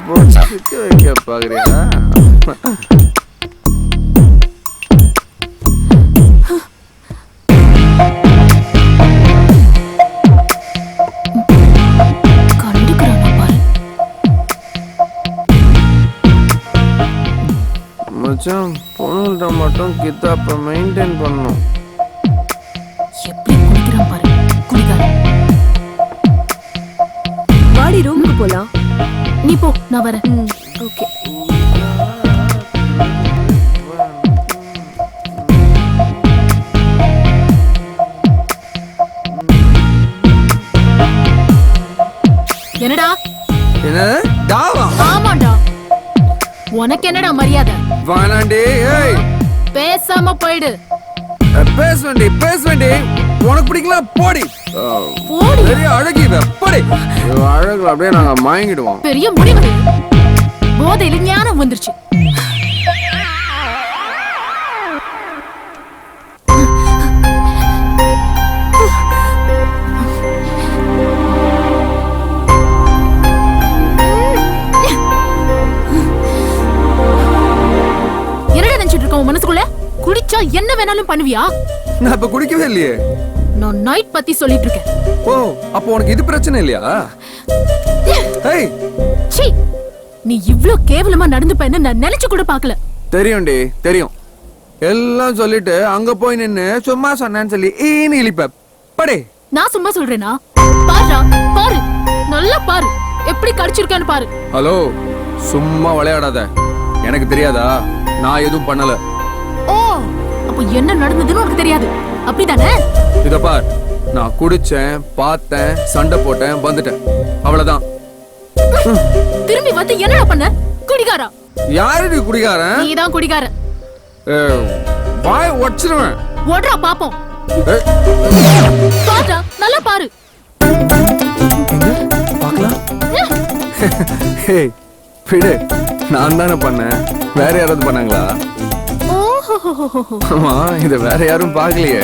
போட்டு வைக்க பாக்குறியா? மச்சான் பொண்ணுகிட்ட மட்டும் கித்தாப்ப மெயின்டைன் பண்ணணும். எப்படி குளிக்கிறான் பாரு, குளிக்காத. வாடி ரூமுக்கு போலாம். நீ போ, நான் வரேன். ஓகே. என்னடா? என்ன டாவா? ஆமாடா. உனக்கு என்னடா மரியாதை? வானாண்டி, ஏய் பேசாம போயிடு. பேசுவேண்டி பேசுவேண்டி, உனக்கு பிடிக்கல போடி. போடி. பெரிய அழகி இவ, போடி. அழகு அப்படியே நாங்க மயங்கிடுவோம். பெரிய முடிவு. போதையில ஞானம் வந்துருச்சு. மனசுக்குள்ள குடிச்சா என்ன வேணாலும் பண்ணுவியா? நான் இப்ப குடிக்கவே இல்லையே. நான் நைட் பத்தி சொல்லிட்டு இருக்கேன். ஓ, அப்போ உனக்கு இது பிரச்சனை இல்லையா? ஏய் சீ, நீ இவ்ளோ கேவலமா நடந்துப்பேன்னு நான் நினைச்சு கூட பார்க்கல. தெரியும்டி, தெரியும். எல்லாம் சொல்லிட்டு அங்க போய் நின்னு சும்மா சொன்னேன்னு சொல்லி ஈனி இழிப்ப படே. நான் சும்மா சொல்றேனா? பாருடா, பாரு, நல்லா பாரு, எப்படி கடிச்சிருக்கேன்னு பாரு. ஹலோ, சும்மா விளையாடாத. எனக்கு தெரியாதா? நான் எதுவும் பண்ணல. ஓ, அப்ப என்ன நடந்ததுன்னு உனக்கு தெரியாது, அப்படிதானே? இத பார், நான் குடிச்சேன், பார்த்தேன், சண்டை போட்டேன், வந்துட்டேன், அவ்வளவுதான். திரும்பி வந்து என்னடா பண்ண? குடிகாரா? யாரு குடிகாரன்? நீதான் குடிகாரன். வாய் உடைச்சிருவேன். ஓடுறா பாப்போம். பாருடா, நல்லா பாரு. பார்க்கலாம். விடு, நான் தானே பண்ணேன். வேற யாராவது பண்ணாங்களா? ஆமா, இத வேற யாரும் பார்க்கலையே.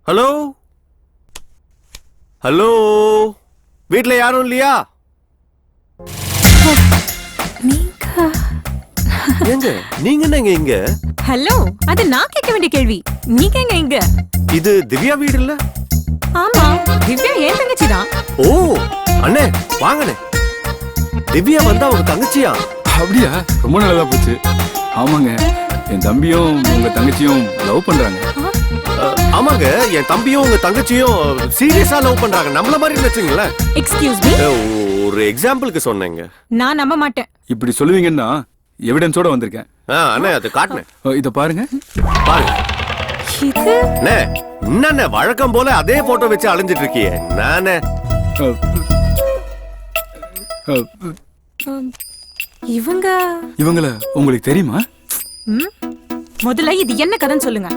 ஹலோ ஹலோ, வீட்ல யாரும் இல்லையா? எங்க நீங்க என்னங்க இங்க? ஹலோ, அது நான் கேட்க வேண்டிய கேள்வி. நீங்க எங்க இங்க? இது திவ்யா வீடு இல்ல? ஆமா, திவ்யா என் தங்கச்சி தான். ஓ அண்ணே, வாங்கண்ணே. திவ்யா வந்தா உங்க தங்கச்சியா? அப்படியா? ரொம்ப நல்லதா போச்சு. ஆமாங்க, என் தம்பியும் உங்க தங்கச்சியும் லவ் பண்றாங்க. ஆமாங்க, என் தம்பியும் உங்க தங்கச்சியும் சீரியஸா லவ் பண்றாங்க. நம்மள மாதிரி வச்சுங்களேன். எக்ஸ்கியூஸ் மீ, ஒரு எக்ஸாம்பிளுக்கு சொன்னேங்க. நான் நம்ப மாட்டேன். இப்படி சொல்லுவீங்கன்னா எவிடன்ஸோட வந்திருக்கேன். அண்ணே, அது காட்டுனேன். இத பாருங்க. பாருங்க. இது என்ன வழக்கம் போல அதே போட்டோ வச்சு அலைஞ்சிட்டு இருக்கியே. நானே இவங்கள உங்களுக்கு தெரியுமா? முதல்ல இது என்ன கதைன்னு சொல்லுங்க.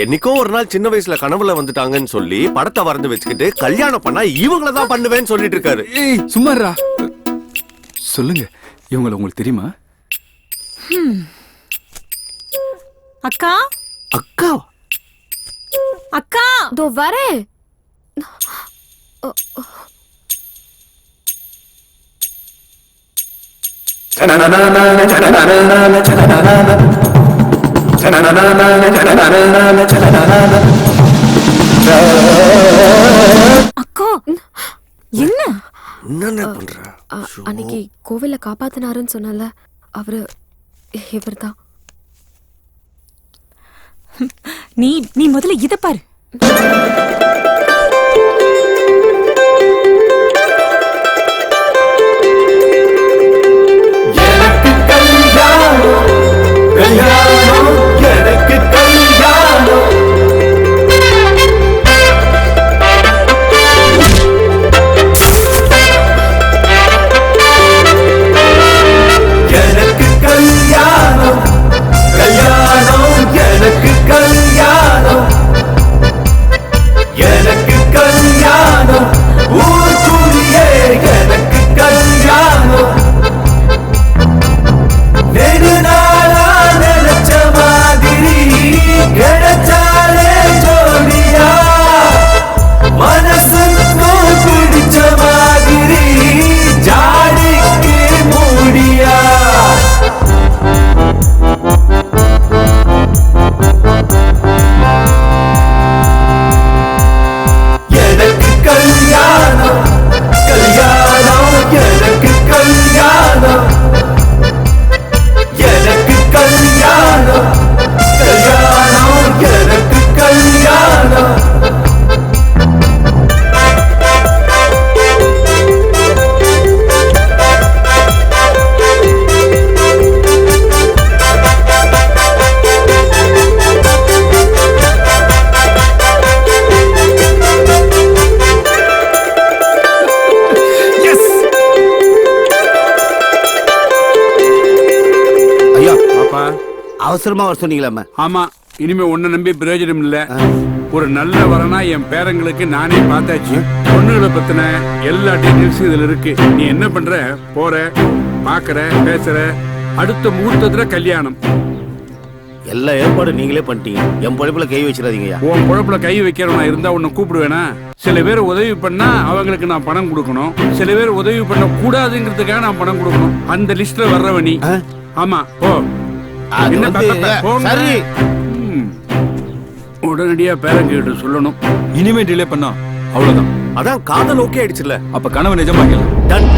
என்னைக்கோ ஒரு நாள் சின்ன வயசுல கனவுல வந்துட்டாங்கன்னு சொல்லி படத்தை வரைந்து வச்சுக்கிட்டு கல்யாணம் பண்ணா இவங்கள தான் பண்ணுவேன்னு சொல்லிட்டு இருக்காரு. சும்மாரா, சொல்லுங்க, இவங்கள உங்களுக்கு தெரியுமா? அக்கா அக்கா அக்கா, தோ வரேன். அக்கா, என்ன பண்ற? அன்னைக்கு கோவில்ல காப்பாத்தினாருன்னு சொன்னல, அவரு இவர்தான். நீ முதல்ல இத பாரு. அவசரமா வர சொன்னீங்களா? ஆமா, இனிமே உன்னை நம்பி பிரயோஜனம் இல்ல. ஒரு நல்ல வரனா என் பேரங்களுக்கு நானே பார்த்தாச்சு. பொண்ணுகளை பத்தின எல்லா டீடைல்ஸும் இதுல இருக்கு. நீ என்ன பண்ற? போற, பாக்குற, பேசுற, அடுத்த முகூர்த்தத்துல கல்யாணம். எல்லா ஏற்பாடும் நீங்களே பண்ணிட்டீங்க. என் பொழப்புல கை வச்சிடாதீங்கய்யா. உன் பொழப்புல கை வைக்கிறவனா இருந்தா உன்னை கூப்பிடுவேனா? சில பேர் உதவி பண்ணா அவங்களுக்கு நான் பணம் கொடுக்கணும். சில பேர் உதவி பண்ண கூடாதுங்கிறதுக்காக நான் பணம் கொடுக்கணும். அந்த லிஸ்ட்ல வர்றவனி. ஆமா, போ. சரி, உடனடியா பேரங்கிட்ட சொல்லணும். இனிமே டிலே பண்ணா அவ்வளவுதான். அதான் காதல் ஓகே ஆயிடுச்சுல. அப்ப கனவு நிஜமாக்கல. டன்.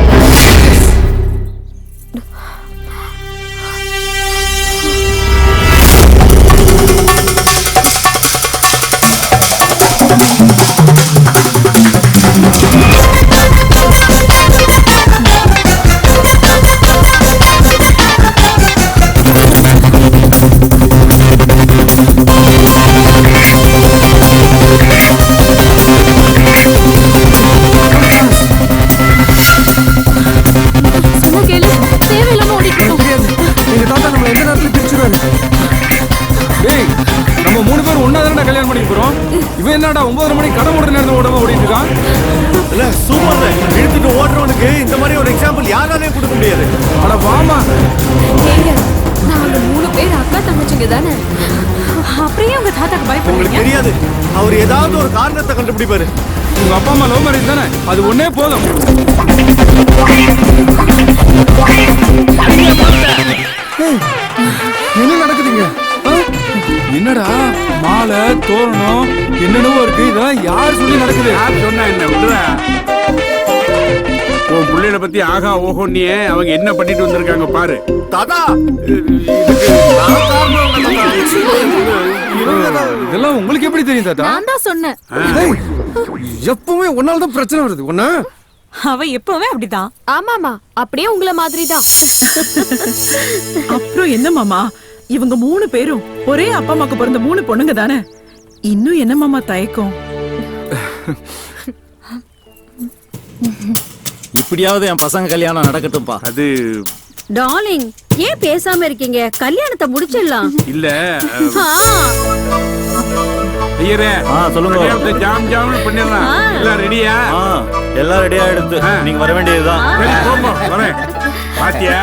என்னடா 9:30 மணிக்கு கடை மூடுற நேரத்துல ஓடிட்டு இருக்கான்? இல்ல சூப்பர், எடுத்துட்டு ஓடுறவனுக்கு இந்த மாதிரி ஒரு எக்ஸாம்பிள் யாராலையும் கொடுக்க முடியாது. அட வாமா. ஏங்க நாங்க 3 பேர் அக்கா தங்கச்சிங்க தானே. அப்படியே உங்க தாத்தாக்கு உங்களுக்கு பயப்படுறீங்க? தெரியாது, அவர் ஏதாவது ஒரு காரணத்தை கண்டுபிடிப்பாரு. உங்க அப்பா அம்மா லவ் மேரேஜ் தானே, அது ஒன்னே போதும். என்ன நடக்குதுங்க? என்னடா மாலை தோரணம் என்னென்னவோ இருக்கு, இதெல்லாம் யார் சொல்லி நடக்குது? யார் சொன்னா என்ன விடுற? உன் பிள்ளைகளை பத்தி ஆகா ஓஹோ நீ அவங்க என்ன பண்ணிட்டு வந்திருக்காங்க பாரு. தாத்தா இதெல்லாம் உங்களுக்கு எப்படி தெரியும் தாத்தா? நான் தான் சொன்னேன். எப்பவுமே ஒன்னால தான் பிரச்சனை வருது. ஒன்னா அவ எப்பவுமே அப்படிதான். ஆமாமா அப்படியே உங்கள மாதிரி தான். அப்புறம் என்ன மாமா, இவங்க 3 பேரும் ஒரே அப்பா அம்மாக்கு பிறந்த 3 பொண்ணுங்க தானே. இன்னும் என்ன மாமா தயக்கம்? இப்படியாவது என் பசங்க கல்யாணம் நடக்கட்டும்பா. அது டார்லிங், ஏன் பேசாம இருக்கீங்க? கல்யாணத்தை முடிச்சிடலாம். இல்ல ஐயரே சொல்லுங்க. கல்யாணத்தை ஜாம் ஜாம்னு பண்ணிடலாம். எல்லாம் ரெடியா? எல்லாம் ரெடியா எடுத்து நீங்க வர வேண்டியதுதான். சரி, போங்க, வரேன். பாத்தியா?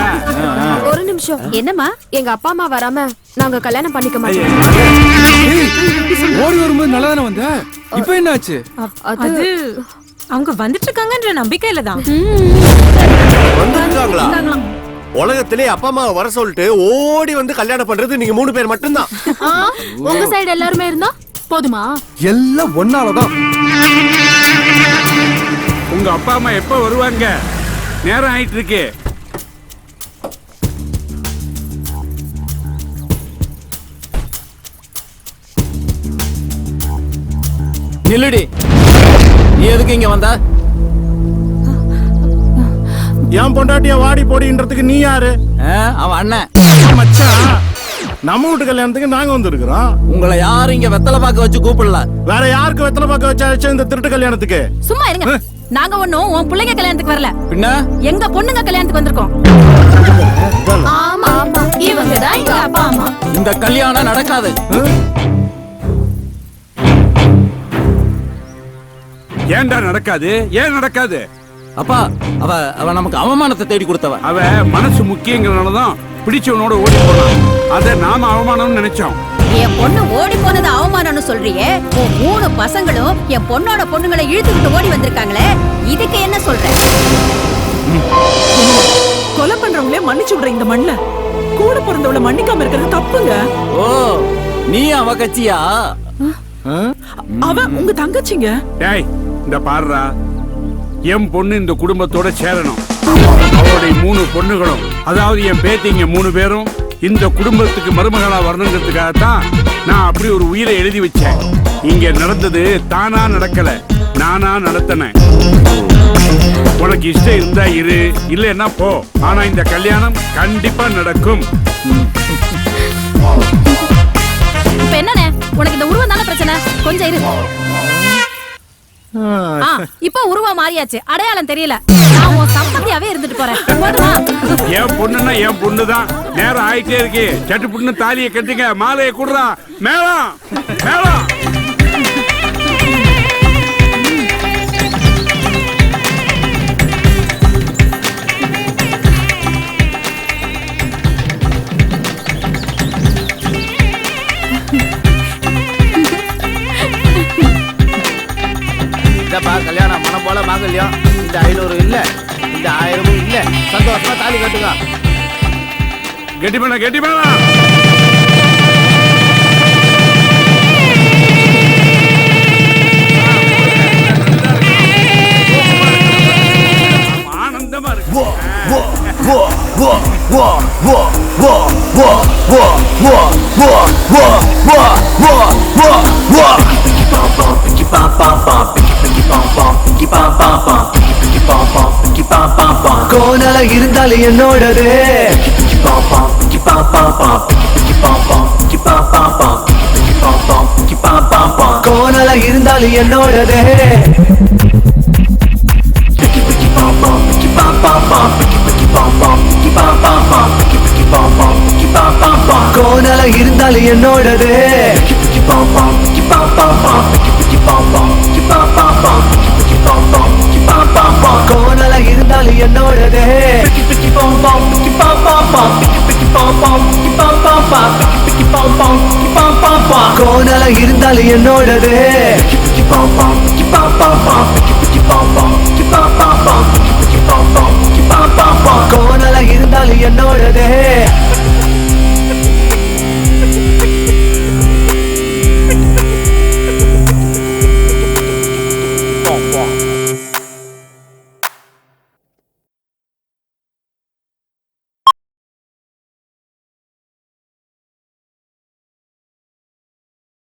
ஒரு நிமிஷம். என்னம்மா? எங்க அப்பா அம்மா வராம நாங்க கல்யாணம் பண்ணிக்க மாட்டோம். ஓடி வரும்போது நல்லா தானே வந்த, இப்ப என்னாச்சு? அது அவங்க வந்துட்டு இருக்காங்கன்ற நம்பிக்கையில தான். வந்துருக்காங்களா? உலகத்திலே அப்பா அம்மா வர சொல்லிட்டு ஓடி வந்து கல்யாணம் பண்றது நீங்க 3 பேர் மட்டும்தான். உங்க சைடு எல்லாருமே இருந்தா போதுமா? எல்லாம் ஒன்னாலதான். உங்க அப்பா அம்மா எப்ப வருவாங்க? நேரம் ஆயிட்டு இருக்கு. நில்லுடி, நீ எதுக்கு இங்க வந்த? என் பொண்டாட்டிய வாடி போடின்றதுக்கு நீ யாரு? அவன் அண்ணன். மச்சான், நம்ம வீட்டு கல்யாணத்துக்கு நாங்க வந்திருக்கிறோம். உங்களை யாரும் இங்க வெத்தலை பாக்க வச்சு கூப்பிடல. வேற யாருக்கு வெத்தலை பாக்க வச்சாச்சு இந்த திருட்டு கல்யாணத்துக்கு? சும்மா இருங்க. நாங்க ஒண்ணும் உன் பிள்ளைங்க கல்யாணத்துக்கு வரல, பின்ன எங்க பொண்ணுங்க கல்யாணத்துக்கு வந்திருக்கோம். ஆமா ஆமா இவங்க தான் எங்க அப்பா அம்மா. இந்த கல்யாணம் நடக்காது. ஏன்டா நடக்காது? ஏன் நடக்காது? அப்பா, அவ நமக்கு அவமானத்தை தேடி கொடுத்தவ. அவ மனசு முக்கியங்கிறனாலதான் பிடிச்சவனோட ஓடி போனான். அத நாம அவமானம்னு நினைச்சோம். என் பொண்ணு ஓடி போனது அவமானம்னு சொல்றியே, உன் 3 பசங்களும் என் பொண்ணோட பொண்ணுங்களை இழுத்துக்கிட்டு ஓடி வந்திருக்காங்களே, இதுக்கு என்ன சொல்ற? கொலை பண்றவங்களே மன்னிச்சு விடுற இந்த மண்ண கூட பிறந்தவளை மன்னிக்காம இருக்கிறது தப்புங்க. ஓ, நீ அவ கட்சியா? அவ உங்க தங்கச்சிங்க. டேய், இந்த பாருடா, என் பொண்ணு இந்த குடும்பத்தோட சேரணும். அவளுடைய 3 பொண்ணுகளும், அதாவது என் பேத்திங்க 3 பேரும் இந்த குடும்பத்துக்கு மருமகளா வரணுங்கிறதுக்காகத்தான் நான் அப்படி ஒரு உயிரை எழுதி வச்சேன். இங்க நடந்தது தானா நடக்கல, நானா நடத்தினேன். உனக்கு இஷ்டம் இருந்தா இரு, இல்லைன்னா போ. ஆனா இந்த கல்யாணம் கண்டிப்பா நடக்கும். இப்ப என்னண்ணே, உனக்கு இந்த உருவம் தானே பிரச்சனை? கொஞ்சம் இரு. இப்ப உருவம் மாறியாச்சு, அடையாளம் தெரியல. நான் உன் சம்பந்தியாவே இருந்துட்டு போறேன். போதுமா? என் பொண்ணுன்னா என் பொண்ணுதான். நேரம் ஆயிட்டே இருக்கு. சட்டு புண்ணு தாலியை கட்டுங்க, மாலையை குடுறா. மேளம் மேளம். கல்யாணம் மனம் போல மாங்கல்யம். இந்த 500 இல்ல, இந்த 1000 இல்ல. சந்தோஷமா தாலி கட்டுங்க. கெட்டி பண்ண கெட்டி பண்ண. ஆனந்தமா இருக்கு. கோணல இருந்தாலும் என்னோடது, கோணல இருந்தாலும் என்னோடது, கோணல இருந்தாலும் என்னோடது, இருந்தாலும் என்னோடதே கோணலா இருந்தாலும் என்னோடதே